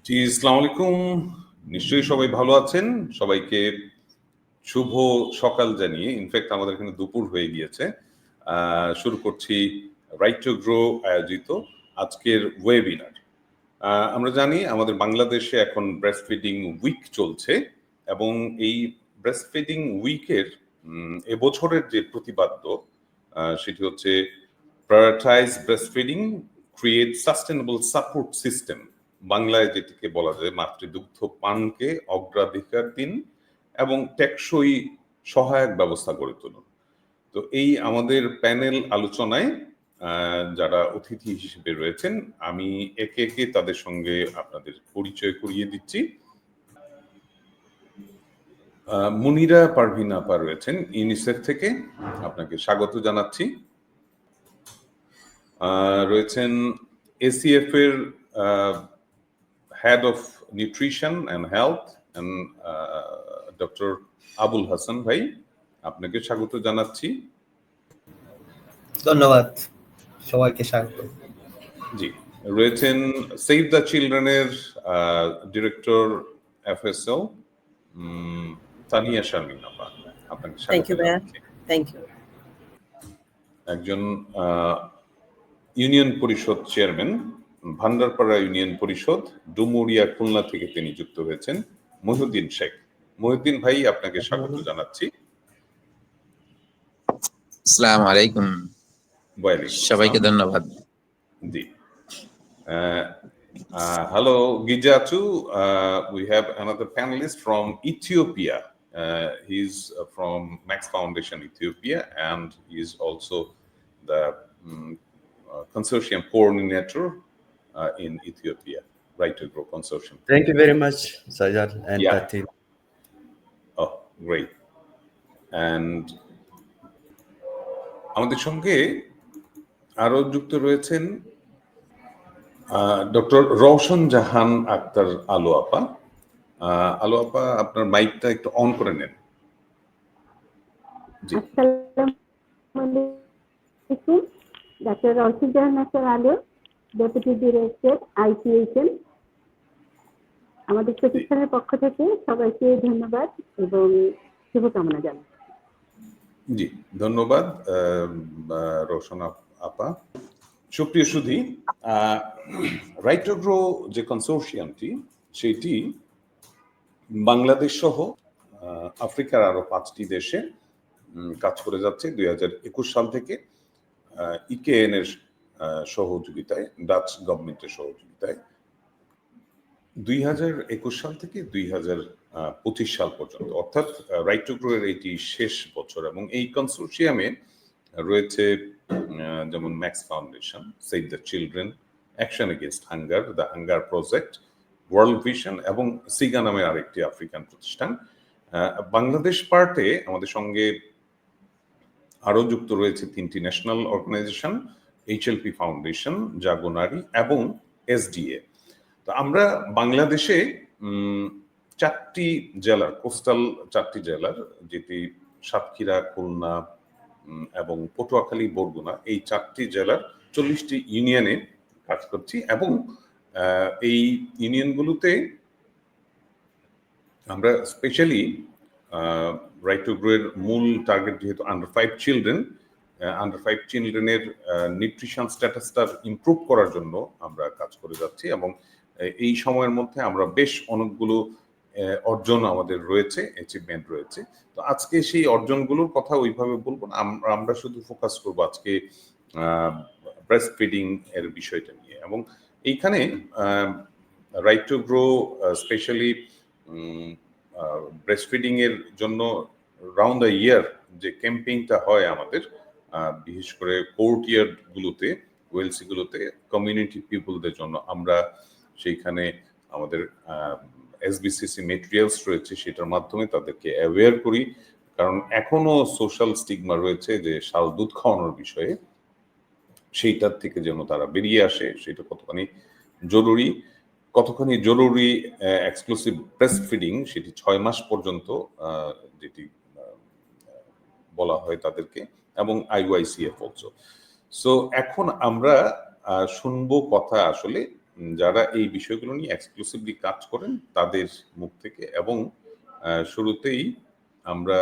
জি, আসসালামু আলাইকুম। নিশ্চয়ই সবাই ভালো আছেন। সবাইকে শুভ সকাল জানিয়ে ইনফেক্ট আমাদের এখানে দুপুর হয়ে গিয়েছে। শুরু করছি রাইট টু গ্রো আয়োজিত আজকের ওয়েবিনার। আমরা জানি আমাদের বাংলাদেশে এখন ব্রেস্ট ফিডিং উইক চলছে এবং এই ব্রেস্ট ফিডিং উইকের এবছরের যে প্রতিপাদ্য সেটি হচ্ছে prioritise breast feeding, create sustainable support system. বাংলায় যেটিকে বলা যায় মাতৃদুগ্ধ পানকে অগ্রাধিকার দিন এবং টেকসই সহায়ক ব্যবস্থা গড়ে তুলুন। তো এই আমাদের প্যানেল আলোচনায় যারা অতিথি হিসেবে রয়েছেন আমি একে একে তাদের সঙ্গে আপনাদের পরিচয় করিয়ে দিচ্ছি। মুনিরা পারভিন আপা রয়েছেন ইউনিসেফ থেকে, আপনাকে স্বাগত জানাচ্ছি। রয়েছেন এসিএফ এর head of nutrition and health doctor Abul Hasan ভাই, আপনাকে স্বাগত জানাচ্ছি। ধন্যবাদ, সবাইকে স্বাগত। জি, রয়েছেন সেভ দ্য চিলড্রেনের ডিরেক্টর এফএসএল তানিয়া শারমিন আপা, আপনাকে স্বাগত জানাচ্ছি। Thank you. একজন union parishad chairman, Bhandarpara union parishad, Dumuria, Khulna থেকে তিনি যুক্ত হয়েছেন, মহিউদ্দিন শেখ। মহিউদ্দিন ভাই, আপনাকে স্বাগত জানাচ্ছি। আসসালামু আলাইকুম, সবাইকে ধন্যবাদ। জি, hello Gijatu, we have another panelist from Ethiopia. He's from Max Foundation Ethiopia and he is also the consortium coordinator in Ethiopia, Right to Grow Consortium. Thank you very much, Sajad and team. Oh, great. And আমাদের সঙ্গে আরো যুক্ত রয়েছেন doctor Rowshan জাহান আক্তার আলো আপা। আলো আপা, আপনার মাইকটা একটু অন করে নেন। জি, আসসালামু আলাইকুম। ডক্টর রওশন জাহান আক্তার আলো, ডেপুটি ডিরেক্টর আইসিএইচএন। আমাদের প্রতিষ্ঠানের পক্ষ থেকে সবাইকে ধন্যবাদ এবং শুভকামনা জানাই। জি, ধন্যবাদ রওশন আপা। সুপ্রিয় সুধী, রাইট টু গ্রো যে কনসোর্শিয়ামটি, সেটি বাংলাদেশ সহ আফ্রিকার আরো 5টি দেশে কাজ করে যাচ্ছে 2021 সাল থেকে ইকেএন এর সহযোগিতায়, ডাচ গভর্নমেন্টের সহযোগিতায় 2021 সাল থেকে 2025 সাল পর্যন্ত, অর্থাৎ রাইট টু গ্রো এর এটি শেষ বছর। এবং এই কনসোর্শিয়ামে রয়েছে যেমন max foundation, save the children, action against hunger, the hunger project, world vision এবং সিগা নামে আরেকটি আফ্রিকান প্রতিষ্ঠান। বাংলাদেশ পার্টে আমাদের সঙ্গে আরো যুক্ত রয়েছে 3টি ন্যাশনাল অর্গানাইজেশন, এইচএলপি ফাউন্ডেশন, জাগো নারী এবং এসডিএ। তো আমরা বাংলাদেশে 4টি জেলার, কোস্টাল 4টি জেলার, যেটি সাতক্ষীরা, খুলনা এবং পটুয়াখালী, বরগুনা, এই 4টি জেলার 40টি ইউনিয়নে কাজ করছি। এবং এই ইউনিয়নগুলোতে আমরা স্পেশালি রাইট টু গ্রো এর মূল টার্গেট যেহেতু আন্ডার 5 চিলড্রেনের নিউট্রিশন স্ট্যাটাসটা ইমপ্রুভ করার জন্য আমরা কাজ করে যাচ্ছি। এবং এই সময়ের মধ্যে আমরা বেশ অনেকগুলো অর্জন আমাদের রয়েছে, অ্যাচিভমেন্ট রয়েছে। তো আজকে সেই অর্জনগুলোর কথা ওইভাবে বলবো না, আমরা শুধু ফোকাস করবো আজকে ব্রেস্ট ফিডিং এর বিষয়টা নিয়ে। এবং এইখানে right to grow specially breast feeding এর জন্য রাউন্ড দ্য ইয়ার যে ক্যাম্পেইনটা হয় আমাদের, বিশেষ করে কোর্টিয়ার গুলোতে, ওয়েলসি গুলোতে, কমিউনিটি পিপলদের জন্য আমরা সেইখানে আমাদের এসবিসিসি মেটেরিয়ালস রয়েছে, সেটার মাধ্যমে তাদেরকে অ্যাওয়্যার করি। কারণ এখনো সোশ্যাল স্টিগমা রয়েছে যে শাল দুধ খাওয়ানোর বিষয়ে, সেইটার থেকে যেন তারা বেরিয়ে আসে, সেটা কতখানি জরুরি এক্সক্লুসিভ ব্রেস্ট ফিডিং, সেটি 6 মাস পর্যন্ত যেটি বলা হয় তাদেরকে, এবং আইওয়াইসিএফ অলসো। সো এখন আমরা শুনবো কথা আসলে যারা এই বিষয়গুলো নিয়ে এক্সক্লুসিভলি কাজ করেন তাদের মুখ থেকে। এবং শুরুতেই আমরা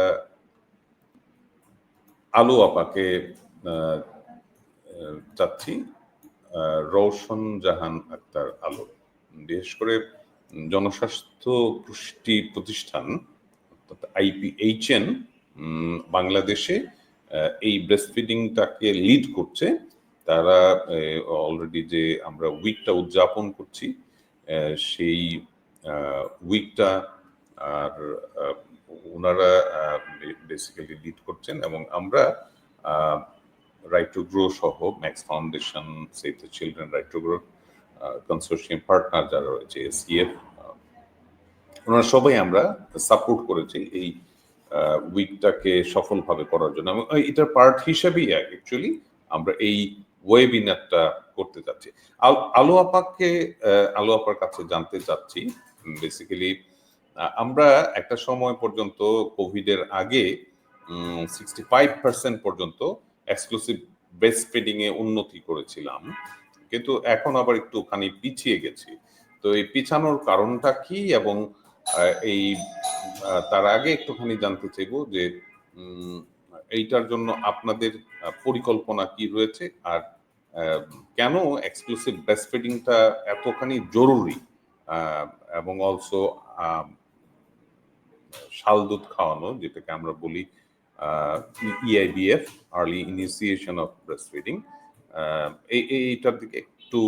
আলো আপাকে চাচ্ছি, রওশন জাহান আক্তার আলো, বিশেষ করে জনস্বাস্থ্য পুষ্টি প্রতিষ্ঠান IPHN বাংলাদেশে এই ব্রেস্টফিডিংটাকে লিড করছে। তারা অলরেডি যে আমরা উইকটা উদযাপন করছি সেই উইকটা আর ওনারা বেসিক্যালি লিড করছেন, এবং আমরা রাইট টু গ্রো সহ max foundation, save the children, right to grow consortium partner যারা রয়েছে, SCF, ওনারা সবাই আমরা সাপোর্ট করেছি এই উইকটাকে সফলভাবে করার জন্য। এবং এটার পার্ট হিসেবেই অ্যাকচুয়ালি আমরা এই ওয়েবিনারটা করতে যাচ্ছি। আলো আপার কাছে জানতে চাচ্ছি, বেসিক্যালি আমরা একটা সময় পর্যন্ত কোভিডের আগে 65% পর্যন্ত এক্সক্লুসিভ ব্রেস্ট ফিডিং এ উন্নতি করেছিলাম, কিন্তু এখন আবার একটুখানি পিছিয়ে গেছি। তো এই পিছানোর কারণটা কি, এবং এই তার আগে একটুখানি জানতে চাইবো যে এইটার জন্য আপনাদের পরিকল্পনা কি রয়েছে, আর কেন এক্সক্লুসিভ ব্রেস্ট ফিডিংটা এতখানি জরুরি, এবং অলসো শাল দুধ খাওয়ানো, যেটাকে আমরা বলি EIBF, early initiation of breast feeding, এইটার দিকে একটু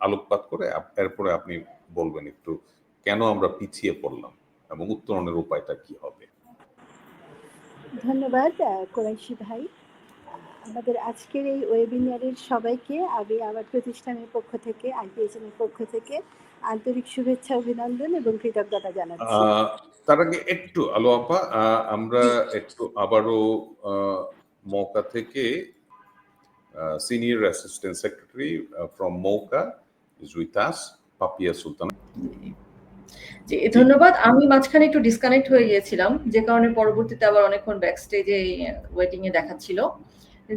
আলোকপাত করে এরপরে আপনি বলবেন একটু কেন আমরা পিছিয়ে পড়লাম এবং উত্তরণের উপায়টা কি হবে। ধন্যবাদ কোরাইশি ভাই। আমাদের আজকের এই ওয়েবিনারের সবাইকে আমি আমার প্রতিষ্ঠানের পক্ষ থেকে, IPHN এর পক্ষ থেকে আন্তরিক শুভেচ্ছা, অভিনন্দন এবং কৃতজ্ঞতা জানাচ্ছি। তার আগে একটু আলো আপা, আমরা একটু আবারও মৌকা থেকে senior assistant secretary from MoWCA is with us, Papia Sultana. জি, ধন্যবাদ। আমি মাঝখানে একটু ডিসকানেক্ট হয়ে গিয়েছিলাম, যে কারণে পরবর্তীতে আবার অনেকক্ষণ ব্যাকস্টেজে ওয়েটিং এ দেখাচ্ছিল।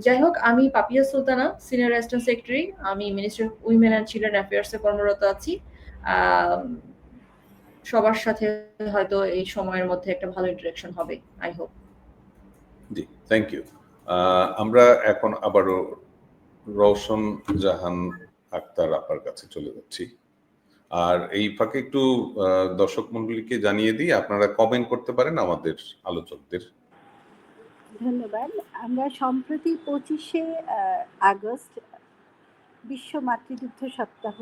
যাই হোক, আমি Papia Sultana, senior assistant secretary. আমি ministry of women and children affairs এ কর্মরত আছি। সবার সাথে হয়তো এই সময়ের মধ্যে একটা ভালো ইন্টারেকশন হবে, আই হোপ। জি, থ্যাংক ইউ। আমরা এখন আবারও রওশন জাহান আক্তার আপার কাছে চলে যাচ্ছি। আর এই ফাঁকে একটু দর্শক মণ্ডলীকে জানিয়ে দিই, আপনারা কমেন্ট করতে পারেন আমাদের আলোচকদের। ধন্যবাদ। আমরা সম্প্রতি 25শে আগস্ট বিশ্ব মাতৃদুগ্ধ সপ্তাহ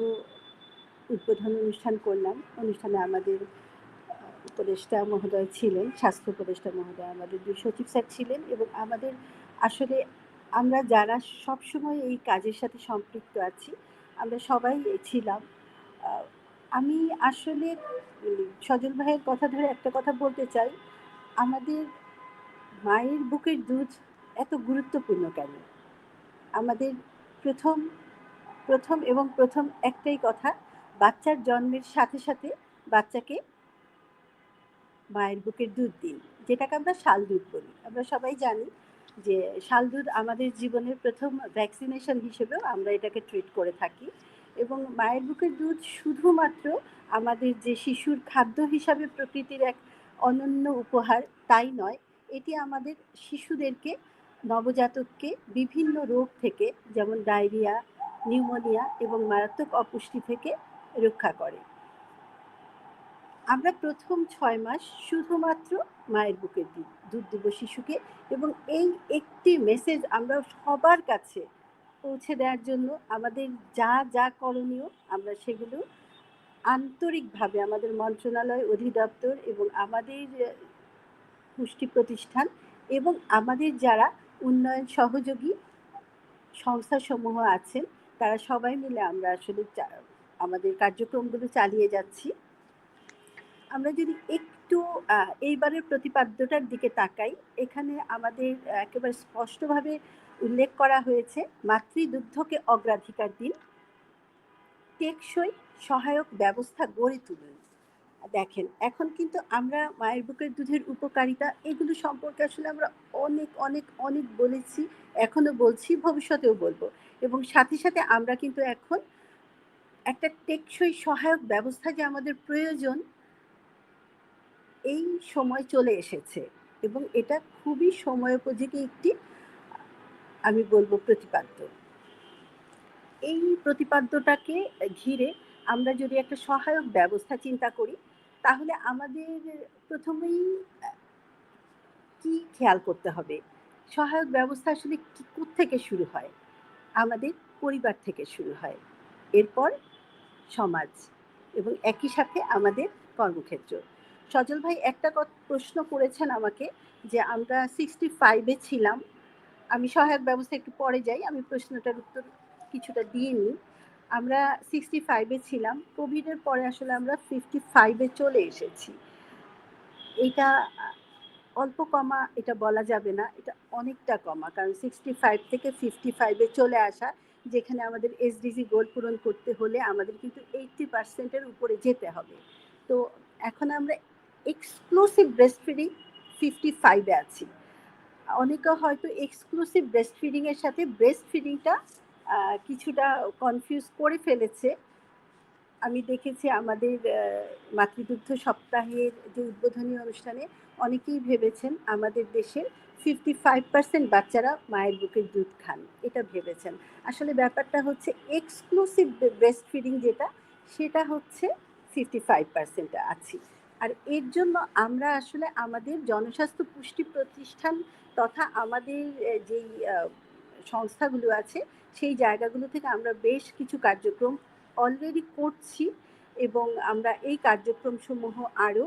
উদ্বোধন অনুষ্ঠান করলাম। অনুষ্ঠানে আমাদের উপদেষ্টা মহোদয় ছিলেন, স্বাস্থ্য উপদেষ্টা মহোদয়, আমাদের দুই সচিব স্যার ছিলেন, এবং আমাদের আসলে আমরা যারা সবসময় এই কাজের সাথে সম্পৃক্ত আছি আমরা সবাই ছিলাম। আমি আসলে সজল ভাইয়ের কথা ধরে একটা কথা বলতে চাই, আমাদের মায়ের বুকের দুধ এত গুরুত্বপূর্ণ কেন? আমাদের প্রথম একটাই কথা, বাচ্চার জন্মের সাথে সাথে বাচ্চাকে মায়ের বুকের দুধ দিন, যেটাকে আমরা শাল দুধ বলি। আমরা সবাই জানি যে শাল দুধ আমাদের জীবনের প্রথম ভ্যাকসিনেশন হিসেবেও আমরা এটাকে ট্রিট করে থাকি। এবং মায়ের বুকের দুধ শুধুমাত্র আমাদের যে শিশুর খাদ্য হিসাবে প্রকৃতির এক অনন্য উপহার তাই নয়, এটি আমাদের শিশুদেরকে, নবজাতককে বিভিন্ন রোগ থেকে, যেমন ডায়রিয়া, নিউমোনিয়া এবং মারাত্মক অপুষ্টি থেকে রক্ষা করে। আমরা প্রথম 6 মাস শুধুমাত্র মায়ের বুকের দুধ দেব শিশুকে, এবং এই একটি মেসেজ আমরা সবার কাছে পৌঁছে দেওয়ার জন্য আমাদের যা যা করণীয় আমরা সেগুলো আন্তরিকভাবে আমাদের মন্ত্রণালয়, অধিদপ্তর এবং আমাদের পুষ্টি প্রতিষ্ঠান এবং আমাদের যারা উন্নয়ন সহযোগী সংস্থাসমূহ আছেন তারা সবাই মিলে আমরা আসলে আমাদের কার্যক্রমগুলো চালিয়ে যাচ্ছি। আমরা যদি একটু এইবারের প্রতিপাদ্যটার দিকে তাকাই, এখানে আমাদের একেবারে স্পষ্টভাবে উল্লেখ করা হয়েছে, মাতৃদুগ্ধকে অগ্রাধিকার দিন, টেকসই সহায়ক ব্যবস্থা গড়ে তুলুন। দেখেন, এখন কিন্তু আমরা মায়ের বুকের দুধের উপকারিতা এগুলো সম্পর্কে আসলে আমরা অনেক অনেক অনেক বলেছি, এখনো বলছি, ভবিষ্যতেও বলবো। এবং সাথে সাথে আমরা কিন্তু এখন একটা টেকসই সহায়ক ব্যবস্থা যে আমাদের প্রয়োজন, এই সময় চলে এসেছে এবং এটা খুবই সময়োপযোগী একটি, আমি বলবো, প্রতিপাদ্য। এই প্রতিপাদ্যটাকে ঘিরে আমরা যদি একটা সহায়ক ব্যবস্থা চিন্তা করি, তাহলে আমাদের প্রথমেই কি খেয়াল করতে হবে? সহায়ক ব্যবস্থা আসলে কোত্থেকে শুরু হয়? আমাদের পরিবার থেকে শুরু হয়, এরপর সমাজ এবং একই সাথে আমাদের কর্মক্ষেত্র। সজল ভাই একটা প্রশ্ন করেছেন আমাকে যে আমরা 65-এ ছিলাম। আমি সহায়ক ব্যবস্থা একটু পরে যাই, আমি প্রশ্নটার উত্তর কিছুটা দিয়ে নিই। আমরা 65-এ ছিলাম, কোভিডের পরে আসলে আমরা 55-এ চলে এসেছি। এটা অল্প কমা এটা বলা যাবে না, এটা অনেকটা কমা, কারণ 65 থেকে 55-এ চলে আসা, যেখানে আমাদের এসডিজি গোল পূরণ করতে হলে আমাদের কিন্তু 80%-এর উপরে যেতে হবে। তো এখন আমরা এক্সক্লুসিভ ব্রেস্ট ফিডিং 55-এ আছি। অনেকে হয়তো এক্সক্লুসিভ ব্রেস্ট ফিডিংয়ের সাথে ব্রেস্ট ফিডিংটা কিছুটা কনফিউজ করে ফেলেছে। আমি দেখেছি আমাদের মাতৃদুগ্ধ সপ্তাহের যে উদ্বোধনী অনুষ্ঠানে অনেকেই ভেবেছেন আমাদের দেশের 55% বাচ্চারা মায়ের বুকের দুধ খান, এটা ভেবেছেন। আসলে ব্যাপারটা হচ্ছে এক্সক্লুসিভ ব্রেস্ট ফিডিং যেটা, সেটা হচ্ছে 55%-এ আছি। আর এর জন্য আমরা আসলে আমাদের জনস্বাস্থ্য পুষ্টি প্রতিষ্ঠান তথা আমাদের যেই সংস্থাগুলো আছে সেই জায়গাগুলো থেকে আমরা বেশ কিছু কার্যক্রম অলরেডি করছি এবং আমরা এই কার্যক্রমসমূহ আরও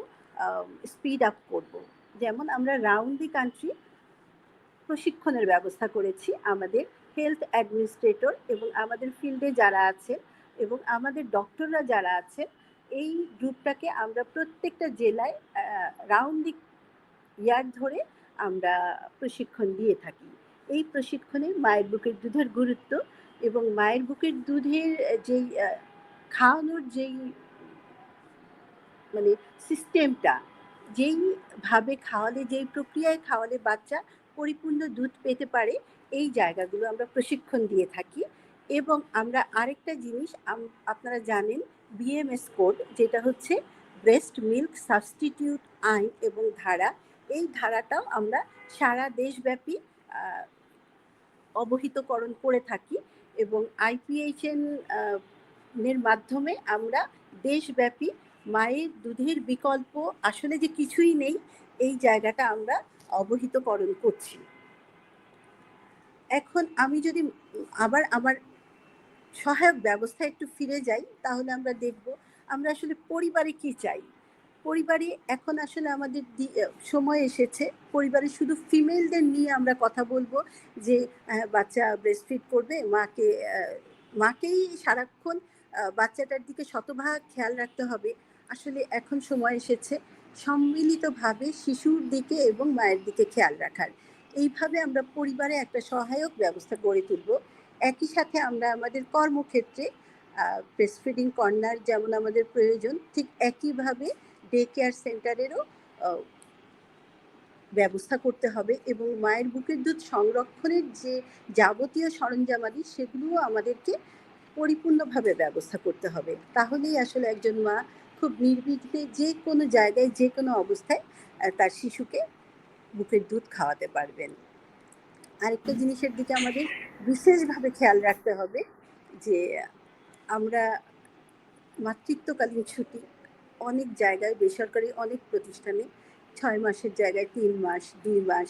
স্পিড আপ করব। যেমন আমরা রাউন্ড দি কান্ট্রি প্রশিক্ষণের ব্যবস্থা করেছি আমাদের হেলথ অ্যাডমিনিস্ট্রেটর এবং আমাদের ফিল্ডে যারা আছে এবং আমাদের ডক্টররা যারা আছে, এই গ্রুপটাকে আমরা প্রত্যেকটা জেলায় রাউন্ড দি ইয়ার ধরে আমরা প্রশিক্ষণ দিয়ে থাকি। এই প্রশিক্ষণে মায়ের বুকের দুধের গুরুত্ব এবং মায়ের বুকের দুধের যেই খাওয়ানোর যেই মানে সিস্টেমটা, যেইভাবে খাওয়ালে, যেই প্রক্রিয়ায় খাওয়ালে বাচ্চা পরিপূর্ণ দুধ পেতে পারে, এই জায়গাগুলো আমরা প্রশিক্ষণ দিয়ে থাকি। এবং আমরা আরেকটা জিনিস আপনারা জানেন, বিএমএস কোড, যেটা হচ্ছে ব্রেস্ট মিল্ক সাবস্টিটিউট আইন এবং ধারা, এই ধারাটাও আমরা সারা দেশব্যাপী অবহিতকরণ করে থাকি এবং আইপিএইচএন এর মাধ্যমে আমরা দেশব্যাপী মায়ের দুধের বিকল্প আসলে যে কিছুই নেই, এই জায়গাটা আমরা অবহিতকরণ করছি। এখন আমি যদি আবার আমার সহায়ক ব্যবস্থা একটু ফিরে যাই, তাহলে আমরা দেখব আমরা আসলে পরিবারে কি চাই। পরিবারে এখন আসলে আমাদের সময় এসেছে পরিবারে শুধু ফিমেলদের নিয়ে আমরা কথা বলবো যে বাচ্চা ব্রেস্টফিড করবে, মাকেই সারাক্ষণ বাচ্চাটার দিকে শতভাগ খেয়াল রাখতে হবে। আসলে এখন সময় এসেছে সম্মিলিতভাবে শিশুর দিকে এবং মায়ের দিকে খেয়াল রাখার। এইভাবে আমরা পরিবারে একটা সহায়ক ব্যবস্থা গড়ে তুলব। একই সাথে আমরা আমাদের কর্মক্ষেত্রে ব্রেস্টফিডিং কর্নার যেমন আমাদের প্রয়োজন, ঠিক একইভাবে ডে কেয়ার সেন্টারেরও ব্যবস্থা করতে হবে এবং মায়ের বুকের দুধ সংরক্ষণের যে যাবতীয় সরঞ্জামাদি, সেগুলোও আমাদেরকে পরিপূর্ণভাবে ব্যবস্থা করতে হবে। তাহলেই আসলে একজন মা খুব নির্বিঘ্নে যে কোনো জায়গায়, যে কোনো অবস্থায় তার শিশুকে বুকের দুধ খাওয়াতে পারবেন। আরেকটা জিনিসের দিকে আমাদের বিশেষভাবে খেয়াল রাখতে হবে যে আমরা মাতৃত্বকালীন ছুটি অনেক জায়গায়, বেসরকারি অনেক প্রতিষ্ঠানে 6 মাসের জায়গায় 3 মাস, 2 মাস,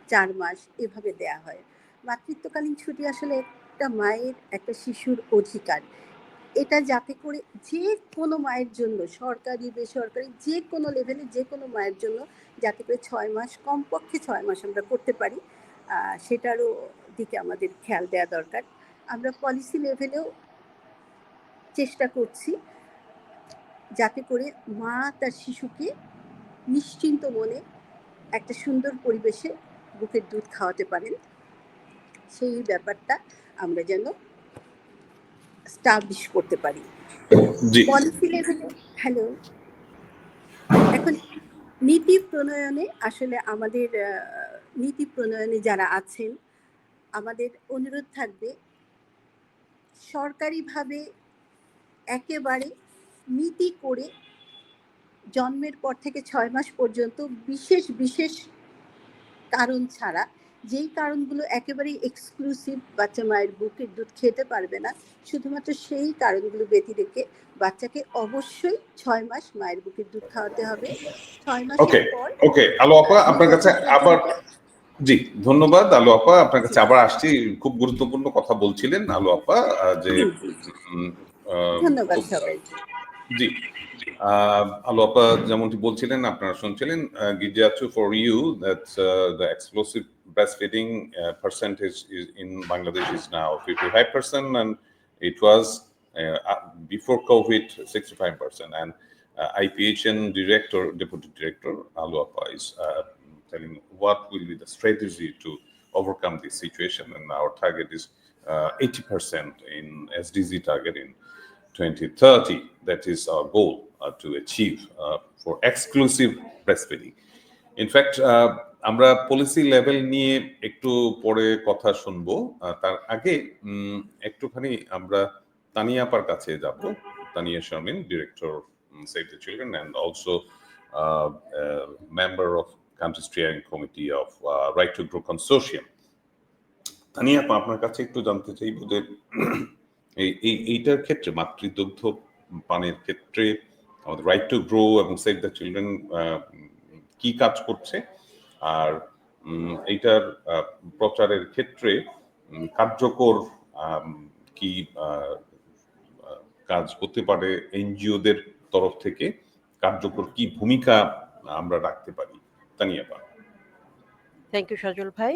4 মাস এভাবে দেয়া হয়। মাতৃত্বকালীন ছুটি আসলে একটা মায়ের, একটা শিশুর অধিকার। এটা যাতে করে যে কোনো মায়ের জন্য, সরকারি বেসরকারি যে কোনো লেভেলে যে কোনো মায়ের জন্য যাতে করে 6 মাস, কমপক্ষে 6 মাস আমরা করতে পারি, সেটারও দিকে আমাদের খেয়াল দেওয়া দরকার। আমরা পলিসি লেভেলেও চেষ্টা করছি যাতে করে মা তার শিশুকে নিশ্চিন্ত মনে একটা সুন্দর পরিবেশে বুকের দুধ খাওয়াতে পারেন, সেই ব্যাপারটা আমরা যেন স্টাবলিশ করতে পারি পলিসি লেভেলে। হ্যালো, এখন নীতি প্রণয়নে আসলে আমাদের নীতি প্রণয়নে যারা আছেন, আমাদের অনুরোধ থাকবে সরকারিভাবে একেবারে নীতি করে জন্মের পর থেকে 6 মাস পর্যন্ত বিশেষ বিশেষ কারণ ছাড়া, যেই কারণগুলো একেবারেই এক্সক্লুসিভ, বাচ্চা মায়ের বুকের দুধ খেতে পারবে না, শুধুমাত্র সেই কারণগুলো ব্যতি রেখে বাচ্চাকে অবশ্যই 6 মাস মায়ের বুকের দুধ খাওয়াতে হবে। 6 মাসের পর ওকে আলো আপা, আপনার কাছে আবার জি ধন্যবাদ। আলো আপা, আপনার কাছে আবার আসছি। খুব গুরুত্বপূর্ণ কথা বলছিলেন আলো আপা, যে ধন্যবাদ সবাই। জি আলো আপা যেমনটি বলছিলেন, আপনারা শুনছিলেন, Gijachu, for you that the explosive breastfeeding percentage is in Bangladesh is now 55%, and it was before COVID 65%. And IPHN director, deputy director Alu Appa is telling what will be the strategy to overcome this situation, and our target is 80% in SDG target in 2030. That is our goal to achieve for exclusive breastfeeding. In fact, আমরা policy level নিয়ে একটু পরে কথা শুনবো। তার আগে একটুখানি আমরা তানিয়া আপার কাছে যাব। Tania Sharmin, director Save the Children and also member of Country Steering Committee of Right to Grow Consortium. Tania আপা, আপনার কাছে একটু জানতে চাইব যে এইটার ক্ষেত্রে, মাতৃদুগ্ধ পানের ক্ষেত্রে আমাদের রাইট টু গ্রো এবং সেভ দ্য চিলড্রেন কি কাজ করছে, আর এইটার প্রচারের ক্ষেত্রে কার্যকর কি কাজ হতে পারে, এনজিওদের তরফ থেকে কার্যকর কি ভূমিকা আমরা রাখতে পারি? তানিয়া আপা। থ্যাংক ইউ সজল ভাই।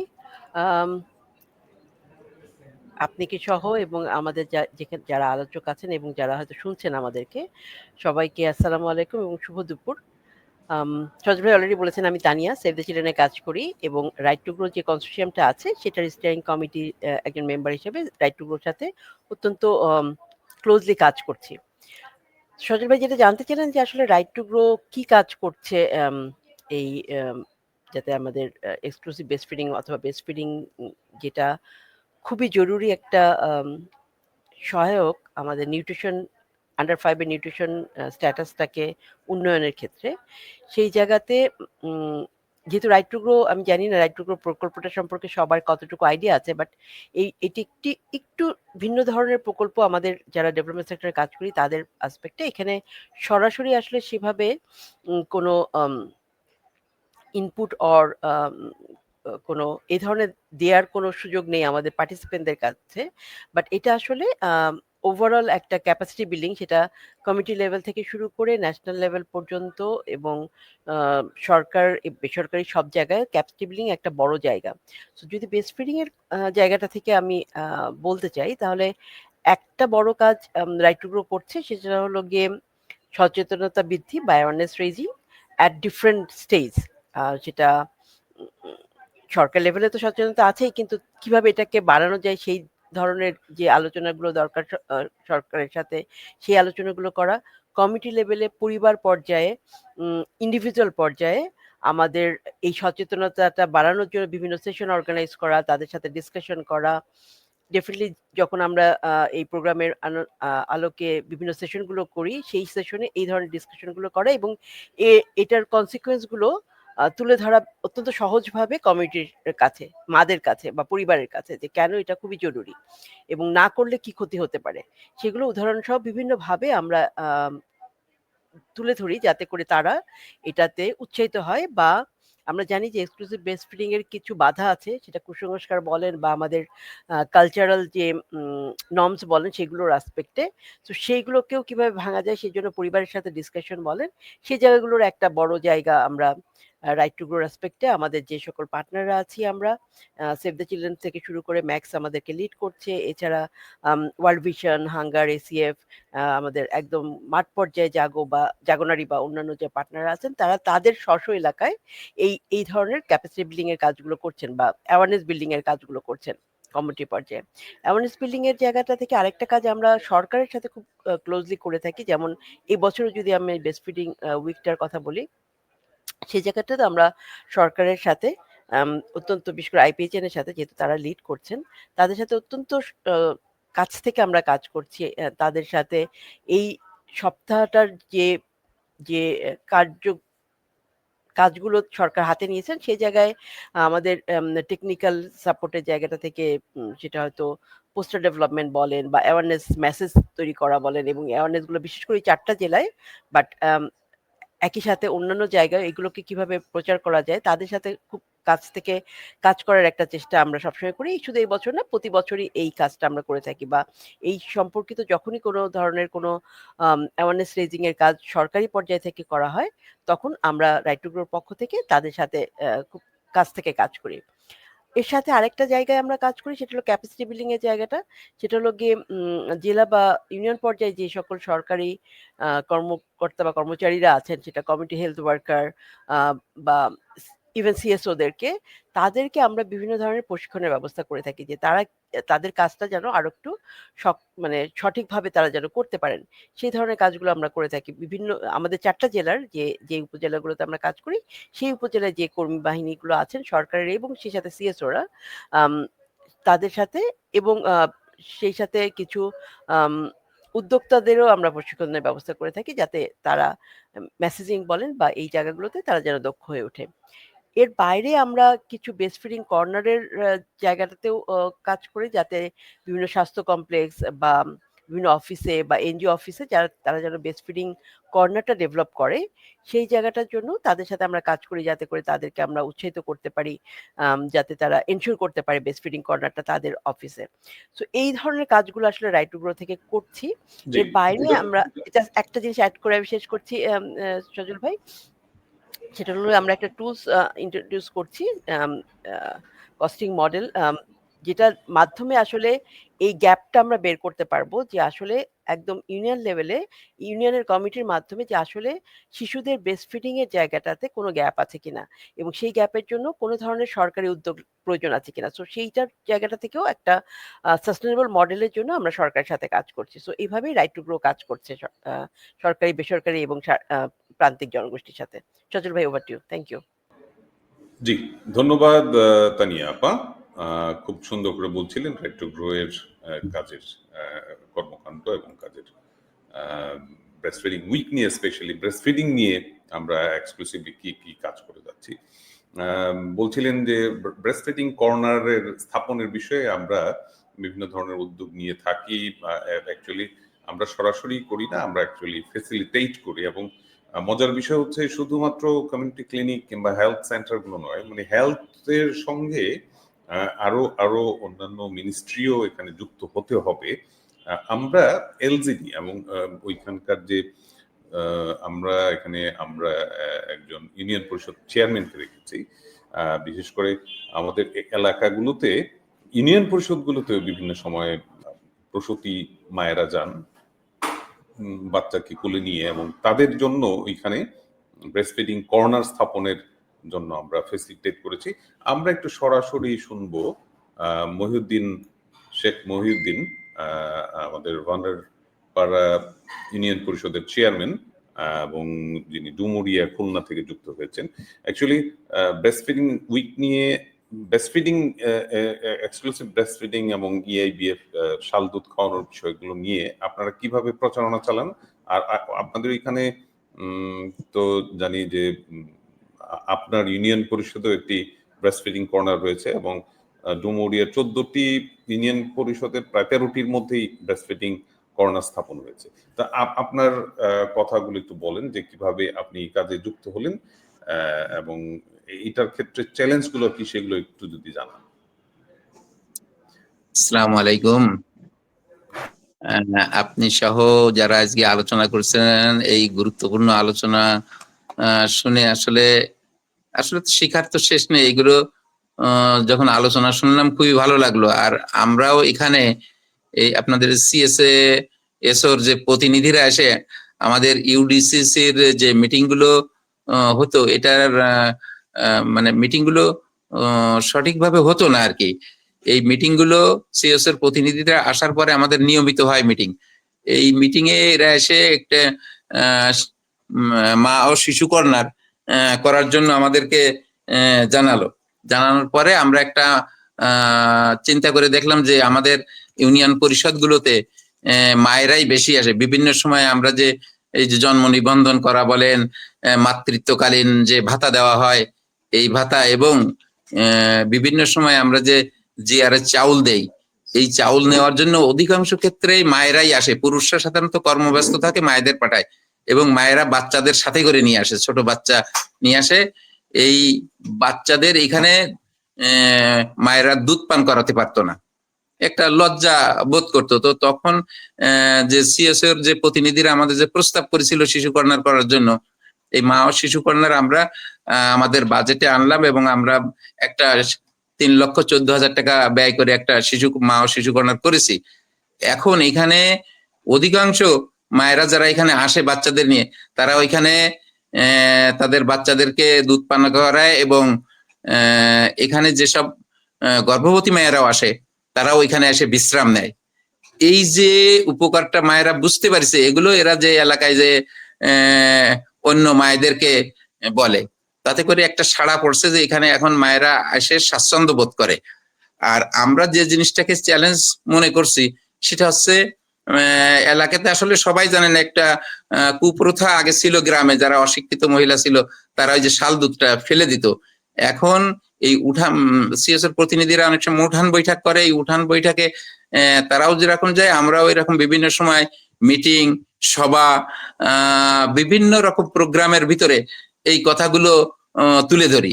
আপনি কি সহ এবং আমাদের যারা আলোচক আছেন এবং যারা হয়তো শুনছেন আমাদেরকে, সবাইকে আসসালামু আলাইকুম এবং শুভ দুপুর। সজল ভাই অলরেডি বলেছেন, আমি তানিয়া, সেভ দ্য চিলড্রেনে কাজ করি এবং রাইট টু গ্রো যে কনসোর্টিয়ামটা আছে সেটার স্টিয়ারিং কমিটি একজন মেম্বার হিসেবে রাইট টু গ্রোর সাথে অত্যন্ত ক্লোজলি কাজ করছি। সজল ভাই যেটা জানতে চাইলেন যে আসলে রাইট টু গ্রো কি কাজ করছে এই যাতে আমাদের এক্সক্লুসিভ ব্রেস্ট ফিডিং অথবা ব্রেস্ট ফিডিং যেটা খুবই জরুরি একটা সহায়ক আমাদের নিউট্রিশন আন্ডার 5 এর নিউট্রিশন স্ট্যাটাসটাকে উন্নয়নের ক্ষেত্রে, সেই জায়গাতে যেহেতু রাইট টু গ্রো, আমি জানি না রাইট টু গ্রো প্রকল্পটা সম্পর্কে সবার কতটুকু আইডিয়া আছে, বাট এটি একটু ভিন্ন ধরনের প্রকল্প। আমাদের যারা ডেভেলপমেন্ট সেক্টরে কাজ করি তাদের আসপেক্টে এখানে সরাসরি আসলে সেভাবে কোনো ইনপুট অর কোনো এই ধরনের দেওয়ার কোনো সুযোগ নেই আমাদের পার্টিসিপেন্টদের কাছে, বাট এটা আসলে ওভারঅল একটা ক্যাপাসিটি বিল্ডিং, সেটা কমিটি লেভেল থেকে শুরু করে ন্যাশনাল লেভেল পর্যন্ত এবং সরকার বেসরকারি সব জায়গায় ক্যাপাসিটি বিল্ডিং একটা বড় জায়গা। তো যদি ব্রেস্ট ফিডিং এর জায়গাটা থেকে আমি বলতে চাই, তাহলে একটা বড় কাজ রাইট টু গ্রো করছে, সেটা হলো গিয়ে সচেতনতা বৃদ্ধি বা awareness raising at different stage. সেটা সরকার লেভেলে তো সচেতনতা আছেই, কিন্তু কিভাবে এটাকে বাড়ানো যায় সেই ধরনের যে আলোচনাগুলো দরকার সরকারের সাথে, সেই আলোচনাগুলো করা। কমিটি লেভেলে, পরিবার পর্যায়ে, ইন্ডিভিজুয়াল পর্যায়ে আমাদের এই সচেতনতাটা বাড়ানোর জন্য বিভিন্ন সেশন অর্গানাইজ করা, তাদের সাথে ডিসকাশন করা। ডেফিনেটলি যখন আমরা এই প্রোগ্রামের আলোকে বিভিন্ন সেশনগুলো করি, সেই সেশনে এই ধরনের ডিসকাশনগুলো করা এবং এটার কনসিকুয়েন্সগুলো তুলে ধরা অত্যন্ত সহজভাবে কমিউনিটির কাছে, মাদের কাছে বা পরিবারের কাছে, যে কেন এটা খুবই জরুরি এবং না করলে কি ক্ষতি হতে পারে, সেগুলো উদাহরণ সহ বিভিন্নভাবে আমরা তুলে ধরি, যাতে করে তারা এটাতে উৎসাহিত হয়। বা আমরা জানি যে এক্সক্লুসিভ ব্রেস্ট ফিডিং এর কিছু বাধা আছে, সেটা কুসংস্কার বলেন বা আমাদের কালচারাল যে নর্মস বলেন সেগুলোর আসপেক্টে। তো সেইগুলোকেও কিভাবে ভাঙা যায় সেই জন্য পরিবারের সাথে ডিসকাশন বলেন, সেই জায়গাগুলোর একটা বড় জায়গা আমরা রাইট টু গ্রো রেসপেক্টে আমাদের যে সকল পার্টনাররা আছি, আমরা সেভ দ্য চিলড্রেন থেকে শুরু করে ম্যাক্স আমাদেরকে লিড করছে, এছাড়া ওয়ার্ল্ড ভিশন, হাঙ্গার, এসিএফ, আমাদের একদম মাঠ পর্যায়ে জাগনারি বা অন্যান্য যে পার্টনাররা আছেন, তারা তাদের স্ব এলাকায় এই ধরনের ক্যাপাসিটি বিল্ডিং এর কাজগুলো করছেন বা অ্যাওয়ারনেস বিল্ডিং এর কাজগুলো করছেন কমিউনিটি পর্যায়ে। অ্যাওয়ারনেস বিল্ডিং এর জায়গাটা থেকে আরেকটা কাজ আমরা সরকারের সাথে খুব ক্লোজলি করে থাকি। যেমন এই বছরও যদি আমি ব্রেস্ট ফিডিং উইকটার কথা বলি, সেই জায়গাটাতে আমরা সরকারের সাথে অত্যন্ত, বিশেষ করে আইপিএইচএন এর সাথে, যেহেতু তারা লিড করছেন, তাদের সাথে অত্যন্ত কাছ থেকে আমরা কাজ করছি তাদের সাথে। এই সপ্তাহটার যে যে কাজগুলো সরকার হাতে নিয়েছেন সেই জায়গায় আমাদের টেকনিক্যাল সাপোর্টের জায়গাটা থেকে সেটা হয়তো পোস্টার ডেভেলপমেন্ট বলেন বা অ্যাওয়ারনেস মেসেজ তৈরি করা বলেন, এবং অ্যাওয়ারনেস গুলো বিশেষ করে 4টা জেলায়, বাট একই সাথে অন্যান্য জায়গায় এগুলোকে কিভাবে প্রচার করা যায় তাদের সাথে খুব কাছ থেকে কাজ করার একটা চেষ্টা আমরা সবসময় করি। শুধু এই বছর না, প্রতি বছরই এই কাজটা আমরা করে থাকি, বা এই সম্পর্কিত যখনই কোনো ধরনের কোনো অ্যাওয়ারনেস রেজিং এর কাজ সরকারি পর্যায় থেকে করা হয়, তখন আমরা রাইট টু গ্রোর পক্ষ থেকে তাদের সাথে খুব কাছ থেকে কাজ করি। এর সাথে আরেকটা জায়গায় আমরা কাজ করি, সেটা হলো ক্যাপাসিটি বিল্ডিং এর জায়গাটা। সেটা হলো গিয়ে জেলা বা ইউনিয়ন পর্যায়ে যে সকল সরকারি কর্মকর্তা বা কর্মচারীরা আছেন, সেটা কমিউনিটি হেলথ ওয়ার্কার বা ইভেন সিএসওদেরকে, তাদেরকে আমরা বিভিন্ন ধরনের প্রশিক্ষণের ব্যবস্থা করে থাকি, যে তারা তাদের কাজটা যেন আরো একটু মানে সঠিকভাবে তারা যেন করতে পারেন, সেই ধরনের কাজগুলো আমরা করে থাকি। বিভিন্ন আমাদের 4টা জেলার যে উপজেলাগুলোতে আমরা কাজ করি, সেই উপজেলায় যে কর্মী বাহিনীগুলো আছেন সরকারের এবং সেই সাথে সিএসওরা, তাদের সাথে, এবং সেই সাথে কিছু উদ্যোক্তাদেরও আমরা প্রশিক্ষণের ব্যবস্থা করে থাকি, যাতে তারা মেসেজিং বলেন বা এই জায়গাগুলোতে তারা যেন দক্ষ হয়ে ওঠে। এর বাইরে আমরা কিছু ব্রেস্ট ফিডিং কর্নারের জায়গাটাতেও কাজ করি, যাতে বিভিন্ন স্বাস্থ্য কমপ্লেক্স বা বিভিন্ন অফিসে বা এনজিও অফিসে তারা যেন ব্রেস্ট ফিডিং কর্নারটা ডেভেলপ করে, সেই জায়গাটার জন্য তাদের সাথে আমরা কাজ করি, যাতে করে তাদেরকে আমরা উৎসাহিত করতে পারি, যাতে তারা এনশিওর করতে পারে ব্রেস্ট ফিডিং কর্নারটা তাদের অফিসে। সো এই ধরনের কাজগুলো আসলে রাইট টু গ্রো থেকে করছি। এর বাইরে আমরা একটা জিনিস অ্যাড করে আমি শেষ করছি সজল ভাই, সেটা হলো আমরা একটা টুলস ইন্ট্রোডিউস করছি, কস্টিং মডেল, যেটার মাধ্যমে আসলে এই গ্যাপটা আমরা বের করতে পারবো, যে আসলে একদম ইউনিয়ন লেভেলে ইউনিয়নের কমিটির মাধ্যমে যে আসলে শিশুদের ব্রেস্ট ফিডিং এর জায়গাটাতে কোনো গ্যাপ আছে কিনা, এবং সেই গ্যাপের জন্য কোনো ধরনের সরকারি উদ্যোগ প্রয়োজন আছে কিনা। সো সেইটার জায়গাটা থেকেও একটা সাস্টেনেবল মডেলের জন্য আমরা সরকারের সাথে কাজ করছি। সো এইভাবেই রাইট টু গ্রো কাজ করছে সরকারি, বেসরকারি এবং প্রান্তিক জনগোষ্ঠীর সাথে। সজল ভাই, over to you. Thank you. জি, ধন্যবাদ তানিয়া আপা। খুব সুন্দর করে বলছিলেন রাইট টু গ্রো এর কাজের কর্মকাণ্ড এবং কাজের ব্রেস্ট ফিডিং উইক নিয়ে, স্পেশালি ব্রেস্ট ফিডিং নিয়ে আমরা এক্সক্লুসিভলি কি কি কাজ করে যাচ্ছি। বলছিলেন যে ব্রেস্ট ফিডিং কর্নারের স্থাপনের বিষয়ে আমরা বিভিন্ন ধরনের উদ্যোগ নিয়ে থাকি। অ্যাকচুয়ালি আমরা সরাসরি করি না, আমরা অ্যাকচুয়ালি ফেসিলিটেট করি। এবং মজার বিষয় হচ্ছে শুধুমাত্র কমিউনিটি ক্লিনিক কিংবা হেলথ সেন্টার গুলো নয়, মানে হেলথের সঙ্গে আরো অন্যান্য মিনিস্ট্রিও এখানে যুক্ত হতে হবে। আমরা এলজিডি এবং ওইখানকার যে আমরা একজন ইউনিয়ন পরিষদ চেয়ারম্যানকে রেখেছি। বিশেষ করে আমাদের এলাকাগুলোতে ইউনিয়ন পরিষদগুলোতেও বিভিন্ন সময়ে প্রসূতি মায়েরা যান বাচ্চাকে কোলে নিয়ে, এবং তাদের জন্য ওইখানে ব্রেস্ট ফিডিং কর্নার স্থাপনের জন্য আমরা ফেসিলিটেট করেছি। আমরা একটু সরাসরি শুনবো শেখ মহিউদ্দিন, আমাদের ভান্ডারপাড়া ইউনিয়ন পরিষদের চেয়ারম্যান এবং যিনি ডুমুরিয়া খুলনা থেকে যুক্ত হয়েছেন। অ্যাকচুয়ালি ব্রেস্ট ফিডিং উইক নিয়ে, breast feeding exclusive breast feeding এবং ইআইবিএফ শাল দুধ খাওয়ানোর বিষয়গুলো নিয়ে আপনারা কিভাবে প্রচারণা চালান, আর আপনাদের এখানে তো জানি যে আপনার ইউনিয়ন পরিষদেও একটি ব্রেস্ট ফিডিং কর্নার রয়েছে, এবং ডুমুরিয়া 14টি ইউনিয়ন পরিষদের প্রায় 13টির মধ্যেই ব্রেস্ট ফিডিং কর্নার স্থাপন হয়েছে। তা আপনার কথাগুলো একটু বলেন যে কিভাবে আপনি এই কাজে যুক্ত হলেন, এবং এটার ক্ষেত্রে চ্যালেঞ্জগুলো কি সেগুলো একটু যদি জানান। আসসালামু আলাইকুম। আপনি সহ যারা আজকে আলোচনা করছেন, এই গুরুত্বপূর্ণ আলোচনা শুনে আসলে তো শেখার তো শেষ নেই। এগুলো যখন আলোচনা শুনলাম খুবই ভালো লাগলো। আর আমরাও এখানে এই আপনাদের এসওর যে প্রতিনিধিরা এসে আমাদের ইউডিসিসির যে মিটিং গুলো হতো, এটার মানে মিটিং গুলো সঠিকভাবে হতো না আর কি। এই মিটিং গুলো সিএসওর প্রতিনিধিরা আসার পরে আমাদের নিয়মিত হয় মিটিং। এই মিটিং এ এরা এসে একটা মা ও শিশু কর্নার করার জন্য আমাদেরকে জানানোর পরে আমরা একটা চিন্তা করে দেখলাম যে আমাদের ইউনিয়ন পরিষদগুলোতে মায়েরাই বেশি আসে। বিভিন্ন সময় আমরা যে এই যে জন্ম নিবন্ধন করা বলেন, মাতৃত্বকালীন যে ভাতা দেওয়া হয় এই ভাতা, এবং বিভিন্ন সময় আমরা যে জিআরএস চাউল দেই, এই চাউল নেওয়ার জন্য অধিকাংশ ক্ষেত্রেই মায়েরাই আসে। পুরুষরা সাধারণত কর্মব্যস্ত থাকে, মায়েদের পাঠায়, এবং মায়েরা বাচ্চাদের সাথে করে নিয়ে আসে, ছোট বাচ্চা নিয়ে আসে। এই বাচ্চাদের এখানে মায়েরা দুধ পান করাতে পারতো না, একটা লজ্জা বোধ করতো। তো তখন যে সিএসওর যে প্রতিনিধিরা আমাদের যে প্রস্তাব করেছিল শিশু কর্নার করার জন্য, এই মা ও শিশু কর্নার আমরা আমাদের বাজেটে আনলাম, এবং আমরা একটা 3,14,000 টাকা ব্যয় করে একটা মা ও শিশু কর্নার করেছি। এখন এখানে অধিকাংশ মায়েরা যারা এখানে আসে বাচ্চাদের নিয়ে, তারা ওইখানে তাদের বাচ্চাদেরকে দুধ পান করায়, এবং এখানে যেসব গর্ভবতী মায়েরাও আসে তারাও ওইখানে এসে বিশ্রাম নেয়। এই যে উপকারটা মায়েরা বুঝতে পারছে, এগুলো এরা যে এলাকায় যে অন্য মায়েদেরকে বলে, তাতে করে একটা সাড়া পড়ছে যে এখানে এখন মায়েরা এসে স্বাচ্ছন্দ্য বোধ করে। আর আমরা যে জিনিসটাকে চ্যালেঞ্জ মনে করছি সেটা হচ্ছে, এলাকাতে আসলে সবাই জানেন একটা কুপ্রথা আগে ছিল গ্রামে, যারা অশিক্ষিত মহিলা ছিল তারা ওই যে শাল দুধটা ফেলে দিত। এখন এই সিএসএর প্রতিনিধিরা অনেক সময় উঠান বৈঠক করে, এই উঠান বৈঠকে তারাও যেরকম যায়, আমরাও এরকম বিভিন্ন সময় মিটিং, সভা, বিভিন্ন রকম প্রোগ্রামের ভিতরে এই কথাগুলো তুলে ধরি,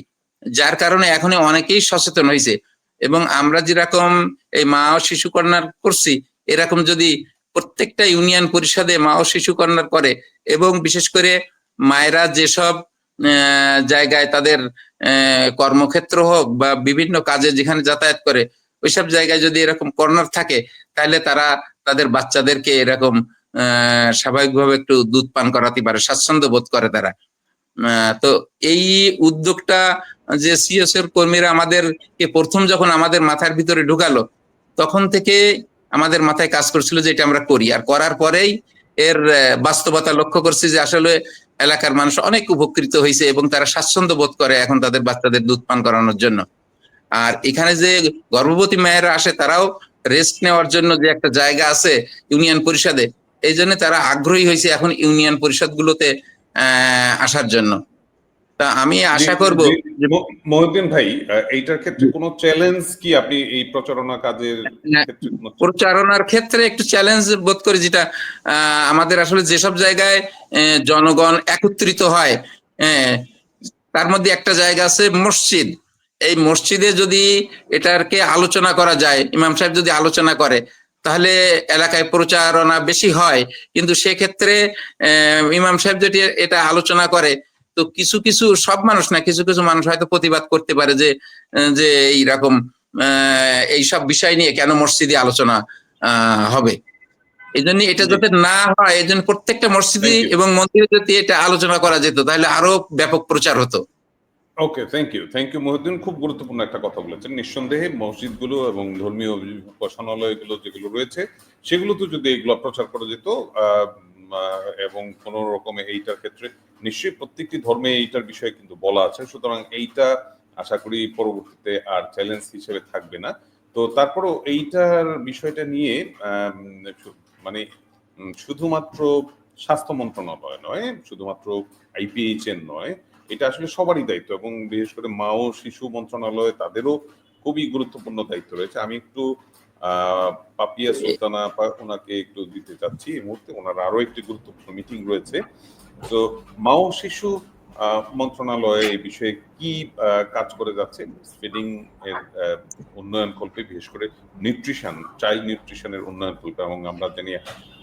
যার কারণে এখন অনেকেই সচেতন হয়েছে। এবং আমরা যেরকম এই মা ও শিশু কর্নার করছি, এরকম যদি প্রত্যেকটা ইউনিয়ন পরিষদে মা ও শিশু কর্নার করে, এবং বিশেষ করে মায়েরা যেসব জায়গায় তাদের কর্মক্ষেত্র হোক বা বিভিন্ন কাজে যেখানে যাতায়াত করে, ওইসব জায়গায় যদি এরকম কর্নার থাকে, তাহলে তারা তাদের বাচ্চাদেরকে এরকম স্বাভাবিকভাবে একটু দুধ পান করাতে পারে, স্বাচ্ছন্দ্য বোধ করে তারা। তো এই উদ্যোগটা যে সিএসএর কর্মীরা আমাদেরকে প্রথম যখন আমাদের মাথার ভিতরে ঢুকালো, তখন থেকে আমাদের মাথায় কাজ করছিল যে এটা আমরা করি। আর করার পরেই এর বাস্তবতা লক্ষ্য করছি যে আসলে এলাকার মানুষ অনেক উপকৃত হয়েছে, এবং তারা স্বাচ্ছন্দ্য বোধ করে এখন তাদের বাচ্চাদের দুধ পান করানোর জন্য। আর এখানে যে গর্ভবতী মায়েরা আসে, তারাও রেস্ট নেওয়ার জন্য যে একটা জায়গা আছে ইউনিয়ন পরিষদে, এই জন্য তারা আগ্রহী হয়েছে এখন ইউনিয়ন পরিষদগুলোতে আসার জন্য। তা আমি আশা করব যে মহিউদ্দিন ভাই, এইটার ক্ষেত্রে কোনো চ্যালেঞ্জ কি আপনি এই প্রচারণা কাজের ক্ষেত্রে? প্রচারণার ক্ষেত্রে একটু চ্যালেঞ্জ বোধ করি, যেটা আমাদের আসলে যেসব জায়গায় জনগণ একত্রিত হয়, তার মধ্যে একটা জায়গা আছে মসজিদ। এই মসজিদে যদি এটাকে আলোচনা করা যায়, ইমাম সাহেব যদি আলোচনা করে, তাহলে এলাকায় প্রচারণা বেশি হয়। কিন্তু সেক্ষেত্রে ইমাম সাহেব যদি এটা আলোচনা করে, তো কিছু কিছু, সব মানুষ না, কিছু কিছু মানুষ হয়তো প্রতিবাদ করতে পারে যে যে এইরকম এইসব বিষয় নিয়ে কেন মসজিদে আলোচনা হবে। এই জন্য এটা যাতে না হয়, এই জন্য প্রত্যেকটা মসজিদে এবং মন্দিরে যদি এটা আলোচনা করা যেত, তাহলে আরো ব্যাপক প্রচার হতো। ওকে, থ্যাংক ইউ মহিউদ্দিন, খুব গুরুত্বপূর্ণ একটা কথা বলেছেন। নিঃসন্দেহে মসজিদগুলো এবং ধর্মীয় উপাসনালয়গুলো যেগুলো রয়েছে, সেগুলোতে যদি এগুলো প্রচার করা যেত, এবং কোন রকমে এইটার ক্ষেত্রে নিশ্চয়ই প্রত্যেকটি ধর্মে এইটার বিষয়ে কিন্তু বলা আছে, সুতরাং এইটা আশা করি পরবর্তীতে আর চ্যালেঞ্জ হিসেবে থাকবে না। তো তারপরও এইটার বিষয়টা নিয়ে মানে শুধুমাত্র স্বাস্থ্য মন্ত্রণালয় নয়, শুধুমাত্র আইপিএইচএন নয়, এটা আসলে সবারই দায়িত্ব, এবং বিশেষ করে মা ও শিশু মন্ত্রণালয় তাদেরও খুবই গুরুত্বপূর্ণ দায়িত্ব রয়েছে। আমি একটু পাপিয়া সুলতানা ওনাকে একটু দিতে চাচ্ছি এই মুহূর্তে, ওনার আরো একটি গুরুত্বপূর্ণ মিটিং রয়েছে। তো মা ও শিশু মন্ত্রণালয় এই বিষয়ে কি কাজ করে যাচ্ছে ফিডিং এর উন্নয়ন কল্পে, বিশেষ করে নিউট্রিশন, চাইল্ড নিউট্রিশনের উন্নয়ন কল্পে, এবং আমরা জানি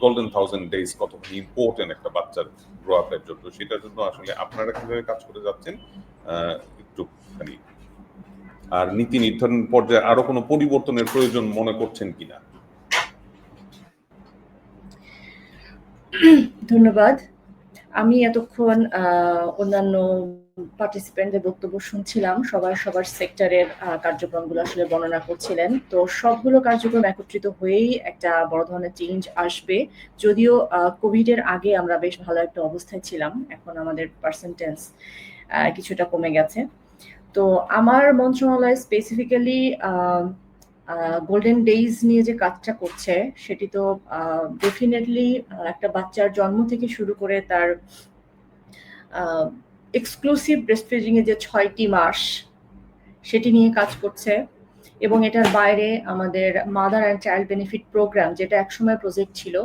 গোল্ডেন 1000 ডেজ কত ইম্পর্টেন্ট একটা বাচ্চার গ্রো আপের জন্য, সেটার জন্য আসলে আপনারা কিভাবে কাজ করে যাচ্ছেন একটুখানি, আর নীতি নির্ধারণ পর্যায়ে আরো কোনো পরিবর্তনের প্রয়োজন মনে করছেন কিনা? ধন্যবাদ। আমি এতক্ষণ অন্যান্য পার্টিসিপেন্টদের বক্তব্য শুনছিলাম, সবার সেক্টরের কার্যক্রমগুলো আসলে বর্ণনা করছিলেন। তো সবগুলো কার্যক্রম একত্রিত হয়েই একটা বড় ধরনের চেঞ্জ আসবে। যদিও কোভিডের আগে আমরা বেশ ভালো একটা অবস্থায় ছিলাম, এখন আমাদের পার্সেন্টেজ কিছুটা কমে গেছে। তো আমার মন্ত্রণালয় স্পেসিফিক্যালি গোল্ডেন ডেইজ নিয়ে যে কাজটা করছে সেটি তো ডেফিনেটলি একটা বাচ্চার জন্ম থেকে শুরু করে তার এক্সক্লুসিভ ব্রেস্টফিডিং এর যে 6টি মাস সেটি নিয়ে কাজ করছে, এবং এটার বাইরে আমাদের mother and child benefit program, যেটা একসময় প্রজেক্ট ছিল,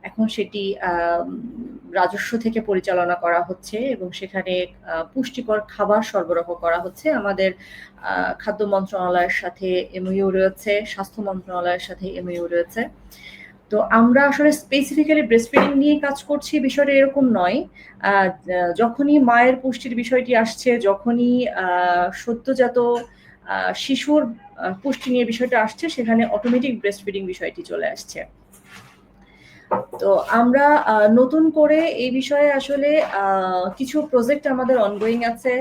এখন সেটি রাজস্ব থেকে পরিচালনা করা হচ্ছে এবং সেখানে পুষ্টিকর খাবার সরবরাহ করা হচ্ছে। আমাদের খাদ্য মন্ত্রণালয়ের সাথে এমইউ রয়েছে, স্বাস্থ্য মন্ত্রণালয়ের সাথে এমইউ রয়েছে। তো আমরা আসলে স্পেসিফিক্যালি ব্রেস্টফিডিং নিয়ে কাজ করছি বিষয়টা এরকম নয়। যখনই মায়ের পুষ্টির বিষয়টি আসছে, যখনই সদ্যজাত শিশুর পুষ্টি নিয়ে বিষয়টা আসছে, সেখানে অটোমেটিক ব্রেস্টফিডিং বিষয়টি চলে আসছে। তো আমরা নতুন করে এই বিষয়ে আসলে কিছু প্রজেক্ট আমাদের অনগোয়িং আছে,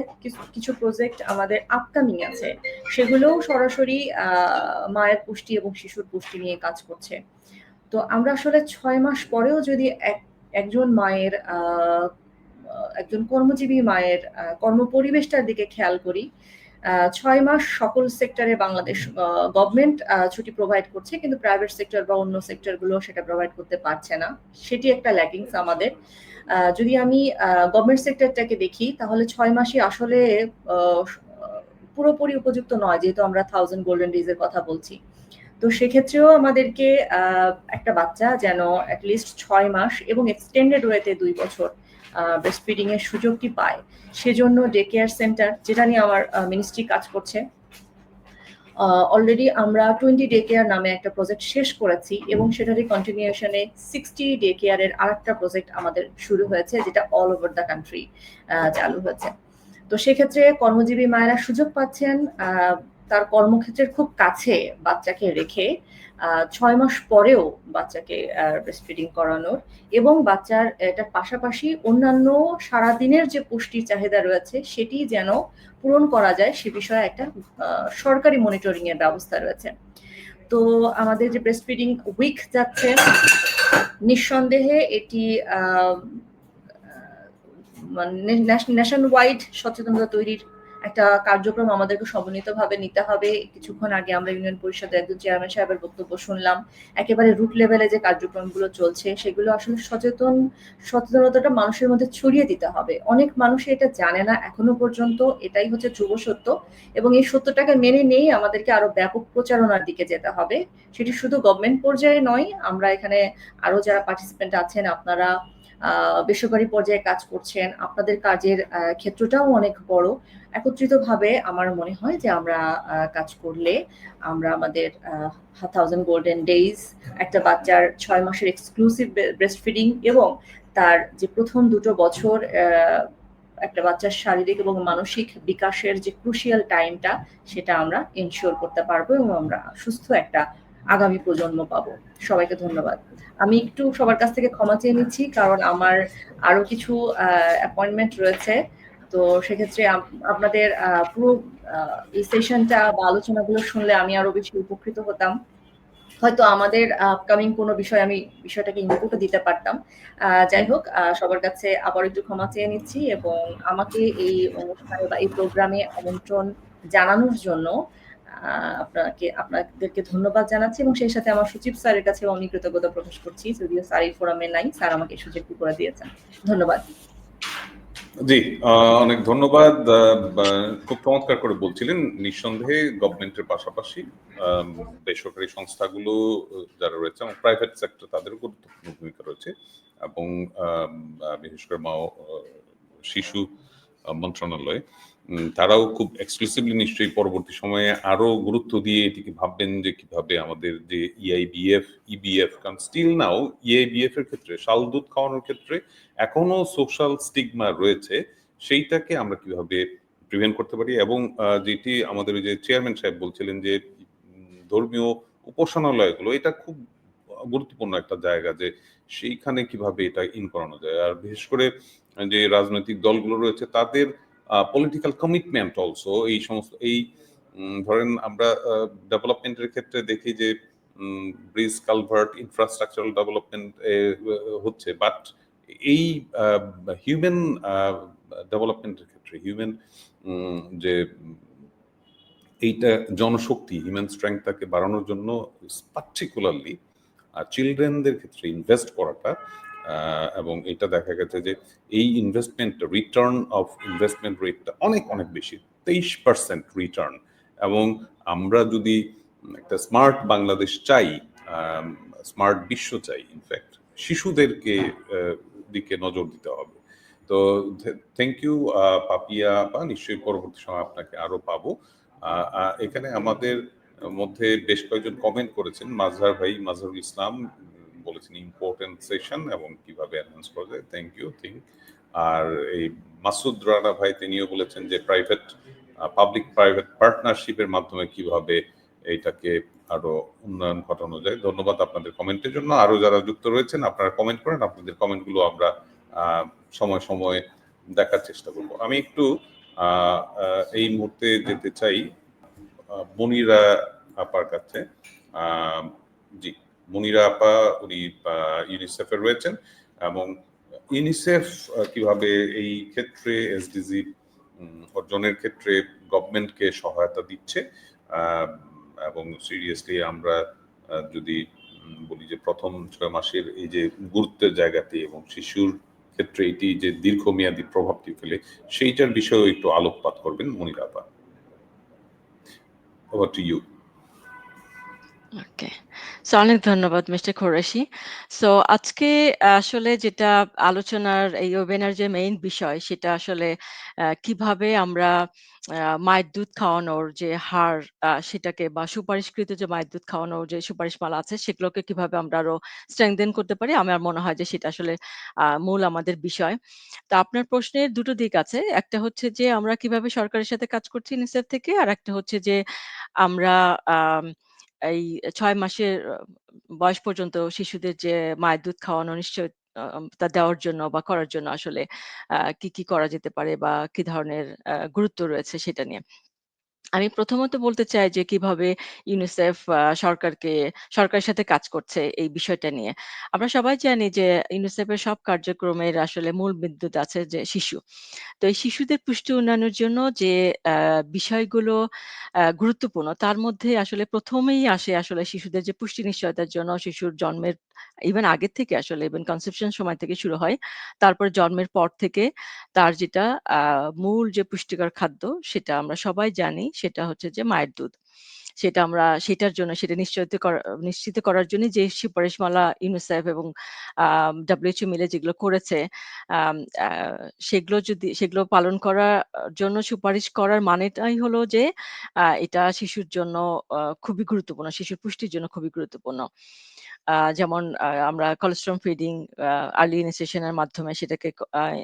কিছু প্রজেক্ট আমাদের আপকামিং আছে, সেগুলোও সরাসরি মায়ের পুষ্টি এবং শিশুর পুষ্টি নিয়ে কাজ করছে। তো আমরা আসলে 6 মাস পরেও যদি একজন মায়ের একজন কর্মজীবী মায়ের কর্মপরিবেশটার দিকে খেয়াল করি, 6 মাস সকল সেক্টরে বাংলাদেশ গভর্নমেন্ট ছুটি প্রোভাইড করছে, কিন্তু প্রাইভেট সেক্টর বা অন্য সেক্টরগুলো সেটা প্রোভাইড করতে পারছে না। সেটি একটা ল্যাকিংস আমাদের। যদি আমি গভর্নমেন্ট সেক্টরটাকে দেখি, তাহলে 6 মাসই আসলে পুরোপুরি উপযুক্ত নয়, যেহেতু আমরা 1000 গোল্ডেন ডেজ এর কথা বলছি। তো সেক্ষেত্রেও আমাদেরকে একটা বাচ্চা যেন অ্যাটলিস্ট 6 মাস এবং এক্সটেন্ডেড ওয়েতে 2 বছর ব্রেস্টফিডিং এর সুযোগটি পায়, সেজন্য ডে কেয়ার সেন্টার, যেটা নিয়ে আমার মিনিস্ট্রি কাজ করছে, অলরেডি আমরা 20 ডে কেয়ার নামে একটা প্রজেক্ট শেষ করেছি, এবং সেটারই কন্টিনিউশনে 60 ডে কেয়ারের আরেকটা প্রজেক্ট আমাদের শুরু হয়েছে, যেটা অল ওভার দ্য কান্ট্রি চালু হয়েছে। তো সেক্ষেত্রে কর্মজীবী মায়েরা সুযোগ পাচ্ছেন তার কর্মক্ষেত্রের খুব কাছে বাচ্চাকে রেখে 6 মাস পরেও বাচ্চাকে ব্রেস্টফিডিং করানোর, এবং বাচ্চার এটার পাশাপাশি অন্যান্য সারাদিনের যে পুষ্টির চাহিদা রয়েছে সেটি যেন পূরণ করা যায়, সে বিষয়ে একটা সরকারি মনিটরিং এর ব্যবস্থা রয়েছে। তো আমাদের যে ব্রেস্টফিডিং উইক যাচ্ছে, নিঃসন্দেহে এটি ন্যাশন ওয়াইড সচেতনতা তৈরির একটা কার্যক্রম আমাদেরকে সমন্বিতভাবে নিতে হবে। কিছুক্ষণ আগে আমরা ইউনিয়ন পরিষদের একজন চেয়ারম্যান সাহেবের বক্তব্য শুনলাম, একেবারে রুট লেভেলে যে কার্যক্রমগুলো চলছে সেগুলো আসলে সচেতনতাটা মানুষের মধ্যে ছড়িয়ে দিতে হবে। অনেক মানুষ এটা জানে না এখনো পর্যন্ত, এটাই হচ্ছে ধ্রুব সত্য, এবং এই সত্যটাকে মেনে নিয়েই আমাদেরকে আরো ব্যাপক প্রচারণার দিকে যেতে হবে। সেটি শুধু গভর্নমেন্ট পর্যায়ে নয়, আমরা এখানে আরো যারা পার্টিসিপেন্ট আছেন, আপনারা বেসরকারি পর্যায়ে কাজ করছেন, আপনাদের কাজের ক্ষেত্রটাও অনেক বড়। একত্রিতভাবে আমার মনে হয় যে আমরা কাজ করলে আমরা আমাদের 1000 গোল্ডেন ডেইজ, একটা বাচ্চার 6 মাসের এক্সক্লুসিভ ব্রেস্ট ফিডিং, এবং তার যে প্রথম 2 বছর একটা বাচ্চার শারীরিক এবং মানসিক বিকাশের যে ক্রুশিয়াল টাইমটা, সেটা আমরা এনশিওর করতে পারবো, এবং আমরা সুস্থ একটা আগামী প্রজন্ম পাবো। সবাইকে ধন্যবাদ। আমি একটু সবার কাছ থেকে ক্ষমা চেয়ে নিচ্ছি, কারণ আমার আরো কিছু অ্যাপয়েন্টমেন্ট রয়েছে। তো সেক্ষেত্রে আপনাদের পুরো এই সেশনটা বা আলোচনাগুলো শুনলে আমি আরো বেশি উপকৃত হতাম। হয়তো আমাদের আপকামিং কোনো বিষয় আমি বিষয়টাকে ইনপুটও দিতে পারতাম। যাই হোক, সবার কাছে আবার একটু ক্ষমা চেয়ে নিচ্ছি, এবং আমাকে এই অনুষ্ঠানে বা এই প্রোগ্রামে আমন্ত্রণ জানানোর জন্য আপনাদেরকে ধন্যবাদ জানাচ্ছি, এবং সেই সাথে আমার সচিব স্যারের কাছে আমি কৃতজ্ঞতা প্রকাশ করছি, যদিও স্যার এই ফোরামে নাই, স্যার আমাকে সুযোগটি করে দিয়েছেন। ধন্যবাদ। জি, অনেক ধন্যবাদ। খুব চমৎকার করে বলছিলেন। নিঃসন্দেহে গভর্নমেন্টের পাশাপাশি বেসরকারি সংস্থাগুলো যারা রয়েছে এবং প্রাইভেট সেক্টর, তাদেরও গুরুত্বপূর্ণ ভূমিকা রয়েছে, এবং বিশেষ করে মা ও শিশু মন্ত্রণালয়, তারাও খুব এক্সক্লুসিভলি নিশ্চয়ই পরবর্তী সময়ে আরো গুরুত্ব দিয়ে এটিকে ভাববেন যে কিভাবে আমাদের যে ইআইবিএফ, ইবিএফ, কারণ স্টিল নাও ইআইবিএফ এর ক্ষেত্রে, শাল দুধ খাওয়ানোর ক্ষেত্রে এখনো সোশ্যাল স্টিগমা রয়েছে, সেইটাকে আমরা কিভাবে প্রিভেন্ট করতে পারি। এবং যেটি আমাদের ওই যে চেয়ারম্যান সাহেব বলছিলেন যে ধর্মীয় উপাসনালয়গুলো, এটা খুব গুরুত্বপূর্ণ একটা জায়গা, যে সেইখানে কিভাবে এটা ইন করানো যায়। আর বিশেষ করে যে রাজনৈতিক দলগুলো রয়েছে, তাদের পলিটিক্যাল কমিটমেন্ট অলসো, এই সমস্ত এই ধরেন আমরা ডেভেলপমেন্টের ক্ষেত্রে দেখি যে ব্রিজ, কালভার্ট, ইনফ্রাস্ট্রাকচারাল ডেভেলপমেন্ট হচ্ছে, বাট এই হিউম্যান ডেভেলপমেন্টের ক্ষেত্রে হিউম্যান যে এইটা জনশক্তি হিউম্যান স্ট্রেংথটাকে বাড়ানোর জন্য পার্টিকুলারলি চিলড্রেনদের ক্ষেত্রে ইনভেস্ট করাটা এবং এটা দেখা গেছে যে এই ইনভেস্টমেন্ট রিটার্ন অফ ইনভেস্টমেন্ট রেটটা অনেক অনেক বেশি, 23% রিটার্ন। এবং আমরা যদি একটা স্মার্ট বাংলাদেশ চাই, স্মার্ট বিশ্ব চাই, ইনফ্যাক্ট শিশুদেরকে দিকে নজর দিতে হবে। তো থ্যাংক ইউ পাপিয়া আপা, নিশ্চয়ই পরবর্তী সময় আপনাকে আরো পাবো। এখানে আমাদের মধ্যে বেশ কয়েকজন কমেন্ট করেছেন। মাজহারুল ইসলাম বলেছেন ইম্পর্টেন্ট সেশন এবং কিভাবে অ্যানাউন্স করা যায়, থ্যাংক ইউ। আর এই মাসুদ রানা ভাই তিনিও বলেছেন যে পাবলিক প্রাইভেট পার্টনারশিপের মাধ্যমে কিভাবে এইটাকে আরো উন্নয়ন ঘটানো যায়। ধন্যবাদ আপনাদের কমেন্টের জন্য। আরো যারা যুক্ত রয়েছেন আপনারা কমেন্ট করেন, আপনাদের কমেন্টগুলো আমরা সময় সময় দেখার চেষ্টা করব। আমি একটু এই মুহূর্তে যেতে চাই মনিরা আপার কাছে। জি, মনিরা আপা উনি ইউনিসেফে রয়েছেন এবং ইউনিসেফ কিভাবে এই ক্ষেত্রে এসডিজি অর্জনের ক্ষেত্রে গভর্নমেন্টকে সহায়তা দিচ্ছে এবং সিরিয়াসলি আমরা যদি বলি যে প্রথম 6 মাসের এই যে গুরুত্বের জায়গাতে এবং শিশুর ক্ষেত্রে এটি যে দীর্ঘমেয়াদী প্রভাবটি ফেলে সেইটার বিষয়েও একটু আলোকপাত করবেন মনিরা আপা। Over to you. Okay, so অনেক ধন্যবাদ মিস্টার কোরেশি। সো আজকে আসলে যেটা আলোচনার এই ওয়েবিনার যে মেইন বিষয় সেটা আসলে কিভাবে আমরা মায়ের দুধ খাওয়ানোর যে হার সেটাকে বা সুপারিশকৃত যে মায়ের দুধ খাওয়ানোর যে সুপারিশমালা আছে সেগুলোকে কিভাবে আমরা আরো স্ট্রেংথেন করতে পারি, আমার মনে হয় যে সেটা আসলে মূল আমাদের বিষয়। তো আপনার প্রশ্নের দুটো দিক আছে, একটা হচ্ছে যে আমরা কিভাবে সরকারের সাথে কাজ করছি ইউনিসেফ থেকে, আর একটা হচ্ছে যে আমরা এই ৬ মাসের বয়স পর্যন্ত শিশুদের যে মায়ের দুধ খাওয়ানো নিশ্চয় তা দেওয়ার জন্য বা করার জন্য আসলে কি, কি করা যেতে পারে বা কি ধরনের গুরুত্ব রয়েছে সেটা নিয়ে। আমি প্রথমত বলতে চাই যে কিভাবে ইউনিসেফ সরকারের সাথে কাজ করছে এই বিষয়টা নিয়ে। আমরা সবাই জানি যে ইউনিসেফের সব কার্যক্রমের আসলে মূল বিন্দুতে আছে যে শিশু। তো এই শিশুদের পুষ্টি উন্নয়নের জন্য যে বিষয়গুলো গুরুত্বপূর্ণ তার মধ্যে আসলে ১ম এই আসে আসলে শিশুদের যে পুষ্টি নিশ্চয়তার জন্য শিশুর জন্মের ইভেন আগের থেকে আসলে ইভেন কনসেপশন সময় থেকে শুরু হয়। তারপরে জন্মের পর থেকে তার যেটা মূল যে পুষ্টিকর খাদ্য সেটা আমরা সবাই জানি সেটা হচ্ছে যে মায়ের দুধ। সেটার জন্য সেটা নিশ্চিত করার জন্য যে সুপারিশমালা ইউনিসেফ এবং WHO মিলে যেগুলো করেছে আম আ সেগুলো পালন করার জন্য সুপারিশ করার মানেটাই হলো যে এটা শিশুর জন্য খুবই গুরুত্বপূর্ণ। শিশুর পুষ্টির জন্য খুবই গুরুত্বপূর্ণ। যেমন আমরা কোলেস্টেরল ফিডিং আর্লি ইনিশিয়েশন এর মাধ্যমে সেটাকে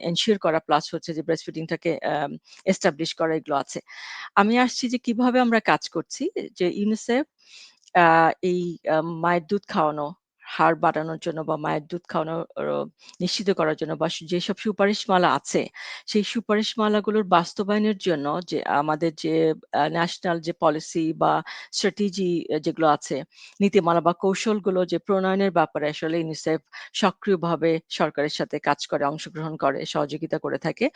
এনশিওর করা প্লাস হচ্ছে যে ব্রেস্ট ফিডিং টাকে এস্টাবলিশ করা এগুলো আছে। আমি আসছি যে কিভাবে আমরা কাজ করছি যে ইউনিসেফ আ এই মায়ের দুধ খাওয়ানো হার বাড়ানোর জন্য বা মায়ের দুধ খাওয়ানো নিশ্চিত করার জন্য বা যেসব সুপারিশমালা আছে, সেই সুপারিশমালাগুলোর বাস্তবায়নের জন্য যে আমাদের যে ন্যাশনাল যে পলিসি বা স্ট্র্যাটেজি যেগুলো আছে, নীতিমালা বা কৌশলগুলো যে প্রণয়নের ব্যাপারে আসলে ইউনিসেফ সক্রিয়ভাবে সরকারের সাথে কাজ করে, অংশগ্রহণ করে, সহযোগিতা করে থাকে।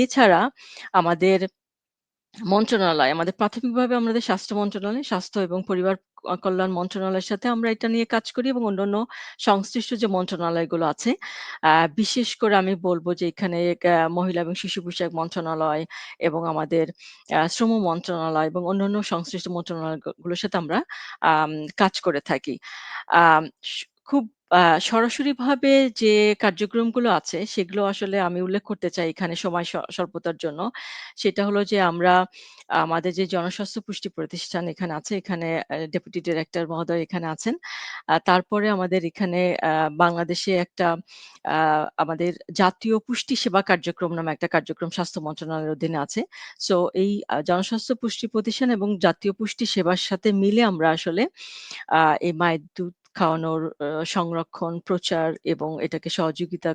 এছাড়া আমাদের আমাদের প্রাথমিকভাবে আমাদের স্বাস্থ্য মন্ত্রণালয়, স্বাস্থ্য এবং পরিবার কল্যাণ মন্ত্রণালয়ের সাথে আমরা এটা নিয়ে কাজ করি এবং অন্যান্য সংশ্লিষ্ট যে মন্ত্রণালয়গুলো আছে, আ বিশেষ করে আমি বলব যে এখানে মহিলা এবং শিশু বিষয়ক মন্ত্রণালয় এবং আমাদের শ্রম মন্ত্রণালয় এবং অন্যান্য সংশ্লিষ্ট মন্ত্রণালয়গুলোর সাথে আমরা আম কাজ করে থাকি। আম স খুব সরাসরিভাবে যে কার্যক্রমগুলো আছে সেগুলো আসলে আমি উল্লেখ করতে চাই এখানে সময় স্বল্পতার জন্য। সেটা হলো যে আমরা আমাদের যে জনস্বাস্থ্য পুষ্টি প্রতিষ্ঠান এখানে আছে, এখানে ডেপুটি ডিরেক্টর মহোদয় এখানে আছেন। তারপরে আমাদের এখানে বাংলাদেশে একটা আ আমাদের জাতীয় পুষ্টি সেবা কার্যক্রম নামে একটা কার্যক্রম স্বাস্থ্য মন্ত্রণালয়ের অধীনে আছে। সো এই জনস্বাস্থ্য পুষ্টি প্রতিষ্ঠান এবং জাতীয় পুষ্টি সেবার সাথে মিলে আমরা আসলে এই মায়ের দুধ খাওয়ানোর সংরক্ষণ, প্রচার এবং এটাকে সহযোগিতা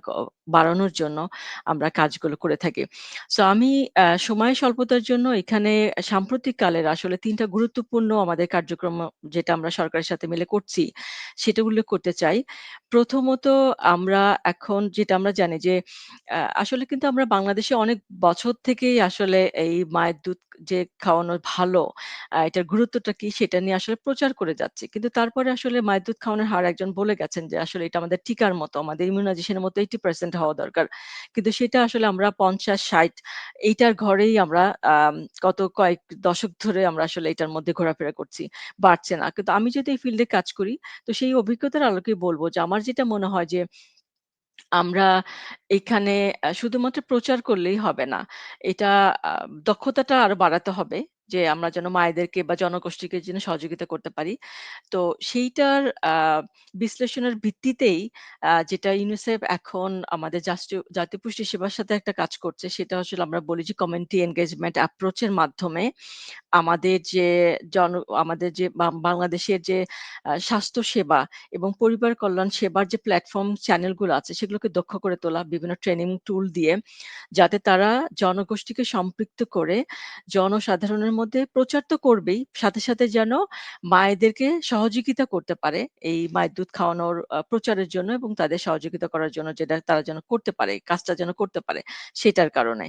বাড়ানোর জন্য আমরা কাজগুলো করে থাকি। সো আমি সময় স্বল্পতার জন্য এখানে সাম্প্রতিককালের আসলে ৩ টা গুরুত্বপূর্ণ আমাদের কার্যক্রম যেটা আমরা সরকারের সাথে মিলে করছি, সেটা উল্লেখ করতে চাই। প্রথমত আমরা এখন যেটা আমরা জানি যে আসলে কিন্তু আমরা বাংলাদেশে অনেক বছর থেকেই আসলে এই মায়ের দুধ যে খাওয়ানো ভালো, এটার গুরুত্বটা কি সেটা নিয়ে আসলে প্রচার করে যাচ্ছি। কিন্তু তারপরে আসলে মায়ের দুধ খাওয়ানোর হার একজন বলে গেছেন যে আসলে এটা আমাদের টিকার মতো, আমাদের ইমিউনাইজেশন এর মতো 80% হওয়া দরকার। কিন্তু সেটা আসলে আমরা ৫০-৬০ এইটার ঘরেই আমরা গত কয়েক দশক ধরে আমরা আসলে এটার মধ্যে ঘোরাফেরা করছি। বাড়ছে না। কিন্তু আমি যদি এই ফিল্ডে কাজ করি, তো সেই অভিজ্ঞতার আলোকে বলব যে আমার যেটা মনে হয় যে আমরা এখানে শুধুমাত্র প্রচার করলেই হবে না। এটা আ দক্ষতাটা আরো বাড়াতে হবে। যে আমরা যেন মায়েদেরকে বা জনগোষ্ঠীকে যেন সহযোগিতা করতে পারি। তো সেইটার আ বিশ্লেষণের ভিত্তিতেই যেটা ইউনিসেফ এখন আমাদের জাতীয় পুষ্টি সেবার সাথে একটা কাজ করছে, সেটা আসলে আমরা বলি যে কমিউনিটি এনগেজমেন্ট অ্যাপ্রোচ এর মাধ্যমে আমাদের যে জন আমাদের যে বাংলাদেশের যে স্বাস্থ্য সেবা এবং পরিবার কল্যাণ সেবার যে প্ল্যাটফর্ম চ্যানেলগুলো আছে সেগুলোকে দক্ষ করে তোলা বিভিন্ন ট্রেনিং টুল দিয়ে, যাতে তারা জনগোষ্ঠীকে সম্পৃক্ত করে জনসাধারণের মধ্যে প্রচার তো করবেই, সাথে, সাথে যেন মায়েদেরকে সহযোগিতা করতে পারে এই মায়ের দুধ খাওয়ানোর প্রচারের জন্য এবং তাদের সহযোগিতা করার জন্য, যেটা তারা যেন করতে পারে, কাজটা যেন করতে পারে সেটার কারণে।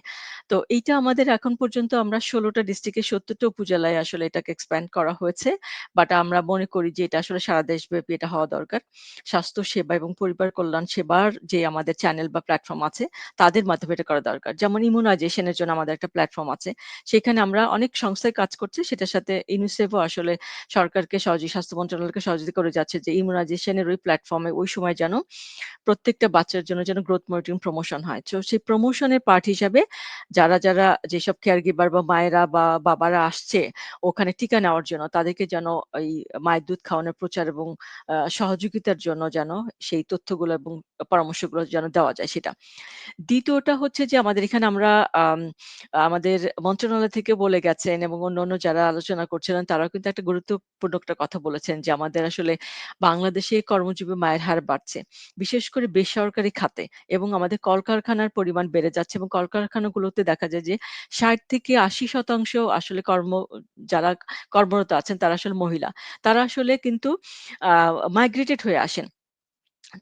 তো এইটা আমাদের এখন পর্যন্ত আমরা ১৬ টা ডিস্ট্রিক্টে ৭০ টা উপজেলায় আসলে এটাকে এক্সপ্যান্ড করা হয়েছে। বাট আমরা মনে করি যে এটা আসলে সারা দেশব্যাপী এটা হওয়া দরকার। স্বাস্থ্য সেবা এবং পরিবার কল্যাণ সেবার যে আমাদের চ্যানেল বা প্ল্যাটফর্ম আছে, তাদের মাধ্যমে এটা করা দরকার। যেমন ইমিউনাইজেশন এর জন্য আমাদের একটা প্ল্যাটফর্ম আছে। সেখানে আমরা অনেক সংস্থায় কাজ করছি। সেটার সাথে ইউনিসেফও আসলে সরকারকে স্বাস্থ্য মন্ত্রণালয়কে সহযোগিতা করে যাচ্ছে যে ইমিউনাইজেশন এর ওই প্ল্যাটফর্মে ওই সময় যেন প্রত্যেকটা বাচ্চার জন্য যেন গ্রোথ মনিটরিং প্রমোশন হয়। তো সেই প্রমোশনের পার্ট হিসাবে যারা যেসব কেয়ার গিভার বা মায়েরা বা বাবারা আসছে ওখানে টিকা নেওয়ার জন্য, তাদেরকে যেন এই মায়ের দুধ খাওয়ানোর প্রচার এবং সহযোগিতার জন্য যেন সেই তথ্যগুলো এবং পরামর্শগুলো যেন দেওয়া যায় সেটা। দ্বিতীয়টা হচ্ছে যে আমাদের এখানে আমরা আম আমাদের মন্ত্রণালয় থেকে বলে গেছেন এবং অন্যান্য যারা আলোচনা করছিলেন তারাও কিন্তু একটা গুরুত্বপূর্ণ একটা কথা বলেছেন যে আমাদের আসলে বাংলাদেশে কর্মজীবী মায়ের হার বাড়ছে। বিশেষ করে বেসরকারি খাতে এবং আমাদের কলকারখানার পরিমাণ বেড়ে যাচ্ছে এবং কলকারখানাগুলোতে দেখা যায় যে ৬০-৮০% আসলে যারা কর্মরত আছেন তারা আসলে মহিলা। তারা আসলে কিন্তু আ মাইগ্রেটেড হয়ে আসেন।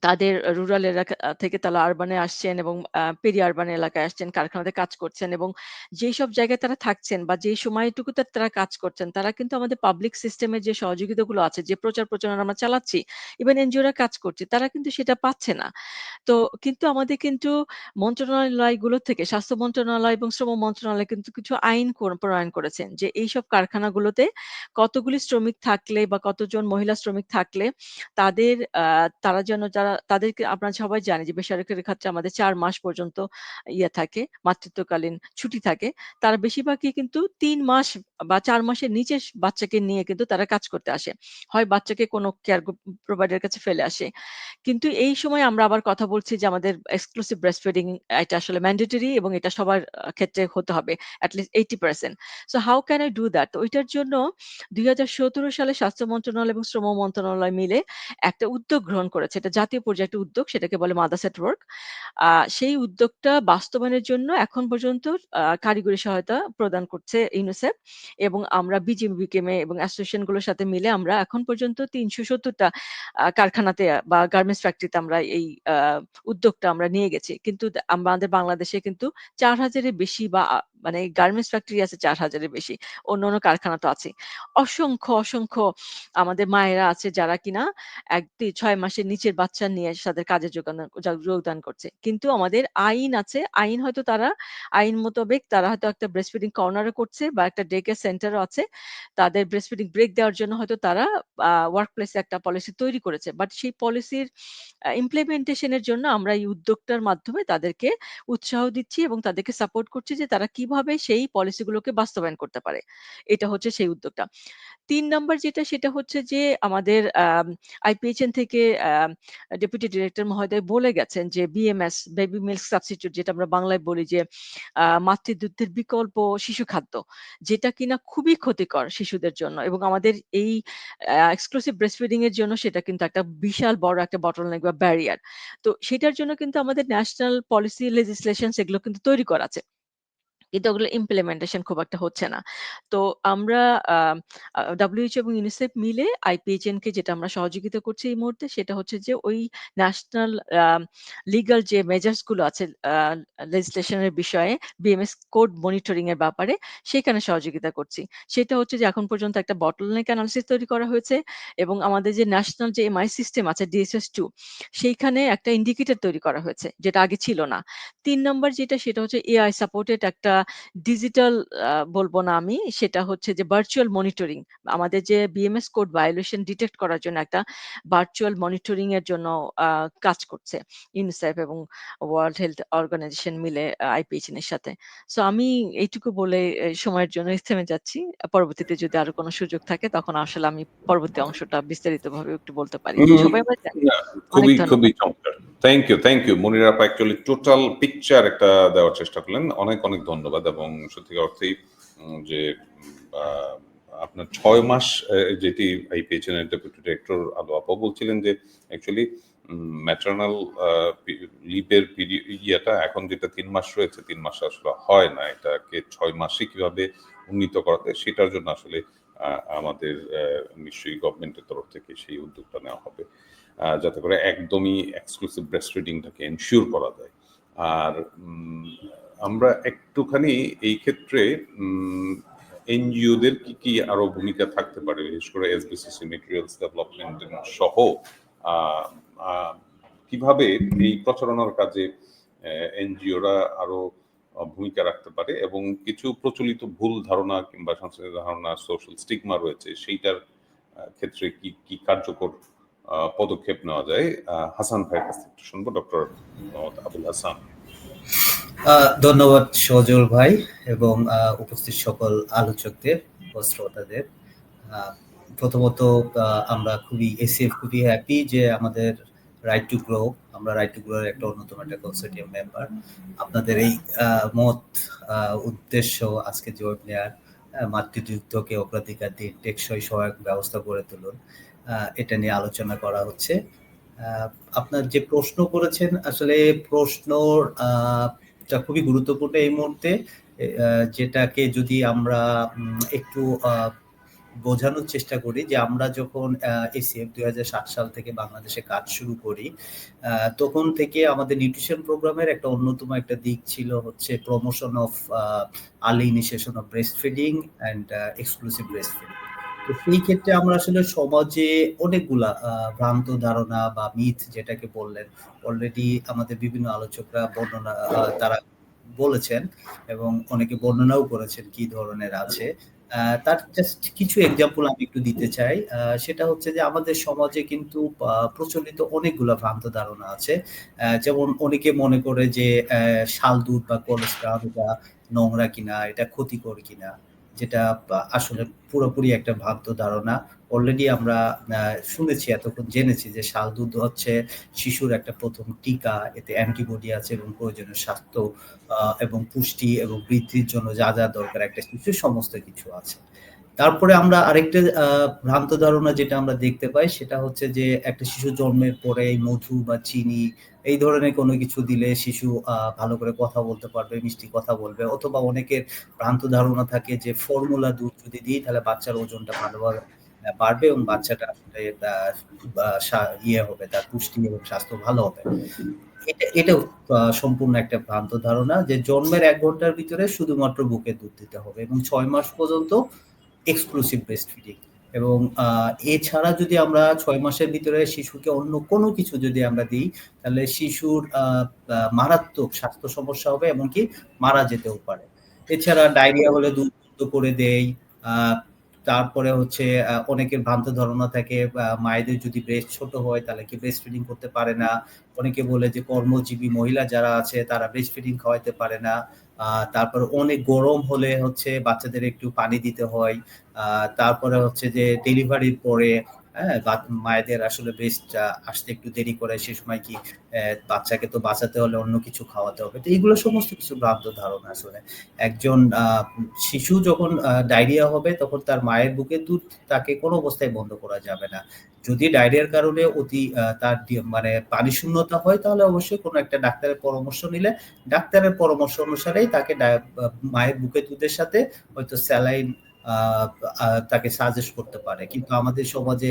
তাদের রুরাল এলাকা থেকে তারা আরবানে আসছেন এবং পেরি-আরবান এলাকায় আসছেন, কারখানাতে কাজ করছেন এবং যেসব জায়গায় তারা থাকছেন বা যে সময়টুকুতে তারা কাজ করছেন, তারা কিন্তু আমাদের পাবলিক সিস্টেমের যে সহযোগিতাগুলো আছে, যে প্রচার প্রচারণা আমরা চালাচ্ছি, ইভেন এনজিওরা কাজ করছে, তারা কিন্তু সেটা পাচ্ছে না। তো কিন্তু আমাদের কিন্তু মন্ত্রণালয়গুলো থেকে স্বাস্থ্য মন্ত্রণালয় এবং শ্রম মন্ত্রণালয় কিন্তু কিছু আইন প্রণয়ন করেছেন যে এইসব কারখানাগুলোতে কতগুলি শ্রমিক থাকলে বা কতজন মহিলা শ্রমিক থাকলে তাদের তারা যেন তাদেরকে আমরা সবাই জানি যে বেসরকারি খাতে আমাদের ৪ মাস পর্যন্ত ইয়ে থাকে, মাতৃত্বকালীন ছুটি থাকে। তারা বেশিরভাগই কিন্তু ৩ মাস বা ৪ মাসের নিচে বাচ্চাকে নিয়ে কিন্তু তারা কাজ করতে আসে। হয় বাচ্চাকে কোনো কেয়ার প্রোভাইডার এর কাছে ফেলে আসে। কিন্তু এই সময় আমরা আবার কথা বলছি যে আমাদের এক্সক্লুসিভ ব্রেস্ট ফিডিং এটা আসলে ম্যান্ডেটরি এবং এটা সবার ক্ষেত্রে হতে হবে at least 80%। So how can I do that? তো ওইটার জন্য ২০১৭ সালে স্বাস্থ্য মন্ত্রণালয় এবং শ্রম মন্ত্রণালয় মিলে একটা উদ্যোগ গ্রহণ করেছে। এটা জাতীয় পর্যায়ে একটা উদ্যোগ, সেটাকে বলে মাদার্স এট ওয়ার্ক। আ সেই উদ্যোগটা বাস্তবায়নের জন্য এখন পর্যন্ত কারিগরি সহায়তা প্রদান করছে ইউনিসেফ এবং আমরা বিজিএমএ এবং অ্যাসোসিয়েশন গুলোর সাথে মিলে আমরা এখন পর্যন্ত ৩৭০ টা কারখানাতে বা গার্মেন্টস ফ্যাক্টরিতে আমরা এই উদ্যোগটা আমরা নিয়ে গেছি। কিন্তু আমাদের বাংলাদেশে কিন্তু ৪,০০০ এর বেশি বা মানে গার্মেন্টস ফ্যাক্টরি আছে ৪,০০০ এর বেশি। অন্যান্য কারখানা তো আছেই। অসংখ্য আমাদের মায়েরা আছে যারা কিনা ৬ মাসের নিচের বাচ্চা নিয়ে তাদের কাজে যোগদান করছে। কিন্তু আমাদের আইন আছে। আইন মোতাবেক তারা হয়তো একটা ব্রেস্ট ফিডিং কর্নার ও করছে বা একটা ডে কেয়ার সেন্টার ও আছে। তাদের ব্রেস্ট ফিডিং ব্রেক দেওয়ার জন্য হয়তো তারা ওয়ার্ক প্লেস এ একটা পলিসি তৈরি করেছে। বাট সেই পলিসির ইমপ্লিমেন্টেশন এর জন্য আমরা এই উদ্যোগটার মাধ্যমে তাদেরকে উৎসাহ দিচ্ছি এবং তাদেরকে সাপোর্ট করছি যে তারা কিভাবে দ্রুতভাবে সেই পলিসিগুলোকে বাস্তবায়ন করতে পারে। এটা হচ্ছে সেই উদ্যোগটা। ৩ নাম্বার যেটা সেটা হচ্ছে যে আমাদের আইপিএইচএন থেকে ডেপুটি ডিরেক্টর মহোদয় বলে গেছেন যে বিএমএস, বেবি মিল্ক সাবস্টিটিউট, যেটা আমরা বাংলায় বলি যে মাতৃদুগ্ধের বিকল্প শিশু খাদ্য, যেটা কিনা খুবই ক্ষতিকর শিশুদের জন্য, এবং আমাদের এই এক্সক্লুসিভ ব্রেস্ট ফিডিং এর জন্য সেটা কিন্তু একটা বিশাল বড় একটা বটলনেক বা ব্যারিয়ার। তো সেটার জন্য কিন্তু আমাদের ন্যাশনাল পলিসি লেজিসলেশনস এগুলো কিন্তু তৈরি করা আছে। কিন্তু ওগুলো ইমপ্লিমেন্টেশন খুব একটা হচ্ছে না। তো আমরা WHO এবং ইউনিসেফ মিলে আইপিএইচএন কে যেটা আমরা সহযোগিতা করছি এই মুহূর্তে, সেটা হচ্ছে যে ওই ন্যাশনাল লিগ্যাল যে মেজার্স গুলো আছে লেজিসলেশন এর বিষয়ে, বিএমএস কোড মনিটরিং এর ব্যাপারে সেখানে সহযোগিতা করছি। সেটা হচ্ছে যে এখন পর্যন্ত একটা বটলনেক অ্যানালিসিস তৈরি করা হয়েছে, এবং আমাদের যে ন্যাশনাল যে এমআই সিস্টেম আছে DSS2, সেইখানে একটা ইন্ডিকেটর তৈরি করা হয়েছে, যেটা আগে ছিল না। ৩ নাম্বার যেটা সেটা হচ্ছে এআই সাপোর্টেড একটা ডিজিটাল বলব না আমি, সেটা হচ্ছে যে ভার্চুয়াল মনিটরিং। আমাদের যে বিএমএস কোড ভায়োলেশন ডিটেক্ট করার জন্য একটা ভার্চুয়াল মনিটরিং এর জন্য কাজ করছে ইউনিসেফ এবং ওয়ার্ল্ড হেলথ অর্গানাইজেশন মিলে আইপিএইচএন এর সাথে। সো আমি এইটুকু বলে সময়ের জন্য থেমে যাচ্ছি। পরবর্তীতে যদি আরো কোনো সুযোগ থাকে তখন আসলে আমি পরবর্তী অংশটা বিস্তারিতভাবে একটু বলতে পারি। সবাই ভালো থাকবেন। না, অনেক খুবই ধন্যবাদ। চমৎকার। থ্যাংক ইউ মনিরা আপা, অ্যাকচুয়ালি টোটাল পিকচার একটা দেওয়ার চেষ্টা করলেন। অনেক ধন্যবাদ। এবং সত্যিকার অর্থেই যে আহ, আপনার 6 মাস যেটি আইপিএইচএন এর ডেপুটি ডিরেক্টর আলো আপা বলছিলেন যে অ্যাকচুয়ালি ম্যাটারনাল লিভের ইয়েটা এখন যেটা 3 মাস রয়েছে, 3 মাস আসলে হয় না, এটাকে 6 মাসে কিভাবে উন্নীত করাতে, সেটার জন্য আসলে আমাদের নিশ্চয়ই গভর্নমেন্টের তরফ থেকে সেই উদ্যোগটা নেওয়া হবে, যাতে করে একদমই এক্সক্লুসিভ ব্রেস্ট ফিডিংটাকে এনশিওর করা যায়। আর আমরা একটুখানি এই ক্ষেত্রে এনজিওদের কি আরো ভূমিকা থাকতে পারে, বিশেষ করে এসবিসিসি মেটেরিয়ালস ডেভেলপমেন্ট সহ কিভাবে এই প্রচারণার কাজে এনজিওরা আরো ভূমিকা রাখতে পারে, এবং কিছু প্রচলিত ভুল ধারণা কিংবা সাংস্কৃতিক ধারণা, সোশ্যাল স্টিগমা রয়েছে, সেইটার ক্ষেত্রে কি কার্যকর পদক্ষেপ নেওয়া যায়। হাসান ভাইয়ের কাছ থেকে শুনবো, ডক্টর আবুল হাসান। ধন্যবাদ সজল ভাই এবং উপস্থিত সকল আলোচকদের ও শ্রোতাদের। প্রথমত আমরা খুবই হ্যাপি যে আমাদের রাইট টু গ্রো, আমরা রাইট টু গ্রো এর একটা অন্যতম একটা কনসোর্টিয়াম মেম্বার। আপনাদের এই মত উদ্দেশ্য আজকে যে ওয়েবিনার, মাতৃদুগ্ধকে অগ্রাধিকার দিন, টেকসই সহায়ক ব্যবস্থা গড়ে তুলুন, এটা নিয়ে আলোচনা করা হচ্ছে। আপনার যে প্রশ্ন করেছেন, আসলে প্রশ্নর খুবই গুরুত্বপূর্ণ এই মুহূর্তে, যেটাকে যদি আমরা একটু বোঝানোর চেষ্টা করি, যে আমরা যখন এসিএফ 2007 সাল থেকে বাংলাদেশে কাজ শুরু করি, তখন থেকে আমাদের নিউট্রিশন প্রোগ্রামের একটা অন্যতম একটা দিক ছিল হচ্ছে promotion of early initiation of breast feeding and exclusive breast feeding. তো সেই ক্ষেত্রে আমরা আসলে সমাজে অনেকগুলা ভ্রান্ত ধারণা বা মিথ যেটাকে বললেন, অলরেডি আমাদের বিভিন্ন আলোচকরা বর্ণনা তারা বলেছেন এবং অনেকে বর্ণনাও করেছেন কি ধরনের আছে। তার জাস্ট কিছু এক্সাম্পল আমি একটু দিতে চাই। সেটা হচ্ছে যে আমাদের সমাজে কিন্তু প্রচলিত অনেকগুলা ভ্রান্ত ধারণা আছে। যেমন অনেকে মনে করে যে শাল দুধ বা কোলেস্ট্রল এটা নোংরা কিনা, এটা ক্ষতিকর কিনা, যেটা আসলে পুরোপুরি একটা ভ্রান্ত ধারণা। অলরেডি আমরা শুনেছি, এতক্ষণ জেনেছি যে শাল দুধ হচ্ছে শিশুর একটা প্রথম টিকা, এতে অ্যান্টিবডি আছে এবং প্রয়োজনীয় স্বাস্থ্য এবং পুষ্টি এবং বৃদ্ধির জন্য যা দরকার একটা শিশুর সমস্ত কিছু আছে। তারপরে আমরা আরেকটা ভ্রান্ত ধারণা যেটা আমরা দেখতে পাই, সেটা হচ্ছে যে একটা শিশু জন্মের পরে মধু বা চিনি এই ধরনের কোনো কিছু দিলে শিশু ভালো করে কথা বলতে পারবে, মিষ্টি কথা বলবে। অথবা অনেকের ভ্রান্ত ধারণা থাকে যে ফর্মুলা দুধ যদি দিই তাহলে বাচ্চার ওজনটা ভালোভাবে বাড়বে এবং বাচ্চাটা আসলে ইয়ে হবে, তার পুষ্টি এবং স্বাস্থ্য ভালো হবে। এটা সম্পূর্ণ একটা ভ্রান্ত ধারণা যে জন্মের 1 ঘন্টার ভিতরে শুধুমাত্র বুকে দুধ দিতে হবে এবং 6 মাস পর্যন্ত এক্সক্লুসিভ ব্রেস্ট ফিডিং। এবং এছাড়া যদি আমরা 6 মাসের ভিতরে শিশুকে অন্য কোনো কিছু যদি আমরা দিই, তাহলে শিশুর মারাত্মক স্বাস্থ্য সমস্যা হবে, এমনকি মারা যেতেও পারে। এছাড়া ডায়রিয়া হলে দুধ বন্ধ করে দেই, তারপরে হচ্ছে অনেকের ভ্রান্ত ধারণা থাকে মায়েদের যদি ব্রেস্ট ছোট হয় তাহলে কি ব্রেস্ট ফিডিং করতে পারে না। অনেকে বলে যে কর্মজীবী মহিলা যারা আছে তারা ব্রেস্ট ফিডিং খাওয়াইতে পারে না। তারপরে অনেক গরম হলে হচ্ছে বাচ্চাদের একটু পানি দিতে হয়। তারপরে হচ্ছে যে ডেলিভারির পরে হ্যাঁ মায়েদের আসলে ব্রেস্ট আসতে একটু দেরি করে, সে সময় কি বাচ্চাকে তো বাঁচাতে হলে অন্য কিছু খাওয়াতে হবে। তো এইগুলো সমস্ত কিছু ভ্রান্ত ধারণা। আসলে একজন শিশু যখন ডায়রিয়া হবে তখন তার মায়ের বুকে দুধ তাকে কোনো অবস্থায় বন্ধ করা যাবে না। যদি ডায়রিয়ার কারণে তার মানে পানি শূন্যতা হয় তাহলে অবশ্যই কোনো একটা ডাক্তারের পরামর্শ নিলে ডাক্তারের পরামর্শ অনুসারেই তাকে মায়ের বুকে দুধের সাথে হয়তো স্যালাইন তাকে সাজেস্ট করতে পারে। কিন্তু আমাদের সমাজে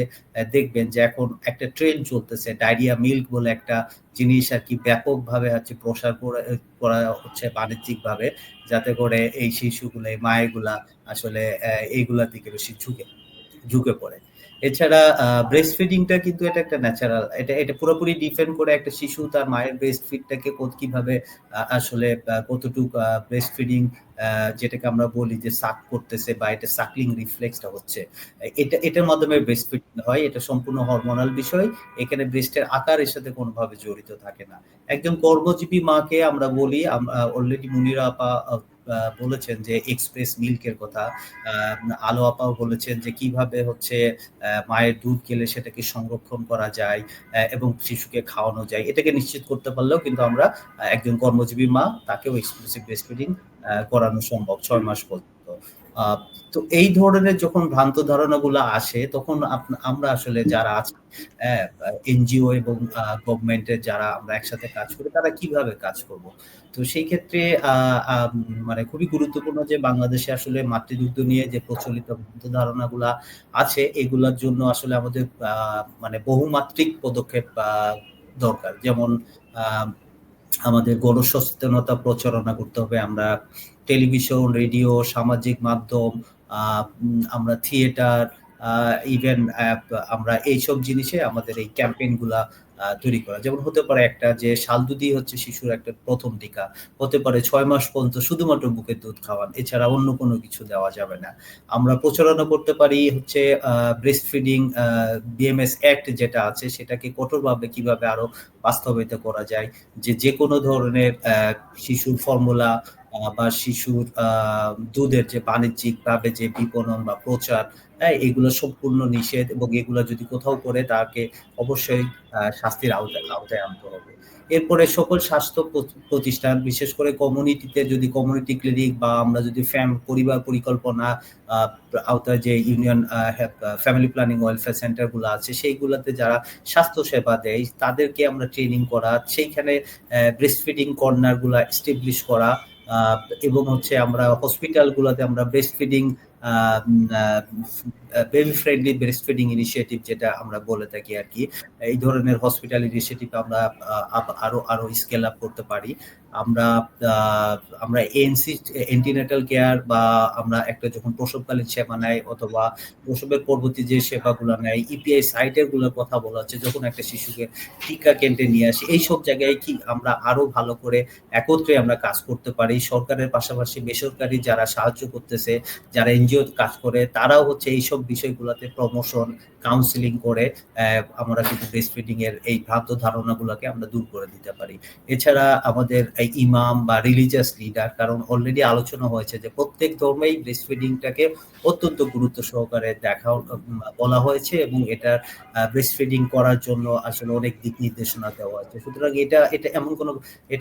দেখবেন যে এখন একটা ট্রেন্ড চলতেছে, ডায়রিয়া মিল্ক বলে একটা জিনিস আর কি ব্যাপকভাবে হচ্ছে প্রসার করা হচ্ছে বাণিজ্যিক ভাবে, যাতে করে এই শিশুগুলো এই মায়েগুলা আসলে এইগুলার দিকে বেশি ঝুঁকে পড়ে। এছাড়া ব্রেস্ট ফিডিংটা কিন্তু এটা একটা ন্যাচারাল, এটা পুরোপুরি ডিপেন্ড করে একটা শিশু তার মায়ের ব্রেস্ট ফিডটাকে কিভাবে আসলে কতটুকু ব্রেস্ট ফিডিং যেটাকে আমরা বলি যে সাক করতেছে বা এটা সাকলিং রিফ্লেক্সটা হচ্ছে, এটার মাধ্যমে ব্রেস্ট ফিডিং হয়। এটা সম্পূর্ণ হরমোনাল বিষয়, এখানে ব্রেস্টের আকারের সাথে কোনোভাবে জড়িত থাকে না। একজন কর্মজীবী মাকে আমরা বলি, অলরেডি মুনিরা আপা বলেছেন যে এক্সপ্রেস মিল্কের কথা, আলো আপাও বলেছেন যে কিভাবে হচ্ছে মায়ের দুধ গেলে সেটাকে সংরক্ষণ করা যায় এবং শিশুকে খাওয়ানো যায়। এটাকে নিশ্চিত করতে পারলেও কিন্তু আমরা একজন কর্মজীবী মা তাকেও এক্সক্লুসিভ ব্রেস্ট ফিডিং করানো সম্ভব 6 মাস পর্যন্ত। তো এই ধরনের যখন ভ্রান্ত ধারণাগুলো আসে তখন আমরা আসলে যারা আছে এনজিও এবং গভর্নমেন্টের যারা আমরা একসাথে কাজ করি তারা কিভাবে কাজ করব। তো সেই ক্ষেত্রে মানে খুবই গুরুত্বপূর্ণ যে বাংলাদেশে আসলে মাতৃদুগ্ধ নিয়ে যে প্রচলিত ভ্রান্ত ধারণাগুলা আছে এগুলার জন্য আসলে আমাদের মানে বহুমাত্রিক পদক্ষেপ দরকার। যেমন আমাদের গণসচেতনতা প্রচারণা করতে হবে, আমরা টেলিভিশন, রেডিও, সামাজিক মাধ্যম, আমরা থিয়েটার, ইভেন আমরা এইসব জিনিসে আমাদের এই ক্যাম্পেইন গুলা তৈরি করা। যেমন হতে পারে একটা যে শালদুধি হচ্ছে শিশুর একটা প্রথম টিকা, হতে পারে 6 মাস পর্যন্ত শুধুমাত্র বুকের দুধ খাওয়ান, এছাড়া অন্য কোনো কিছু দেওয়া যাবে না। আমরা প্রচারণা করতে পারি হচ্ছে ব্রেস্ট ফিডিং বিএমএস অ্যাক্ট যেটা আছে সেটাকে কঠোরভাবে কিভাবে আরো বাস্তবায়িত করা যায়, যে কোনো ধরনের শিশুর ফর্মুলা বা শিশুর দুধের যে বাণিজ্যিক ভাবে যে বিপণন বা প্রচার, এগুলো সম্পূর্ণ নিষেধ এবং এগুলো যদি কোথাও করে তাকে অবশ্যই শাস্তির আওতায় আনতে হবে। এরপরে সকল স্বাস্থ্য প্রতিষ্ঠান, বিশেষ করে কমিউনিটিতে যদি কমিউনিটি ক্লিনিক বা আমরা যদি পরিবার পরিকল্পনা আওতায় যে union family planning welfare centre গুলো আছে সেইগুলোতে যারা স্বাস্থ্য সেবা দেয় তাদেরকে আমরা ট্রেনিং করা, সেইখানে ব্রেস্ট ফিডিং কর্নার গুলা এস্টাবলিশ করা এবং হচ্ছে আমরা হসপিটাল গুলোতে আমরা breast feeding baby friendly breast feeding initiative যেটা আমরা বলে থাকি আর কি, এই ধরনের হসপিটাল ইনিশিয়েটিভ আমরা আরো স্কেল আপ করতে পারি। আমরা এন্টিনেটাল কেয়ার বা আমরা একটা যখন প্রসবকালীন সেবা নেয় অথবা প্রসবের পরবর্তী যে সেবাগুলো নেয়, ইপিআই সাইটের গুলোর কথা বলা হচ্ছে, যখন একটা শিশুকে টিকা কেন্দ্রে নিয়ে আসি, এইসব জায়গায় কি আমরা আরো ভালো করে একত্রে আমরা কাজ করতে পারি। সরকারের পাশাপাশি বেসরকারি যারা সাহায্য করতেছে, যারা এনজিও কাজ করে, তারাও হচ্ছে এইসব বিষয়গুলোতে প্রমোশন কাউন্সিলিং করে আমরা কিন্তু ব্রেস্ট ফিডিং এর এই ভ্রান্ত ধারণাগুলোকে আমরা দূর করে দিতে পারি। এছাড়া আমাদের এই ইমাম বা রিলিজিয়াস লিডার, কারণ অলরেডি আলোচনা হয়েছে যে প্রত্যেক ধর্মেই ব্রেস্ট ফিডিংটাকে অত্যন্ত গুরুত্ব সহকারে বলা হয়েছে এবং এটার ব্রেস্ট ফিডিং করার জন্য আসলে অনেক দিক নির্দেশনা দেওয়া হয়েছে। সুতরাং এটা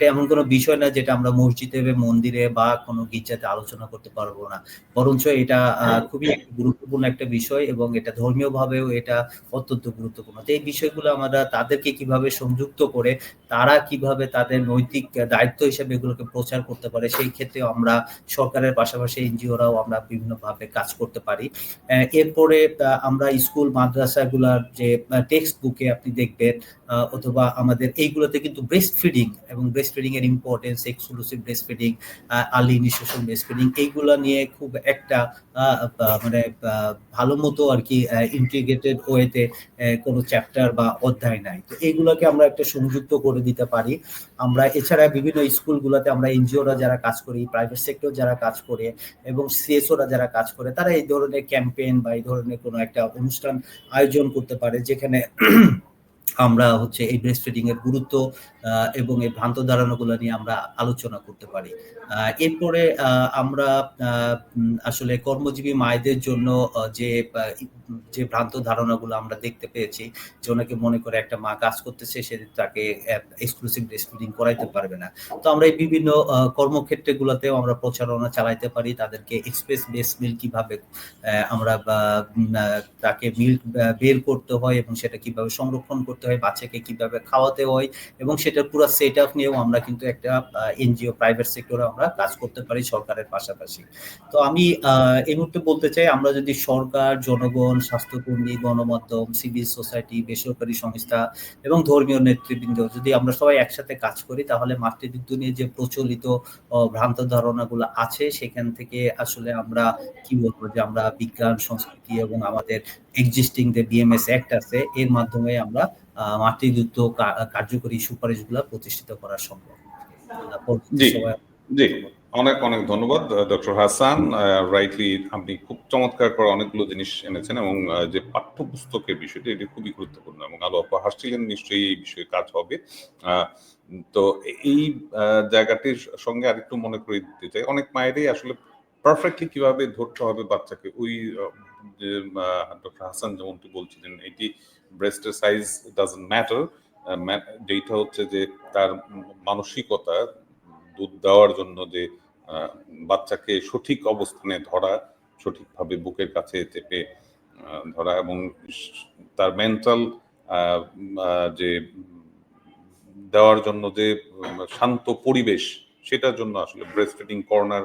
এমন কোনো বিষয় না যেটা আমরা মসজিদে মন্দিরে বা কোনো গির্জাতে আলোচনা করতে পারবো না, বরঞ্চ এটা খুবই গুরুত্বপূর্ণ একটা বিষয় এবং এটা ধর্মীয় ভাবেও এটা অত্যন্ত গুরুত্বপূর্ণ। তো এই বিষয়গুলো আমরা তাদেরকে কিভাবে সংযুক্ত করে তারা কিভাবে তাদের নৈতিক দায়িত্ব হিসেবে এগুলোকে প্রচার করতে পারে, সেই ক্ষেত্রে আমরা সরকারের পাশাপাশি এনজিওরাও আমরা বিভিন্নভাবে কাজ করতে পারি। এরপরে আমরা স্কুল মাদ্রাসাগুলার যে টেক্সট বুকে আপনি দেখবেন অথবা আমাদের এইগুলোতে কিন্তু ব্রেস্ট ফিডিং এবং ব্রেস্ট ফিডিং এর importance, exclusive breast feeding, early initiation breast feeding, এইগুলো নিয়ে খুব একটা মানে ভালো মতো আর কি ইন্টিগ্রেট সেপারেটেড ওয়েতে কোনো চ্যাপ্টার বা অধ্যায় নাই। তো এইগুলোকে আমরা একটা সংযুক্ত করে দিতে পারি। আমরা এছাড়া বিভিন্ন স্কুলগুলোতে আমরা এনজিওরা যারা কাজ করি, প্রাইভেট সেক্টর যারা কাজ করে এবং সিএসওরা যারা কাজ করে, তারা এই ধরনের ক্যাম্পেইন বা এই ধরনের কোনো একটা অনুষ্ঠান আয়োজন করতে পারে, যেখানে আমরা হচ্ছে এই ব্রেস্ট ফিডিং এর গুরুত্ব এবং এই ভ্রান্ত ধারণাগুলো নিয়ে আমরা আলোচনা করতে পারি। এরপরে আমরা আসলে কর্মজীবী মায়েদের জন্য যে ভ্রান্ত ধারণাগুলো আমরা দেখতে পেয়েছি, যে ওনাকে মনে করে একটা মা কাজ করতেছে, সে তাকে এক্সক্লুসিভ ব্রেস্ট ফিডিং করাইতে পারবে না। তো আমরা এই বিভিন্ন কর্মক্ষেত্রগুলোতেও আমরা প্রচারণা চালাইতে পারি, তাদেরকে এক্সপ্রেস ব্রেস্ট মিল্ক কিভাবে আমরা তাকে মিল্ক বের করতে হয় এবং সেটা কিভাবে সংরক্ষণ করতে হয়, বাচ্চাকে কিভাবে খাওয়াতে হয়, এবং সেটার পুরো সেট আপ নিয়েও আমরা কিন্তু একটা এনজিও প্রাইভেট সেক্টরে আমরা কাজ করতে পারি সরকারের পাশাপাশি। তো আমি এই মুহূর্তে বলতে চাই, আমরা যদি সরকার, জনগণ, স্বাস্থ্যকর্মী, গণমাধ্যম, সিভিল সোসাইটি, বেসরকারি সংস্থা এবং ধর্মীয় নেতৃবৃন্দ যদি আমরা সবাই একসাথে কাজ করি, তাহলে মাতৃত্ব নিয়ে যে প্রচলিত ভ্রান্ত ধারণাগুলো আছে সেখান থেকে আসলে আমরা কি বলবো, যে আমরা বিজ্ঞান, সংস্কৃতি এবং আমাদের এক্সিস্টিং যে বিএমএস অ্যাক্ট আছে এর মাধ্যমে আমরা মাতৃত্ব কার্যকরী সুপারিশগুলো প্রতিষ্ঠিত করা সম্ভব। জি, অনেক অনেক ধন্যবাদ ডক্টর হাসান। রাইটলি আপনি খুব চমৎকার করে অনেকগুলো জিনিস এনেছেন, এবং যে পাঠ্যপুস্তকের বিষয়টি এটি খুবই গুরুত্বপূর্ণ, এবং আলো আপা হাসছিলেন, নিশ্চয়ই এই বিষয়ে কাজ হবে। তো এই জায়গাটির সঙ্গে আরেকটু মনে করে দিতে চাই, অনেক মায়েরই আসলে পারফেক্টলি কিভাবে ধরতে হবে বাচ্চাকে, ওই যে ডক্টর হাসান যেমনটি বলছিলেন, এটি ব্রেস্টের সাইজ ডাজন্ট ম্যাটার, যেটা হচ্ছে যে তার মানসিকতা, দুধ দেওয়ার জন্য যে বাচ্চাকে সঠিক অবস্থানে ধরা, সঠিকভাবে বুকের কাছে চেপে ধরা, এবং তার মেন্টাল যে দেওয়ার জন্য যে শান্ত পরিবেশ, সেটার জন্য আসলে ব্রেস্ট ফিডিং কর্নার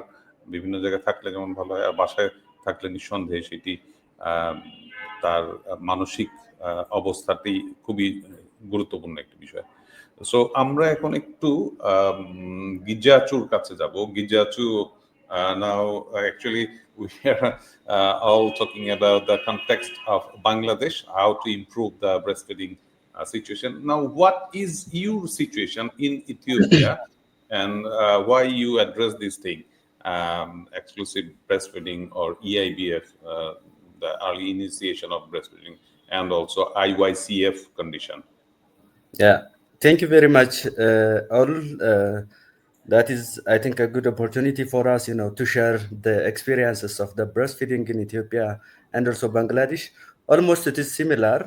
বিভিন্ন জায়গায় থাকলে যেমন ভালো হয়, আর বাসায় থাকলে নিঃসন্দেহে সেটি তার মানসিক অবস্থাটি খুবই গুরুত্বপূর্ণ একটি বিষয়। সো আমরা এখন একটু গিজাচুর কাছে যাব। গিজাচু, now actually we are all talking about the context of Bangladesh, how to improve the breastfeeding situation. Now, what is your situation in Ethiopia and why you address this thing, exclusive breastfeeding or EIBF, the early initiation of breastfeeding, and also IYCF condition? Yeah, thank you very much, all. That is, I think, a good opportunity for us, to share the experiences of the breastfeeding in Ethiopia and also Bangladesh. Almost it is similar.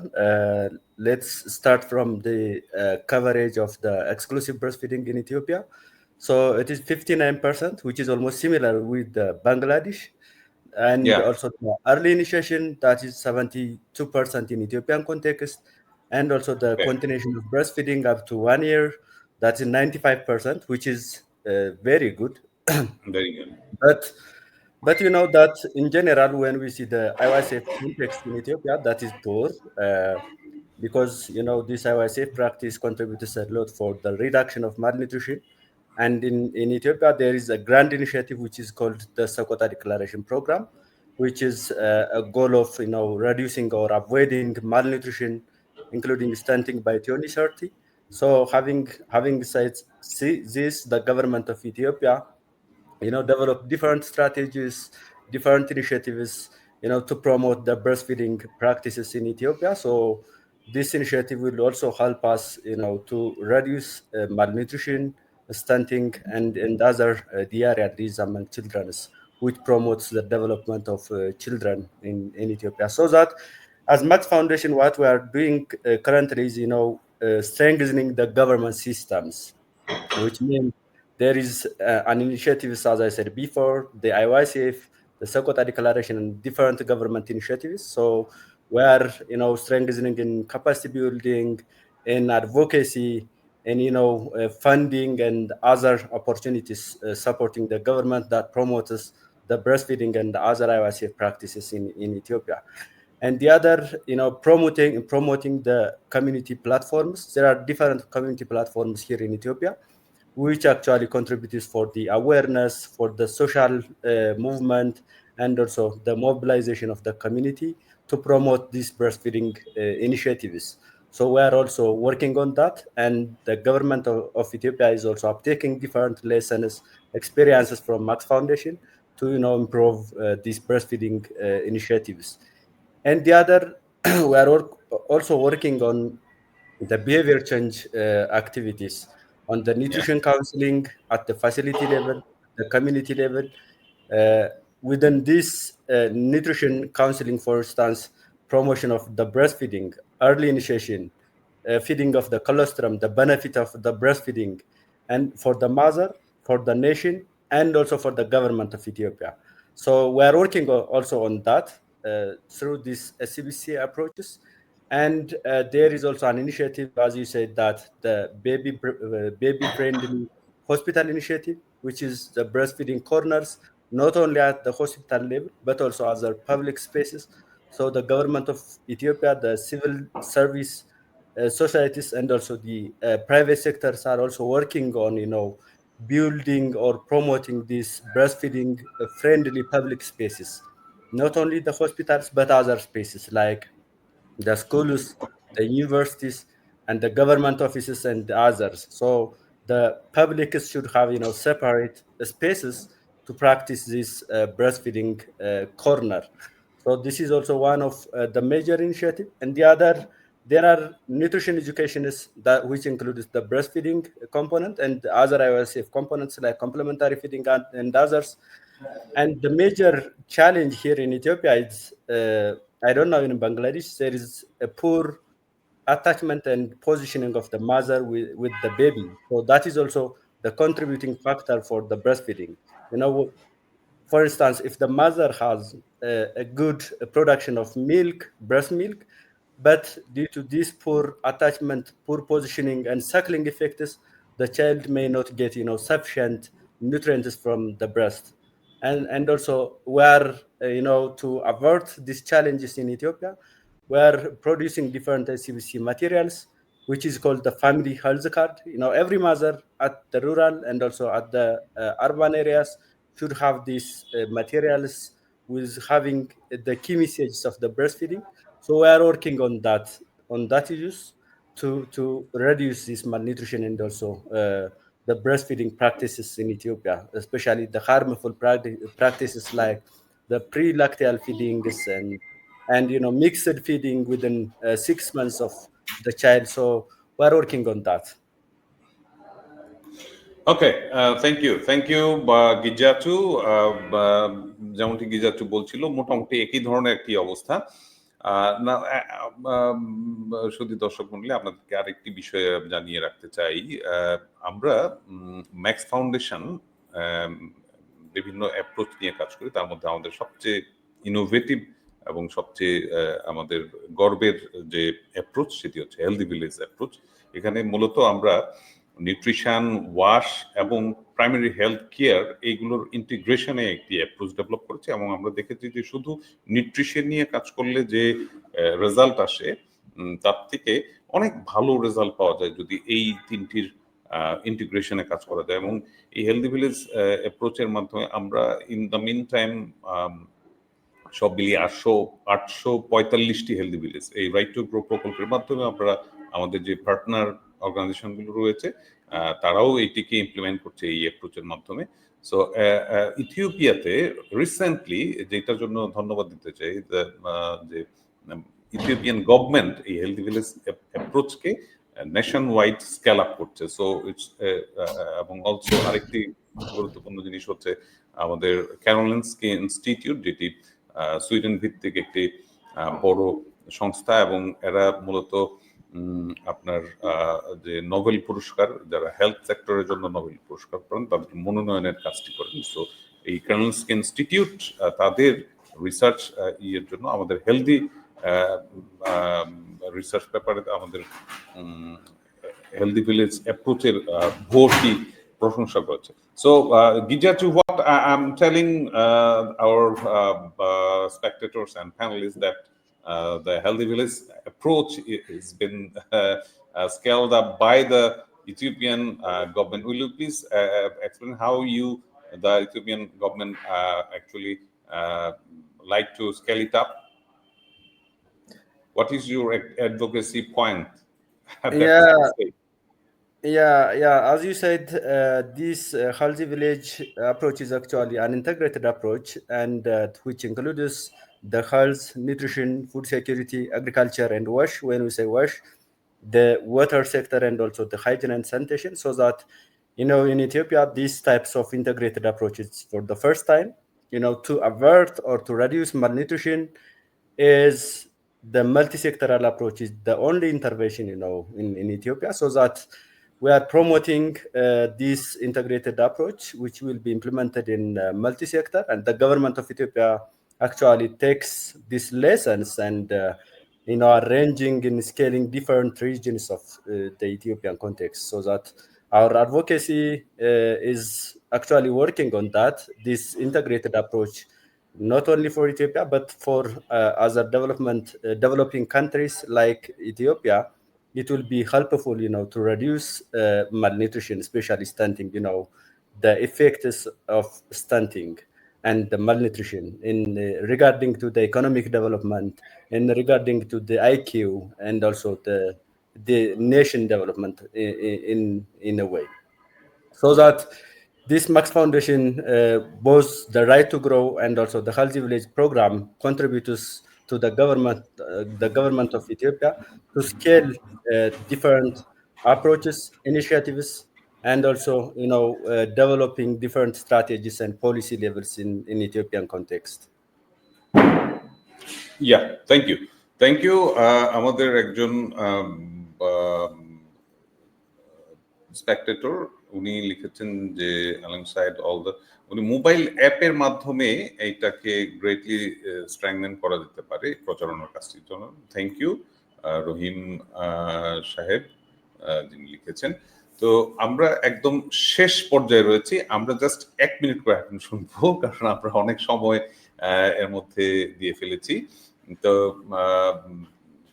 Let's start from the coverage of the exclusive breastfeeding in Ethiopia. So it is 59%, which is almost similar with Bangladesh. And also the early initiation, that is 72% in Ethiopian context. And also the continuation of breastfeeding up to 1 year, that's 95%, which is very good. Very good. But that in general, when we see the IYCF context in Ethiopia, that is poor, because this IYCF practice contributes a lot for the reduction of malnutrition. And in Ethiopia, there is a grand initiative which is called the Sakota Declaration Program, which is a goal of reducing or avoiding malnutrition, including stunting by 2030. So having said this, the government of Ethiopia, developed different strategies, different initiatives, to promote the breastfeeding practices in Ethiopia. So this initiative will also help us, to reduce malnutrition, stunting, and other diarrhea disease among children, which promotes the development of children in Ethiopia. So that as Max Foundation, what we are doing currently is, strengthening the government systems, which means there is an initiative, as I said before, the IYCF, the Sakota Declaration, and different government initiatives. So we are, strengthening in capacity building, in advocacy, and funding and other opportunities supporting the government that promotes the breastfeeding and other IYCF practices in Ethiopia. And the other, promoting the community platforms. There are different community platforms here in Ethiopia, which actually contributes for the awareness, for the social movement, and also the mobilization of the community to promote these breastfeeding initiatives. So we are also working on that, and the government of Ethiopia is also uptaking different lessons, experiences from Max Foundation to improve these breastfeeding initiatives. And the other, we are also working on the behavior change activities, on the nutrition counseling at the facility level, the community level. Within this nutrition counseling, for instance, promotion of the breastfeeding, early initiation, feeding of the colostrum, the benefit of the breastfeeding, and for the mother, for the nation, and also for the government of Ethiopia. So we are working also on that through these CBC approaches. And there is also an initiative, as you said, that the baby-friendly hospital initiative, which is the breastfeeding corners, not only at the hospital level, but also other public spaces. So the government of Ethiopia, the civil service societies, and also the private sectors are also working on, building or promoting these breastfeeding friendly public spaces, not only the hospitals, but other spaces like the schools, the universities, and the government offices and others. So the public should have separate spaces to practice this breastfeeding corner. So this is also one of the major initiative. And the other, there are nutrition educationists that which includes the breastfeeding component and other IOSF components like complementary feeding and others. And the major challenge here in Ethiopia is, I don't know, in Bangladesh, there is a poor attachment and positioning of the mother with the baby. So that is also the contributing factor for the breastfeeding. For instance, if the mother has a good production of milk, breast milk, but due to this poor attachment, poor positioning, and suckling effects, the child may not get sufficient nutrients from the breast. And also, we are to avert these challenges in Ethiopia, we are producing different CBC materials, which is called the family health card. Every mother at the rural and also at the urban areas should have these materials with having the key messages of the breastfeeding. So we are working on that issues to reduce this malnutrition and also the breastfeeding practices in Ethiopia, especially the harmful practices like the pre-lacteal feedings and mixed feeding within 6 months of the child. So we're working on that. Okay, thank you Gizachew. যেমনটি Gizachew বলছিল, মোটামুটি একই ধরনের একটি অবস্থা। না, শুধু দর্শক মণ্ডলী, আপনাদেরকে আরেকটি বিষয় জানিয়ে রাখতে চাই। আমরা ম্যাক্স ফাউন্ডেশন বিভিন্ন অ্যাপ্রোচ নিয়ে কাজ করি। তার মধ্যে আমাদের সবচেয়ে ইনোভেটিভ এবং সবচেয়ে আমাদের গর্বের যে অ্যাপ্রোচ, সেটি হচ্ছে হেলদি ভিলেজ অ্যাপ্রোচ। এখানে মূলত আমরা নিউট্রিশন, ওয়াশ এবং প্রাইমারি হেলথ কেয়ার এইগুলোর ইন্টিগ্রেশনে একটি অ্যাপ্রোচ ডেভেলপ করেছি, এবং আমরা দেখেছি যে শুধু নিউট্রিশন নিয়ে কাজ করলে যে রেজাল্ট আসে, তার থেকে অনেক ভালো রেজাল্ট পাওয়া যায় যদি এই তিনটির ইন্টিগ্রেশনে কাজ করা যায়। এবং এই হেলদি ভিলেজ অ্যাপ্রোচের মাধ্যমে আমরা ইন দ্য মিন টাইম সব মিলিয়ে 845টি হেলদি ভিলেজ এই রাইট টু গ্রো প্রকল্পের মাধ্যমে আমরা আমাদের যে পার্টনার অর্গানাইজেশনগুলো রয়েছে তারাও এইটিকে ইমপ্লিমেন্ট করছে এই অ্যাপ্রোচের মাধ্যমে। সো ইথিওপিয়াতে রিসেন্টলি, যেটার জন্য ধন্যবাদ দিতে চাই, যে ইথিওপিয়ান গভর্নমেন্ট এই হেলদি ভিলেজ অ্যাপ্রোচকে নেশন ওয়াইড স্কেল আপ করছে। সো ইটস এবং অলসো আরেকটি গুরুত্বপূর্ণ জিনিস হচ্ছে আমাদের ক্যারোলিনস্কি ইনস্টিটিউট, যেটি সুইডেন ভিত্তিক একটি বড় সংস্থা, এবং এরা মূলত আপনার যে নোবেল পুরস্কার, যারা হেলথ সেক্টরের জন্য নোবেল পুরস্কার পান, তাদের মনোনয়নের কাজটি করেন। সো এই কার্নেলস্কি ইনস্টিটিউট তাদের রিসার্চ ইয়ের জন্য আমাদের হেলদি রিসার্চ পেপারে আমাদের হেলদি ভিলেজ অ্যাপ্রোচের ভর্তি প্রশংসা করেছে। So Gijachu, what I'm telling our spectators and panelists that the healthy village approach has been scaled up by the Ethiopian government. Will you please explain how the Ethiopian government actually like to scale it up? What is your advocacy point at that stage? Yeah. As you said, this healthy village approach is actually an integrated approach, and which includes the health, nutrition, food security, agriculture, and wash. When we say wash, the water sector and also the hygiene and sanitation, so that in Ethiopia these types of integrated approaches for the first time, to avert or to reduce malnutrition, is the multi-sectoral approach is the only intervention in Ethiopia, so that we are promoting this integrated approach, which will be implemented in multi-sector, and the government of Ethiopia actually takes these lessons and arranging and scaling different regions of the Ethiopian context, so that our advocacy is actually working on that, this integrated approach, not only for Ethiopia, but for other developing countries like Ethiopia. It will be helpful, to reduce malnutrition, especially stunting, the effects of stunting and the malnutrition in regarding to the economic development, and regarding to the IQ, and also the nation development in a way. So that this Max Foundation, both the Right to Grow and also the Healthy Village program, contributes to the government of Ethiopia to scale different approaches, initiatives, and also developing different strategies and policy levels in Ethiopian context. Yeah, thank you. আমাদের একজন spectator উনি লিখেছেন যে alongside all the উনি mobile অ্যাপের মাধ্যমে এইটাকে greatly strengthen করা যেতে পারে প্রচারণার কাজটির জন্য। থ্যাংক ইউ রহিম সাহেব যিনি লিখেছেন। তো আমরা একদম শেষ পর্যায়ে রয়েছি, আমরা জাস্ট 1 মিনিট করে এখন শুনবো, কারণ আমরা অনেক সময় এর মধ্যে দিয়ে ফেলেছি। তো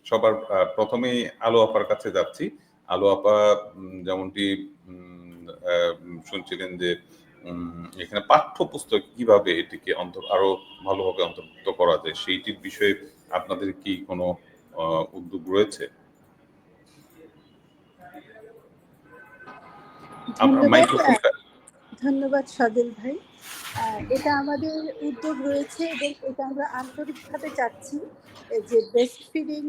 সবার প্রথমেই আলো আপার কাছে যাচ্ছি। আলো আপা যেমনটি শুনছিলেন যে এখানে পাঠ্যপুস্তক কিভাবে এটিকে আরো ভালোভাবে অন্তর্ভুক্ত করা যায়, সেইটির বিষয়ে আপনাদের কি কোনো উদ্যোগ রয়েছে? ধন্যবাদ সজল ভাই। এটা আমাদের উদ্যোগ রয়েছে এবং এটা আমরা আন্তরিকভাবে চাচ্ছি যে ব্রেস্ট ফিডিং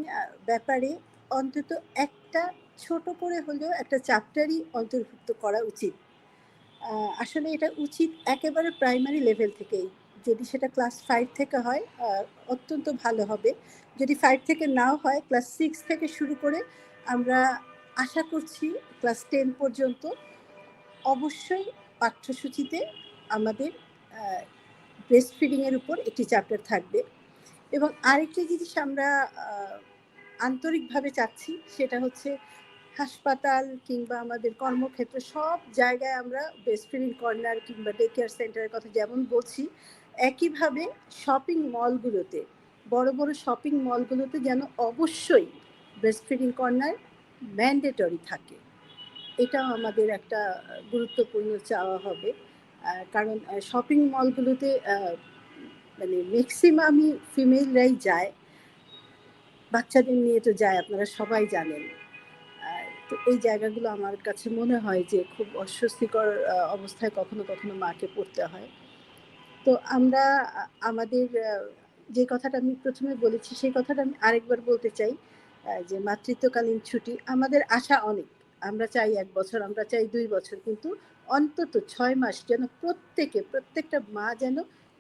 ব্যাপারে অন্তত একটা ছোট করে হলেও একটা চ্যাপ্টারই অন্তর্ভুক্ত করা উচিত। আসলে এটা উচিত একেবারে প্রাইমারি লেভেল থেকেই। যদি সেটা ক্লাস 5 থেকে হয় অত্যন্ত ভালো হবে। যদি 5 থেকে নাও হয়, ক্লাস 6 থেকে শুরু করে আমরা আশা করছি ক্লাস 10 পর্যন্ত অবশ্যই পাঠ্যসূচিতে আমাদের ব্রেস্ট ফিডিংয়ের উপর একটি চ্যাপ্টার থাকবে। এবং আরেকটি জিনিস আমরা আন্তরিকভাবে চাচ্ছি, সেটা হচ্ছে হাসপাতাল কিংবা আমাদের কর্মক্ষেত্র সব জায়গায় আমরা ব্রেস্ট ফিডিং কর্নার কিংবা ডে কেয়ার সেন্টারের কথা যেমন বলছি, একইভাবে শপিং মলগুলোতে, বড় বড় শপিং মলগুলোতে যেন অবশ্যই ব্রেস্ট ফিডিং কর্নার ম্যান্ডেটরি থাকে। এটাও আমাদের একটা গুরুত্বপূর্ণ চাওয়া হবে, কারণ শপিং মলগুলোতে মানে ম্যাক্সিমামই ফিমেলরাই যায়, বাচ্চাদের নিয়ে তো যায়, আপনারা সবাই জানেন। তো এই জায়গাগুলো আমার কাছে মনে হয় যে খুব অস্বস্তিকর অবস্থায় কখনো কখনো মাকে পড়তে হয়। তো আমরা আমাদের যে কথাটা আমি প্রথমে বলেছি সেই কথাটা আমি আরেকবার বলতে চাই, যে মাতৃত্বকালীন ছুটি আমাদের আশা অনেক, আমরা চাই 1 বছর, আমরা চাই 2 বছর, কিন্তু অন্তত 6 মাস যেন প্রত্যেকটা মা যেন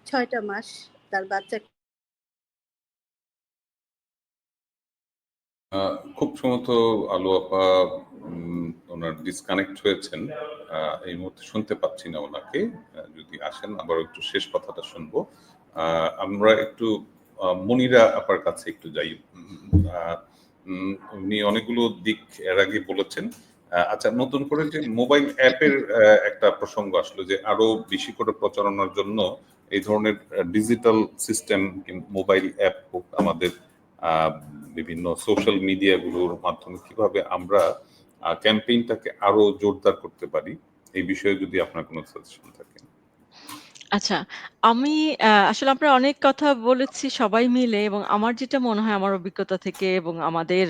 6টা মাস তার বাচ্চা। খুব সম্ভবত আলো আপা ওনার ডিসকানেক্ট হয়েছেন, এই মুহূর্তে শুনতে পাচ্ছি না ওনাকে। যদি আসেন আবার একটু শেষ কথাটা শুনবো। আমরা একটু মনিরা আপার কাছে একটু যাই। উনি অনেকগুলো দিক এর আগে বলেছেন। আচ্ছা, নতুন করে যে মোবাইল অ্যাপের একটা প্রসঙ্গ আসলো, যে আরো বেশি করে প্রচারণার জন্য এই ধরনের ডিজিটাল সিস্টেম, মোবাইল অ্যাপ হোক, আমাদের বিভিন্ন সোশ্যাল মিডিয়াগুলোর মাধ্যমে কিভাবে আমরা ক্যাম্পেইনটাকে আরো জোরদার করতে পারি, এই বিষয়ে যদি আপনার কোনো সাজেশন থাকে। আচ্ছা, আমি আসলে আমরা অনেক কথা বলেছি সবাই মিলে এবং আমার যেটা মনে হয় আমার অভিজ্ঞতা থেকে এবং আমাদের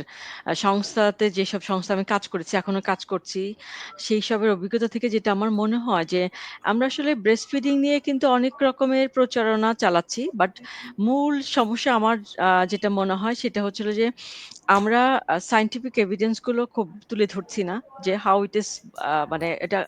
সংস্থাতে যেসব সংস্থা আমি কাজ করেছি, এখনো কাজ করছি, সেইসবের অভিজ্ঞতা থেকে যেটা আমার মনে হয় যে, আমরা আসলে ব্রেস্ট ফিডিং নিয়ে কিন্তু অনেক রকমের প্রচারণা চালাচ্ছি। বাট মূল সমস্যা আমার যেটা মনে হয় সেটা হচ্ছে হলো যে, আমরা সায়েন্টিফিক এভিডেন্স গুলো খুব তুলে ধরছি না। যে হাউ ইট ইস মানে এটার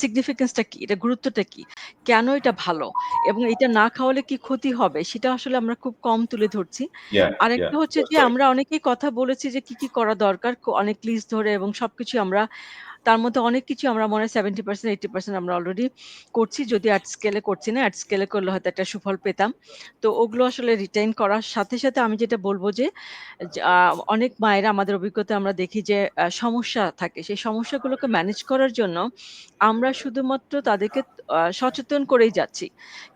সিগনিফিকেন্স টা কি? এটার গুরুত্বটা কি? কেন এটা ভালো? এবং এটা না খাওয়ালে কি ক্ষতি হবে? সেটা আসলে আমরা খুব কম তুলে ধরছি। ইয়া, ইয়া, আরেকটা হচ্ছে দ্যাটস যে রাইট। আমরা অনেকেই কথা বলেছি যে কি করা দরকার। অনেক লিস্ট ধরে এবং সবকিছু আমরা তার মধ্যে অনেক কিছু আমরা মনে হয় 70% 80% আমরা অলরেডি করছি। যদি এট স্কেল এ করছি না। এট স্কেল এ করলে হয়তো একটা সুফল পেতাম। তো ওগুলো আসলে রিটেইন করার সাথে, সাথে আমি যেটা বলব যে অনেক মায়েরা আমাদের অভিজ্ঞতায় আমরা দেখি যে সমস্যা থাকে। সেই সমস্যাগুলোকে ম্যানেজ করার জন্য আমরা শুধুমাত্র তাদেরকে সচেতন করেই যাচ্ছি।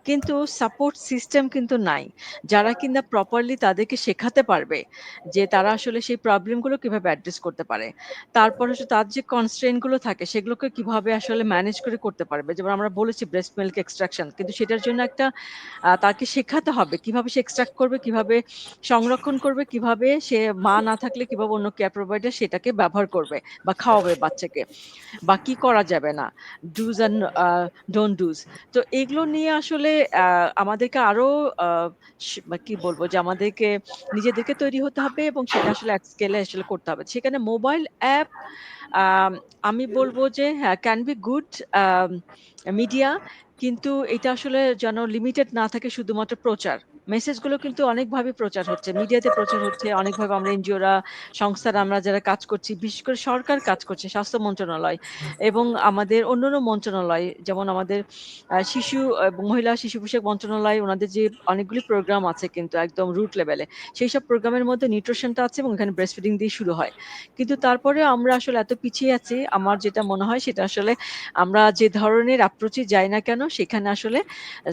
কিন্তু সাপোর্ট সিস্টেম কিন্তু নাই। যারা কিনা প্রপারলি তাদেরকে শেখাতে পারবে যে তারা আসলে সেই প্রবলেম গুলো কিভাবে অ্যাড্রেস করতে পারে। তারপর হচ্ছে তার যে কনস্ট্রেইন গুলো থাকে সেগুলোকে কিভাবে আসলে ম্যানেজ করে করতে পারবে। যেমন আমরা বলেছি ব্রেস্ট মিল্ক এক্সট্রাকশন। কিন্তু সেটার জন্য একটা তাকে শেখাতে হবে কিভাবে সে এক্সট্রাক্ট করবে, কিভাবে সংরক্ষণ করবে, কিভাবে সে মা না থাকলে কিভাবে অন্য কেয়ার প্রোভাইডার সেটাকে ব্যবহার করবে বা খাওয়াবে বাচ্চাকে। বা কি করা যাবে না। Dos and don't dos. তো এগুলো নিয়ে আসলে আমাদেরকে আরো আ বা কি বলবো যে আমাদেরকে নিজেদেরকে তৈরি হতে হবে এবং সেটা আসলে এক স্কেলে আসলে করতে হবে। সেখানে মোবাইল অ্যাপ আম আমি বলব যে হ্যাঁ, can be good um media কিন্তু এটা আসলে যেন লিমিটেড না থাকে শুধুমাত্র প্রচার। মেসেজগুলো কিন্তু অনেকভাবে প্রচার হচ্ছে। মিডিয়াতে প্রচার হচ্ছে। অনেকভাবে আমরা এনজিওরা, সংস্থারা আমরা যারা কাজ করছি, বিশেষ করে সরকার কাজ করছে, স্বাস্থ্য মন্ত্রণালয় এবং আমাদের অন্যান্য মন্ত্রণালয় যেমন আমাদের শিশু মহিলা শিশু বিষয়ক মন্ত্রণালয় ওনাদের যে অনেকগুলি প্রোগ্রাম আছে কিন্তু একদম রুট লেভেলে। সেইসব প্রোগ্রামের মধ্যে নিউট্রিশনটা আছে এবং এখানে ব্রেস্ট ফিডিং দিয়ে শুরু হয়। কিন্তু তারপরেও আমরা আসলে এত পিছিয়ে আছি, আমার যেটা মনে হয় সেটা আসলে আমরা যে ধরনের অ্যাপ্রোচে যাই না কেন সেখানে আসলে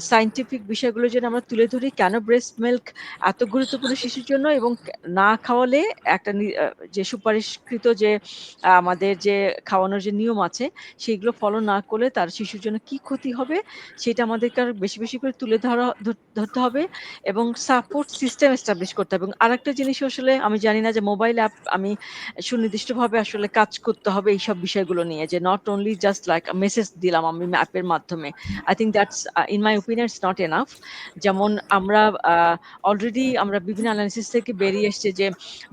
সায়েন্টিফিক বিষয়গুলো যেন আমরা তুলে ধরি কেন ব্রেস্ট মিল্ক এত গুরুত্বপূর্ণ শিশুর জন্য এবং না খাওয়ালে একটা যে সুপারিশকৃত যে আমাদের যে খাওয়ানোর যে নিয়ম আছে সেগুলো ফলো না করলে তার শিশুর জন্য কি ক্ষতি হবে সেটা আমাদেরকে আরো বেশি, বেশি করে তুলে ধরতে হবে এবং সাপোর্ট সিস্টেম এস্টাবলিশ করতে হবে এবং আরেকটা জিনিস আসলে আমি জানি না যে মোবাইল অ্যাপ আমি সুনির্দিষ্টভাবে আসলে কাজ করতে হবে এইসব বিষয়গুলো নিয়ে যে not only just like message দিলাম আমি অ্যাপের মাধ্যমে। I think that's in my opinion it's not enough. যেমন আমরা অলরেডি আমরা বিভিন্ন এনালাইসিস থেকে বেরিয়ে এসছে যে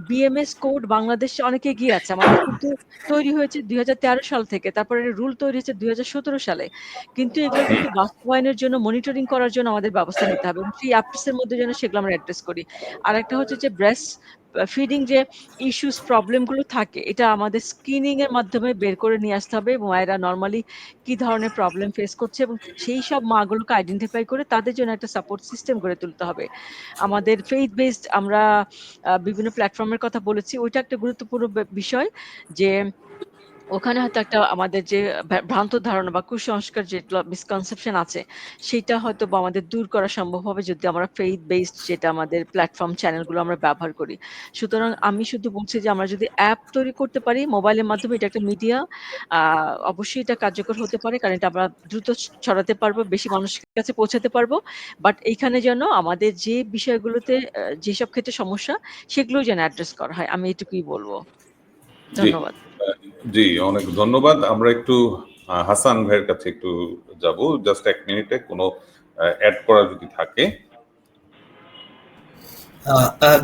বিএমএস কোড বাংলাদেশে অনেক এগিয়ে আছে। আমাদের কিন্তু তৈরি হয়েছে ২০১৩ সাল থেকে। তারপরে রুল তৈরি হয়েছে ২০১৭ সালে। কিন্তু এগুলো কিন্তু বাস্তবায়নের জন্য মনিটরিং করার জন্য আমাদের ব্যবস্থা নিতে হবে এবং সেই অ্যাপস এর মধ্যে যেন সেগুলো আমরা অ্যাড্রেস করি। আরেকটা হচ্ছে যে ব্রেস্ট ফিডিং যে ইস্যুস প্রবলেম গুলো থাকে এটা আমাদের স্ক্রিনিং এর মাধ্যমে বের করে নিয়ে আসতে হবে এবং মায়েরা নরমালি কি ধরনের প্রবলেম ফেস করছে এবং সেই সব মাগুলোকে আইডেন্টিফাই করে তাদের জন্য একটা সাপোর্ট সিস্টেম গড়ে তুলতে হবে। আমাদের ফেইথ বেসড আমরা বিভিন্ন প্ল্যাটফর্মের কথা বলেছি। ওইটা একটা গুরুত্বপূর্ণ বিষয় যে ওখানে হয়তো একটা আমাদের যে ভ্রান্ত ধারণা বা কুসংস্কার যেগুলো মিসকনসেপশন আছে সেটা হয়তোবা আমাদের দূর করা সম্ভব হবে যদি আমরা ফেইথ বেসড যেটা আমাদের প্ল্যাটফর্ম চ্যানেলগুলো আমরা ব্যবহার করি। সুতরাং আমি শুধু বলছি যে আমরা যদি অ্যাপ তৈরি করতে পারি মোবাইলের মাধ্যমে এটা একটা মিডিয়া অবশ্যই এটা কার্যকর হতে পারে কারণ এটা আমরা দ্রুত ছড়াতে পারবো, বেশি মানুষের কাছে পৌঁছাতে পারবো। বাট এইখানে যেন আমাদের যে বিষয়গুলোতে যেসব ক্ষেত্রে সমস্যা সেগুলো যেন অ্যাড্রেস করা হয়। আমি এটুকুই বলব। জি, ধন্যবাদ। জি অনেক ধন্যবাদ। আমরা একটু হাসান ভাইয়ের কাছে একটু যাব জাস্ট 1 মিনিটে কোনো অ্যাড করা যদি থাকে।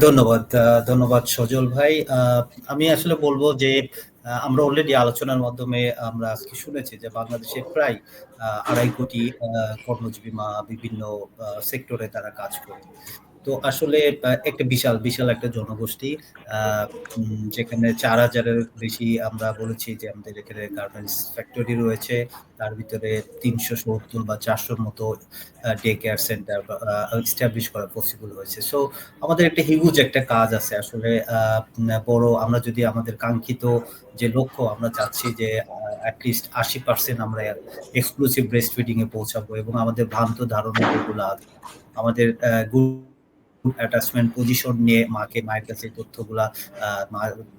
ধন্যবাদ ধন্যবাদ সজল ভাই। আমি আসলে বলবো যে আমরা অলরেডি আলোচনার মাধ্যমে আমরা আজকে শুনেছি যে বাংলাদেশে প্রায় ২.৫ কোটি কর্মজীবী মা বিভিন্ন সেক্টরে তারা কাজ করে। তো আসলে একটা বিশাল একটা জনগোষ্ঠী যেখানে ৪,০০০-এর বেশি আমরা বলেছি যে আমাদের এখানে গার্মেন্টস ফ্যাক্টরি রয়েছে। তার ভিতরে ৩৭০ বা ৪০০-র মতো ডে কেয়ার সেন্টার এস্টাবলিশ করা পসিবল হয়েছে। সো আমাদের একটা হিউজ একটা কাজ আছে আসলে বড় আমরা যদি আমাদের কাঙ্ক্ষিত যে লক্ষ্য আমরা চাচ্ছি যে অ্যাটলিস্ট ৮০% আমরা এক্সক্লুসিভ ব্রেস্ট ফিডিং এ পৌঁছাবো এবং আমাদের ভ্রান্ত ধারণা যেগুলো আছে আমাদের অ্যাটাচমেন্ট পজিশন নিয়ে মায়ের কাছে তথ্যগুলা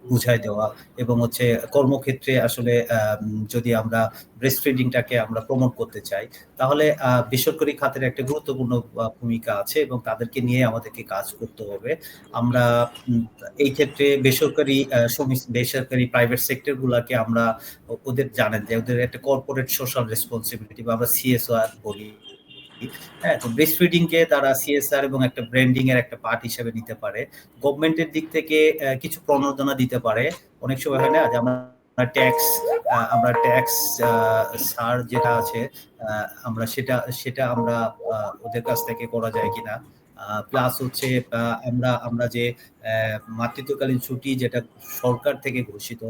বুঝাই দেওয়া, এবং হচ্ছে কর্মক্ষেত্রে আসলে যদি আমরা ব্রেস্ট ফিডিংটাকে আমরা প্রমোট করতে চাই, তাহলে বেসরকারি খাতের একটা গুরুত্বপূর্ণ ভূমিকা আছে এবং তাদেরকে নিয়ে আমাদেরকে কাজ করতে হবে। আমরা এই ক্ষেত্রে বেসরকারি প্রাইভেট সেক্টর গুলাকে আমরা ওদের জানেন যে ওদের একটা কর্পোরেট সোশ্যাল রেসপন্সিবিলিটি বা আমরা CSR বলি। হ্যাঁ, তো ব্রেস্ট ফিডিং কে তারা CSR এবং একটা ব্র্যান্ডিং এর একটা পার্ট হিসেবে নিতে পারে। গভর্নমেন্টের দিক থেকে কিছু প্রণোদনা দিতে পারে। অনেক সময় হয় না যে আমরা ট্যাক্স সার যেটা আছে আমরা সেটা আমরা ওদের কাছ থেকে করা যায় কিনা। প্লাস হচ্ছে আমরা যে মাতৃত্বকালীন ছুটি যেটা সরকার থেকে ঘোষিত,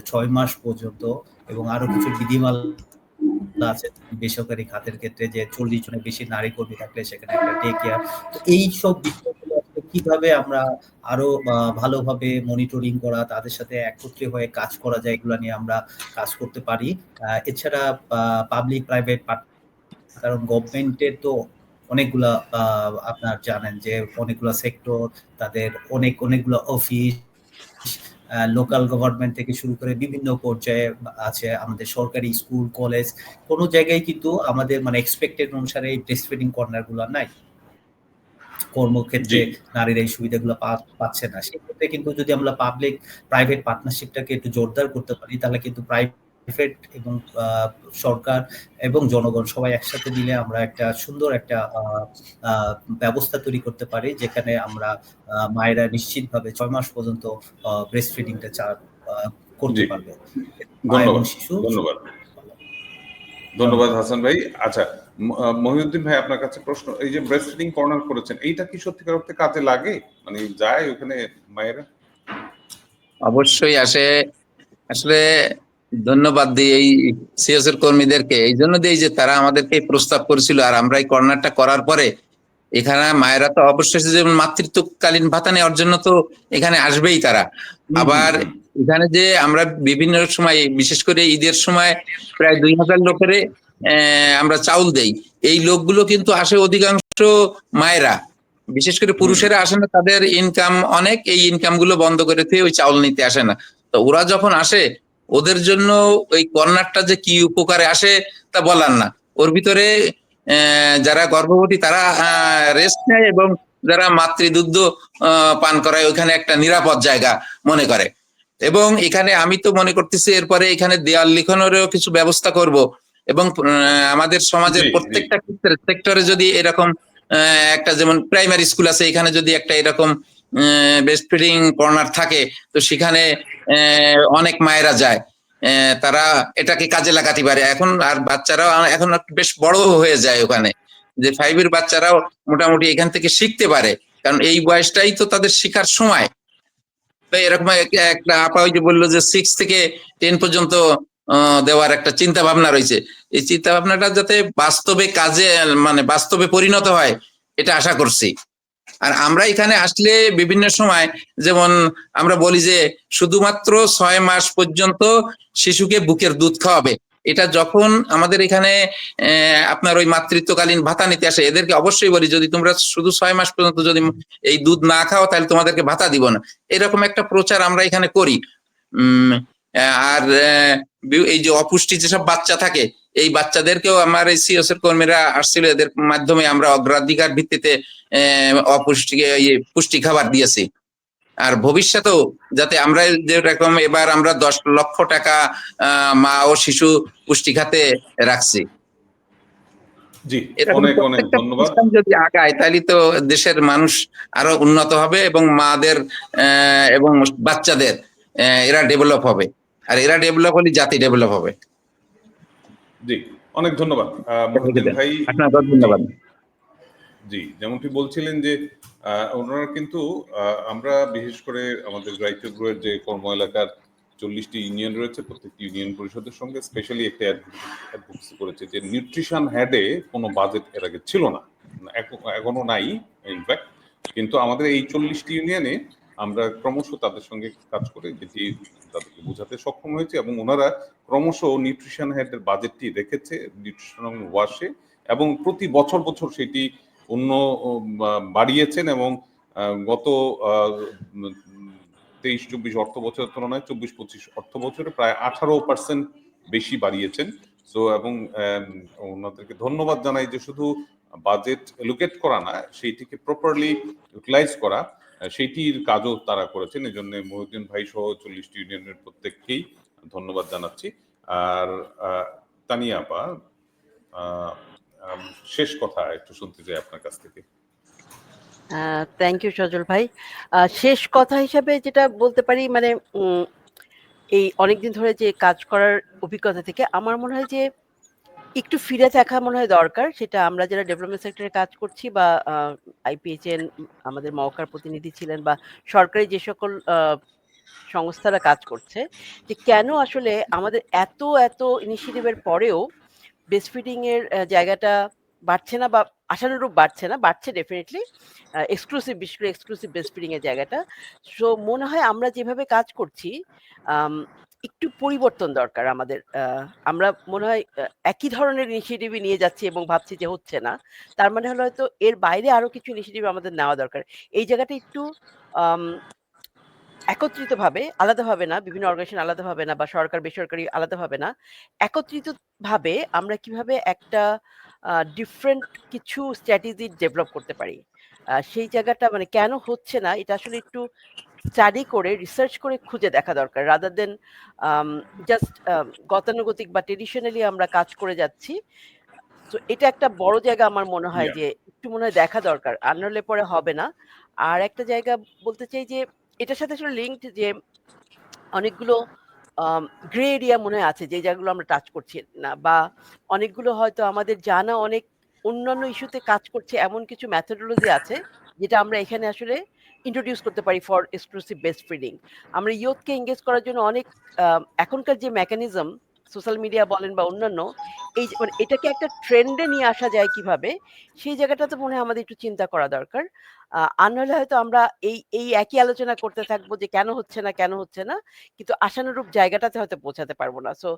6 মাস পর্যন্ত, এবং আরো কিছু বিধিমালা আছে বেসরকারি খাতের ক্ষেত্রে যে 40 জনের বেশি নারী কর্মী থাকলে সেখানে একটা ডে কেয়ার। তো এই সব বিষয়গুলো কিভাবে আমরা আরো ভালোভাবে মনিটরিং করা, তাদের সাথে একত্রে হয়ে কাজ করা যায়, এগুলো নিয়ে আমরা কাজ করতে পারি। এছাড়া পাবলিক প্রাইভেট পার্টনার, কারণ গভর্নমেন্টের তো অনেকগুলা আপনার জানেন যে অনেকগুলা সেক্টর, তাদের অনেকগুলো অফিস, লোকাল গভর্নমেন্ট থেকে শুরু করে বিভিন্ন পর্যায়ে আছে, আমাদের সরকারি স্কুল কলেজ, কোনো জায়গায় কিন্তু আমাদের মানে এক্সপেক্টেড অনুসারে এই ব্রেস্ট ফিডিং কর্নার গুলো নাই, কর্মক্ষেত্রে নারীরা এই সুবিধাগুলো পাচ্ছে না। সেক্ষেত্রে কিন্তু যদি আমরা পাবলিক প্রাইভেট পার্টনারশিপটাকে একটু জোরদার করতে পারি, তাহলে কিন্তু প্রাইভেট এবং সরকার এবং জনগণ সবাই একসাথে মিলে আমরা একটা সুন্দর একটা ব্যবস্থা তৈরি করতে পারি, যেখানে আমরা মায়েরা নিশ্চিতভাবে 6 মাস পর্যন্ত ব্রেস্ট ফিডিংটা করতে পারবে। ধন্যবাদ হাসান ভাই। আচ্ছা, মহিউদ্দিন ভাই, আপনার কাছে প্রশ্ন, এই যে ব্রেস্ট ফিডিং কর্নার করেছেন, এইটা কি সত্যিকার অর্থে কাজে লাগে? মানে যায় ওখানে মায়েরা? অবশ্যই আসে। আসলে ধন্যবাদ দিই এই সিএসএর কর্মীদেরকে, এই জন্য দিই যে তারা আমাদেরকে প্রস্তাব করেছিল, আর আমরা এই কর্নারটা করার পরে এখানে মায়েরা তো অবশ্যই যেমন মাতৃত্বকালীন ভাতা নেওয়ার জন্য তো এখানে আসবেই তারা। আবার এখানে যে আমরা বিভিন্ন সময়, বিশেষ করে ঈদের সময় প্রায় 2000 লোকের আমরা চাউল দেই, এই লোকগুলো কিন্তু আসে অধিকাংশ মায়েরা, বিশেষ করে পুরুষেরা আসে না, তাদের ইনকাম অনেক, এই ইনকাম গুলো বন্ধ করে দিয়ে ওই চাউল নিতে আসে না। তো ওরা যখন আসে ওদের জন্য ওই কর্নারটা যে কি উপকারে আসে তা বলার না। ওর ভিতরে যারা গর্ভবতী তারা রেস্ট নেয়, এবং যারা মাতৃদুগ্ধ পান করায় ওইখানে একটা নিরাপদ জায়গা মনে করে। এবং এখানে আমি তো মনে করতেছি এরপরে এখানে দেয়াল লিখনেরও কিছু ব্যবস্থা করব, এবং আমাদের সমাজের প্রত্যেকটা সেক্টরে যদি এরকম একটা, যেমন প্রাইমারি স্কুল আছে, এখানে যদি একটা এরকম ব্রেস্ট ফিডিং কর্নার থাকে, তো সেখানে অনেক মায়েরা যায়, তারা এটাকে কাজে লাগাতে পারে। এখন আর বাচ্চারাও এখন বেশ বড় হয়ে যায় ওখানে, যে 5 এর বাচ্চারাও মোটামুটি এখান থেকে শিখতে পারে, কারণ এই বয়সটাই তো তাদের শেখার সময়। তো এরকম একটা আপা ওই যে বললো যে 6 থেকে 10 পর্যন্ত দেওয়ার একটা চিন্তা ভাবনা রয়েছে। এই চিন্তা ভাবনাটা যাতে বাস্তবে কাজে, মানে বাস্তবে পরিণত হয়, এটা আশা করছি। আর আমরা এখানে আসলে বিভিন্ন সময় যেমন আমরা বলি যে শুধুমাত্র 6 মাস পর্যন্ত শিশুকে বুকের দুধ খাওয়াবে, এটা যখন আমাদের এখানে আপনার ওই মাতৃত্বকালীন ভাতা নিতে আসে, এদেরকে অবশ্যই বলি যদি তোমরা শুধু 6 মাস পর্যন্ত যদি এই দুধ না খাও তাহলে তোমাদেরকে ভাতা দিব না, এরকম একটা প্রচার আমরা এখানে করি। আর এই যে অপুষ্টি যেসব বাচ্চা থাকে, এই বাচ্চাদেরকেও আমার এই সিএসএর কর্মীরা আসছিল, এদের মাধ্যমে আমরা অগ্রাধিকার ভিত্তিতে পুষ্টি খাবার দিয়েছি। আর ভবিষ্যতেও যাতে আমরা যেরকম এবার আমরা 10 লক্ষ টাকা মা ও শিশু পুষ্টি খাতে রাখছি। জি, অনেক অনেক ধন্যবাদ। যদি আগায় তাহলে তো দেশের মানুষ আরো উন্নত হবে, এবং মাদের এবং বাচ্চাদের এরা ডেভেলপ হবে, আর এরা ডেভেলপ হলে জাতি ডেভেলপ হবে। জি, অনেক ধন্যবাদ মহিউদ্দিন ভাই। আপনাকে ধন্যবাদ। জি, যেমনটি বলছিলেন যে ওনারা কিন্তু আমরা বিশেষ করে আমাদের রাইট টু গ্রো এর যে কর্ম এলাকার 40টি ইউনিয়ন রয়েছে, প্রত্যেকটি ইউনিয়ন পরিষদের সঙ্গে স্পেশালি একটা অ্যাডভোকেসি করেছে যে নিউট্রিশন হেডে কোনো বাজেট এর আগে ছিল না, এখনো নাই ইনফ্যাক্ট, কিন্তু আমাদের এই 40টি ইউনিয়নে আমরা ক্রমশ তাদের সঙ্গে কাজ করে যেটি তাদেরকে বোঝাতে সক্ষম হয়েছে, এবং ওনারা ক্রমশ নিউট্রিশন হেডের বাজেটটি রেখেছে নিউট্রিশন ওয়াশে, এবং প্রতি বছর সেটি বাড়িয়েছেন এবং গত 23-24 অর্থ বছরের তুলনায় 24-25 অর্থ বছরে প্রায় 18% বেশি বাড়িয়েছেন। সো এবং ওনাদেরকে ধন্যবাদ জানাই যে শুধু বাজেট এলোকেট করা না, সেইটিকে প্রপারলি ইউটিলাইজ করা, সেইটির কাজও তারা করেছেন। এই জন্য মহিউদ্দিন ভাই সহ 40টি ইউনিয়নের প্রত্যেককেই ধন্যবাদ জানাচ্ছি। আর তানিয়া আপা, শেষ কথা একটু শুনতে চাই আপনার কাছ থেকে। থ্যাংক ইউ সজল ভাই। শেষ কথা হিসাবে যেটা বলতে পারি, মানে এই অনেকদিন ধরে যে কাজ করার অভিজ্ঞতা থেকে আমার মনে হয় যে একটু ফিরে থাকা মনে হয় দরকার। সেটা আমরা যারা ডেভেলপমেন্ট সেক্টরে কাজ করছি বা আইপিএইচএন আমাদের মওকার প্রতিনিধি ছিলেন বা সরকারি যে সকল সংস্থারা কাজ করছে, যে কেন আসলে আমাদের এত এত ইনিশিয়েটিভের পরেও ব্রেস্ট ফিডিং এর জায়গাটা বাড়ছে না বা আশানুরূপ বাড়ছে না। বাড়ছে ডেফিনেটলি, এক্সক্লুসিভ, বিশেষ করে এক্সক্লুসিভ ব্রেস্ট ফিডিং এর জায়গাটা। সো মনে হয় আমরা যেভাবে কাজ করছি একটু পরিবর্তন দরকার আমাদের। আমরা মনে হয় একই ধরনের ইনিশিয়েটিভই নিয়ে যাচ্ছি এবং ভাবছি যে হচ্ছে না। তার মানে হলো হয়তো এর বাইরে আরো কিছু ইনিশিয়েটিভ আমাদের নেওয়া দরকার। এই জায়গাটা একটু একত্রিতভাবে, আলাদাভাবে না, বিভিন্ন অর্গানাইজেশন আলাদাভাবে না বা সরকার বেসরকারি আলাদাভাবে না, একত্রিতভাবে আমরা কিভাবে একটা ডিফারেন্ট কিছু স্ট্র্যাটেজি ডেভেলপ করতে পারি, সেই জায়গাটা মানে কেন হচ্ছে না এটা আসলে একটু স্টাডি করে রিসার্চ করে খুঁজে দেখা দরকার, রাদার দেন জাস্ট গতানুগতিক বা ট্রেডিশনালি আমরা কাজ করে যাচ্ছি। তো এটা একটা বড় জায়গা আমার মনে হয় যে একটু মনে হয় দেখা দরকার, আর নাহলে পরে হবে না। আর একটা জায়গা বলতে চাই যে এটার সাথে আসলে লিঙ্কড যে অনেকগুলো গ্রে এরিয়া মনে হয় আছে যে জায়গাগুলো আমরা টাচ করছি না, বা অনেকগুলো হয়তো আমাদের জানা অনেক অন্যান্য ইস্যুতে কাজ করছে এমন কিছু মেথোডোলজি আছে যেটা আমরা এখানে আসলে ইন্ট্রোডিউস করতে পারি ফর এক্সক্লুসিভ ব্রেস্ট ফিডিং। আমরা ইয়ুথকে এঙ্গেজ করার জন্য অনেক এখনকার যে মেকানিজম সোশ্যাল মিডিয়া বলেন বা অন্যান্য, এই মানে এটাকে একটা ট্রেন্ডে নিয়ে আসা যায় কিভাবে, সেই জায়গাটাতে মনে হয় আমাদের একটু চিন্তা করা দরকার। আর নাহলে হয়তো আমরা এই এই একই আলোচনা করতে থাকবো যে কেন হচ্ছে না কেন হচ্ছে না, কিন্তু আশানুরূপ জায়গাটাতে হয়তো পৌঁছাতে পারবো না। সো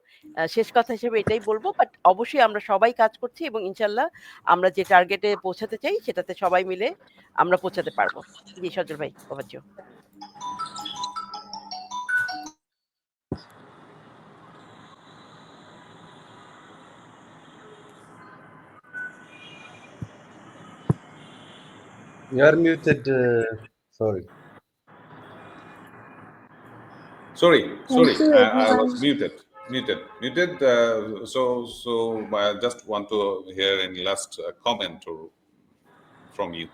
শেষ কথা হিসেবে এটাই বলবো, বাট অবশ্যই আমরা সবাই কাজ করছি এবং ইনশাল্লাহ আমরা যে টার্গেটে পৌঁছাতে চাই সেটাতে সবাই মিলে আমরা পৌঁছাতে পারবো। জি সজল ভাই, over to you. You are muted. Sorry. Sorry, Thank you, I everyone. was muted. So I just want to hear any last comment from you.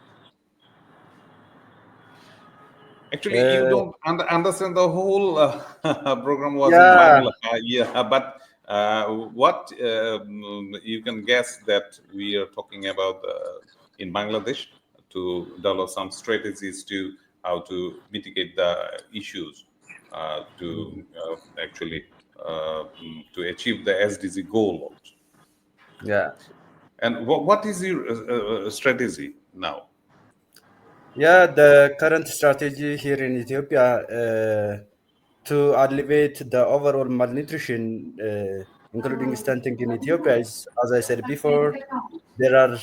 Actually, you don't understand the whole program was in Bangla. But what you can guess that we are talking about in Bangladesh to develop some strategies to how to mitigate the issues to actually to achieve the SDG goal. Yeah. And what is your strategy now? Yeah, the current strategy here in Ethiopia to alleviate the overall malnutrition, including stunting in Ethiopia, is, as I said before, there are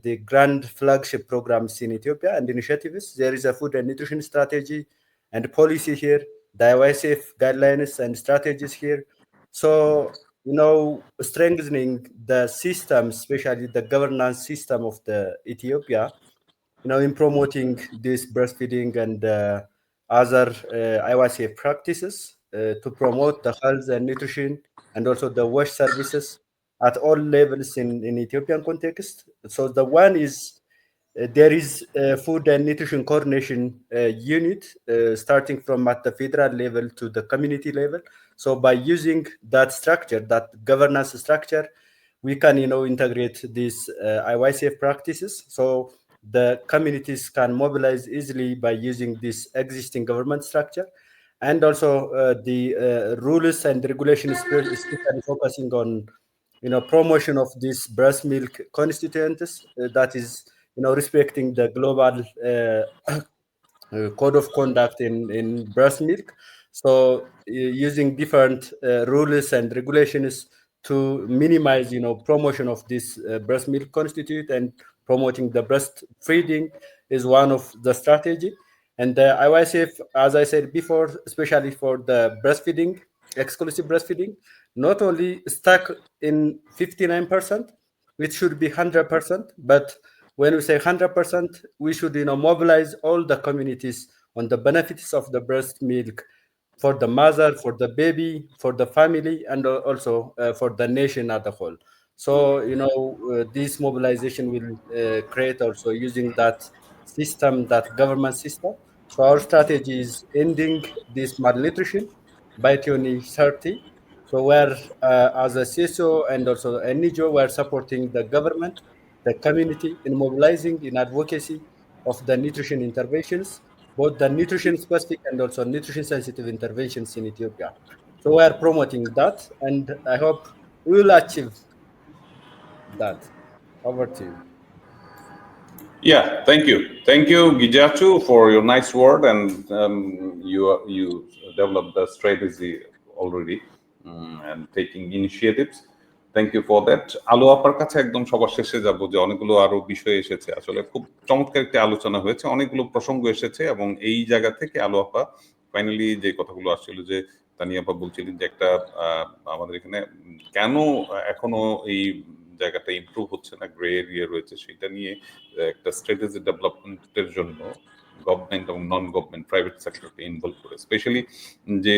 the grand flagship programs in Ethiopia and initiatives. There is a food and nutrition strategy and policy here, the IYSF guidelines and strategies here. So, you know, strengthening the system, especially the governance system of the Ethiopia, you know, in promoting this breastfeeding and other IYCF practices to promote the health and nutrition and also the wash services at all levels in Ethiopian context. So the one is there is a food and nutrition coordination unit starting from at the federal level to the community level. So by using that structure, that governance structure, we can, you know, integrate these IYCF practices. So the communities can mobilize easily by using this existing government structure, and also the rules and regulations, especially focusing on, you know, promotion of this breast milk constituents, that is, you know, respecting the global code of conduct in breast milk. So using different rules and regulations to minimize, you know, promotion of this breast milk constitute and promoting the breastfeeding is one of the strategy. And the IYCF, as I said before, especially for the breastfeeding, exclusive breastfeeding, not only stuck in 59%, it should be 100%. But when we say 100%, we should mobilize all the communities on the benefits of the breast milk for the mother, for the baby, for the family, and also for the nation as a whole. So this mobilization will create also using that system, that government system. So our strategy is ending this malnutrition by 2030. So we're as a CSO and also NGO, we're supporting the government, the community in mobilizing in advocacy of the nutrition interventions, both the nutrition specific and also nutrition sensitive interventions in Ethiopia. So we are promoting that, and I hope we will achieve that. Over to you. Yeah, thank you, Gijachu, for your nice word, and you developed the strategy already and taking initiatives. Thank you for that. Alo আপার কাছে একদম সবার শেষে যাব, যে অনেকগুলো আরো বিষয় এসেছে, আসলে খুব চমৎকার একটা আলোচনা হয়েছে, অনেকগুলো প্রসঙ্গ এসেছে, এবং এই জায়গা থেকে আলো আপা ফাইনালি যে কথাগুলো আসছিল, যে তানিয়া আপা বলছিলেন যে একটা আমাদের এখানে কেন এখনো এই জায়গাটা ইমপ্রুভ হচ্ছে না, গ্রে এরিয়া রয়েছে, সেটা নিয়ে একটা স্ট্র্যাটেজি ডেভেলপমেন্টের জন্য গভর্নমেন্ট এবং নন গভর্নমেন্ট প্রাইভেট সেক্টরকে ইনভলভ করে, স্পেশালি যে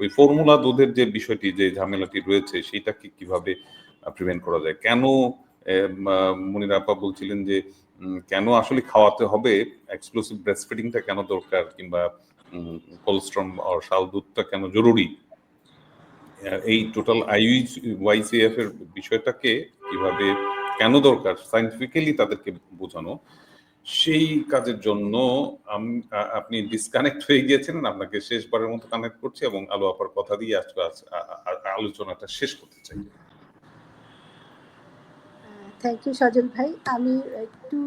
ওই ফর্মুলা দুধের যে বিষয়টি, যে ঝামেলাটি রয়েছে, সেটাকে কিভাবে প্রিভেন্ট করা যায়। কেন মনিরা আপা বলছিলেন যে কেন আসলে খাওয়াতে হবে, এক্সক্লুসিভ ব্রেস্ট ফিডিংটা কেন দরকার, কিংবা কোলেস্ট্রল আর শাল দুধটা কেন জরুরি, এই টোটাল আইইউআইসিএফ এর বিষয়টাকে কিভাবে কেন দরকার সায়েন্টিফিক্যালি তাদেরকে বোঝানো, সেই কাজের জন্য আপনি ডিসকানেক্ট হয়ে গিয়েছেন। আপনাকে শেষবারের মতো কানেক্ট করছি, এবং আলো আপার কথা দিয়ে আজকে আলোচনাটা শেষ করতে চাই। থ্যাংক ইউ সজল ভাই। আমি একটু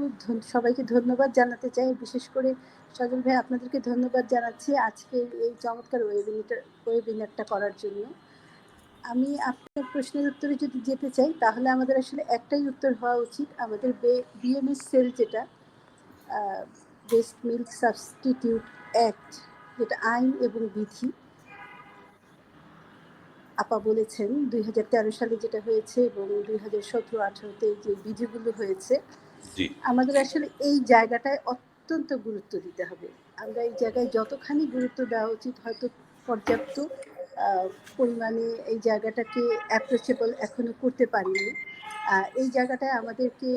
সবাইকে ধন্যবাদ জানাতে চাই, বিশেষ করে সজল ভাই আপনাদেরকে ধন্যবাদ জানাচ্ছি আজকের এই চমৎকার ওয়েবিনারটা করার জন্য। আমি আপনার প্রশ্নের উত্তরে যদি যেতে চাই, তাহলে আমাদের আসলে একটাই উত্তর হওয়া উচিত। আমাদের বিএমএস সেল, যেটা ব্রেস্ট মিল্ক সাবস্টিটিউট অ্যাক্ট, যেটা আইন এবং বিধি আপা বলেছেন 2013 সালে যেটা হয়েছে, এবং 2017-18-তে যে বিধিগুলো হয়েছে, আমাদের আসলে এই জায়গাটায় অত্যন্ত গুরুত্ব দিতে হবে। আমরা এই জায়গায় যতখানি গুরুত্ব দেওয়া উচিত, হয়তো পর্যাপ্ত পরিমাণে এই জায়গাটাকে অ্যাপ্রোচেবল এখনো করতে পারিনি। এই জায়গাটায় আমাদেরকে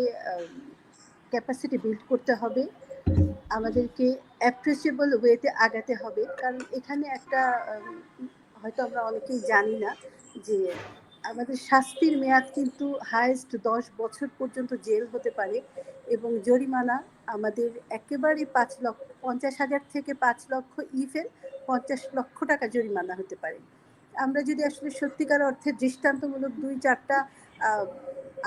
ক্যাপাসিটি বিল্ড করতে হবে, আমাদেরকে অ্যাপ্রোচেবল ওয়েতে আগাতে হবে। কারণ এখানে একটা হয়তো আমরা অনেকেই জানি না যে আমাদের শাস্তির মেয়াদ কিন্তু হায়েস্ট 10 বছর পর্যন্ত জেল হতে পারে, এবং জরিমানা আমাদের একেবারে 50,000 থেকে 5 লক্ষ, ইভেন 50 লক্ষ টাকা জরিমানা হতে পারে। আমরা যদি আসলে সত্যিকার অর্থে দৃষ্টান্তমূলক 2-4টা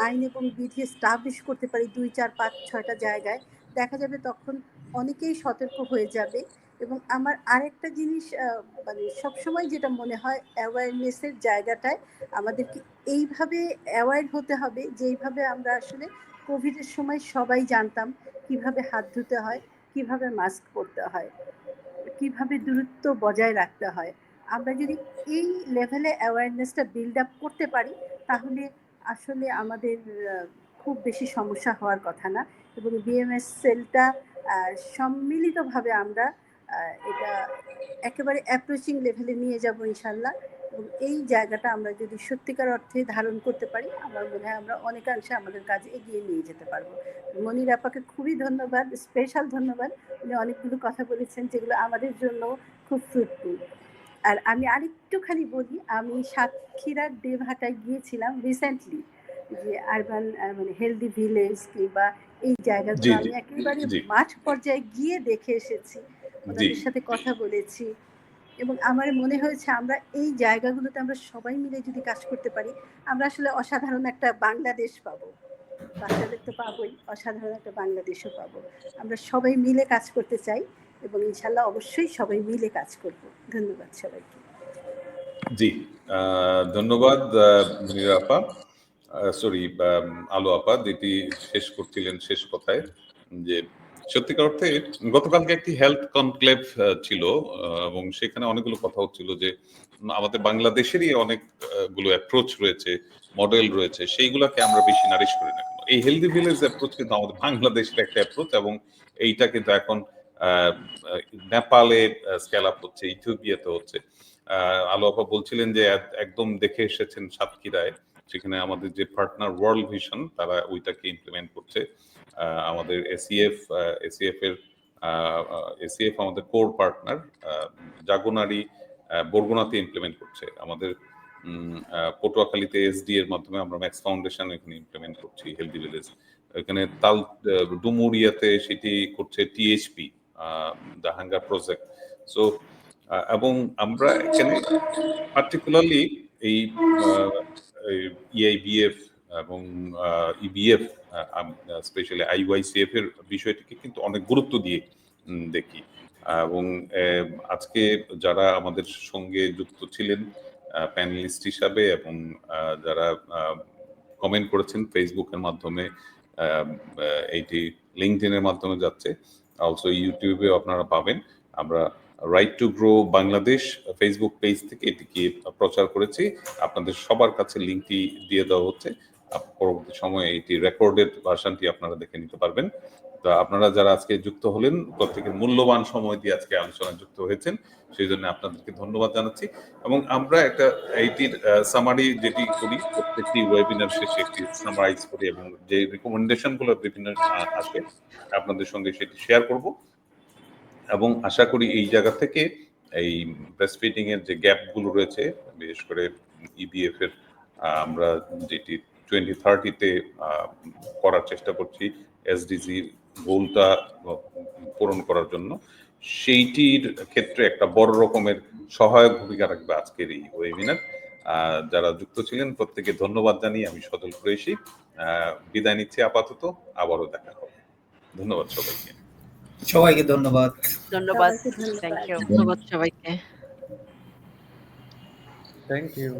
আইন এবং বিধি এস্টাবলিশ করতে পারি 2, 4, 5, 6টা জায়গায়, দেখা যাবে তখন অনেকেই সতর্ক হয়ে যাবে। এবং আমার আরেকটা জিনিস মানে সবসময় যেটা মনে হয়, অ্যাওয়ারনেসের জায়গাটায় আমাদেরকে এইভাবে অ্যাওয়ার হতে হবে, যেইভাবে আমরা আসলে কোভিডের সময় সবাই জানতাম কিভাবে হাত ধুতে হয়, কিভাবে মাস্ক পরতে হয়, কিভাবে দূরত্ব বজায় রাখতে হয়। আমরা যদি এই লেভেলে অ্যাওয়ারনেসটা বিল্ড আপ করতে পারি, তাহলে আসলে আমাদের খুব বেশি সমস্যা হওয়ার কথা না। এবং বিএমএস সেলটা সম্মিলিতভাবে আমরা এটা একেবারে অ্যাপ্রোচিং লেভেলে নিয়ে যাব ইনশাল্লাহ। এবং এই জায়গাটা আমরা যদি সত্যিকার অর্থে ধারণ করতে পারি, আমার মনে হয় আমরা অনেকাংশে আমাদের কাজ এগিয়ে নিয়ে যেতে পারবো। মনির আপাকে খুবই ধন্যবাদ, স্পেশাল ধন্যবাদ। উনি অনেকগুলো কথা বলেছেন যেগুলো আমাদের জন্য খুব ফ্রুটফুল। আর আমি আরেকটুখানি বলি, আমি সাতক্ষীরার দেবহাটায় গিয়েছিলাম রিসেন্টলি, যে আরবান মানে হেলদি ভিলেজ কিংবা এই জায়গাগুলো আমি একেবারে মাঠ পর্যায়ে গিয়ে দেখে এসেছি, ওনাদের সাথে কথা বলেছি, এবং আমার মনে হয়েছে আমরা এই জায়গাগুলোতে আমরা সবাই মিলে যদি কাজ করতে পারি, আমরা আসলে অসাধারণ একটা বাংলাদেশ পাবো। বাচ্চাদের তো পাবোই, অসাধারণ একটা বাংলাদেশও পাবো। আমরা সবাই মিলে কাজ করতে চাই, এবং ইনশাল্লাহ অবশ্যই সবাই মিলে কাজ করব। ধন্যবাদ সবাইকে। জি, ধন্যবাদ মনিরা আপা। সরি আলো আপা যেটি শেষ করছিলেন শেষ কথায়, যে সত্যিকার অর্থে গতকালকে একটি হেলথ কনক্লেভ ছিল এবং সেখানে অনেকগুলো কথা হচ্ছিল যে আমাদের বাংলাদেশেরই অনেক গুলো অ্যাপ্রোচ রয়েছে, মডেল রয়েছে, সেইগুলোকে আমরা বেশি নারিশ করি না কেন। এই হেলদি ভিলেজ অ্যাপ্রোচ কিন্তু আমাদের বাংলাদেশের একটা অ্যাপ্রোচ, এবং এইটা কিন্তু এখন নেপালে স্কেল আপ হচ্ছে, ইথিওপিয়াতে হচ্ছে। আলো আপা বলছিলেন যে একদম দেখে এসেছেন সাতক্ষীরায়, সেখানে আমাদের যে পার্টনার ওয়ার্ল্ড ভিশন তারা ওইটাকে ইমপ্লিমেন্ট করছে। আমাদের এসিএফ আমাদের কোর পার্টনার জাগোনারি বরগুনাতে ইমপ্লিমেন্ট করছে। আমাদের পটুয়াখালীতে এসডি এর মাধ্যমে আমরা ম্যাক্স ফাউন্ডেশন এখানে ইমপ্লিমেন্ট করছি হেলদি ভিলেজ। এখানে ডুমুরিয়াতে সেটি করছে টিএইচপি জাহাঙ্গার প্রজেক্ট। সো এবং আমরা এখানে পার্টিকুলারলি এই ইআইবিএফ এবং ইবিএফ স্পেশালি আইওয়াইসিএফ এর বিষয়টিকে কিন্তু অনেক গুরুত্ব দিয়ে দেখি। এবং আজকে যারা আমাদের সঙ্গে যুক্ত ছিলেন প্যানেলিস্ট হিসাবে এবং যারা কমেন্ট করেছেন ফেসবুকের মাধ্যমে, এইটি লিঙ্কডইন এর মাধ্যমে যাচ্ছে, অলসো ইউটিউবে আপনারা পাবেন। আমরা right to grow Bangladesh Facebook page থেকে এটিকে প্রচার করেছি, আপনাদের সবার কাছে লিঙ্কটি দিয়ে দেওয়া হচ্ছে। পরবর্তী সময়ে এটি রেকর্ডেড ভার্সনটি আপনারা দেখে নিতে পারবেন। তো আপনারা যারা আজকে যুক্ত হলেন, প্রত্যেকের মূল্যবান সময় দিয়ে আজকে আলোচনায় যুক্ত হয়েছেন, সেই জন্য আপনাদেরকে ধন্যবাদ জানাচ্ছি। এবং আমরা একটা এইটির সামারি যেটি করি, প্রত্যেকটি ওয়েবিনার শেষে একটি সামারাইজ করি এবং যে রিকমেন্ডেশন গুলো বিভিন্ন আসে আপনাদের সঙ্গে সেটি শেয়ার করব। এবং আশা করি এই জায়গা থেকে এই ব্রেস্ট ফিডিং এর যে গ্যাপ গুলো রয়েছে, বিশেষ করে ইবিএফ এর আমরা যেটি 2030-তে করার চেষ্টা করছি এসডিজি গোলটা পূরণ করার জন্য, সেইটির ক্ষেত্রে একটা বড় রকমের সহায়ক ভূমিকা রাখবে আজকের এই ওয়েবিনার। যারা যুক্ত ছিলেন প্রত্যেকে ধন্যবাদ জানিয়ে আমি সজল কুরেশি বিদায় নিচ্ছি আপাতত। আবারও দেখা হবে। ধন্যবাদ সবাইকে। সবাইকে ধন্যবাদ। ধন্যবাদ, সবাইকে ধন্যবাদ। Thank you. ধন্যবাদ সবাইকে। Thank you.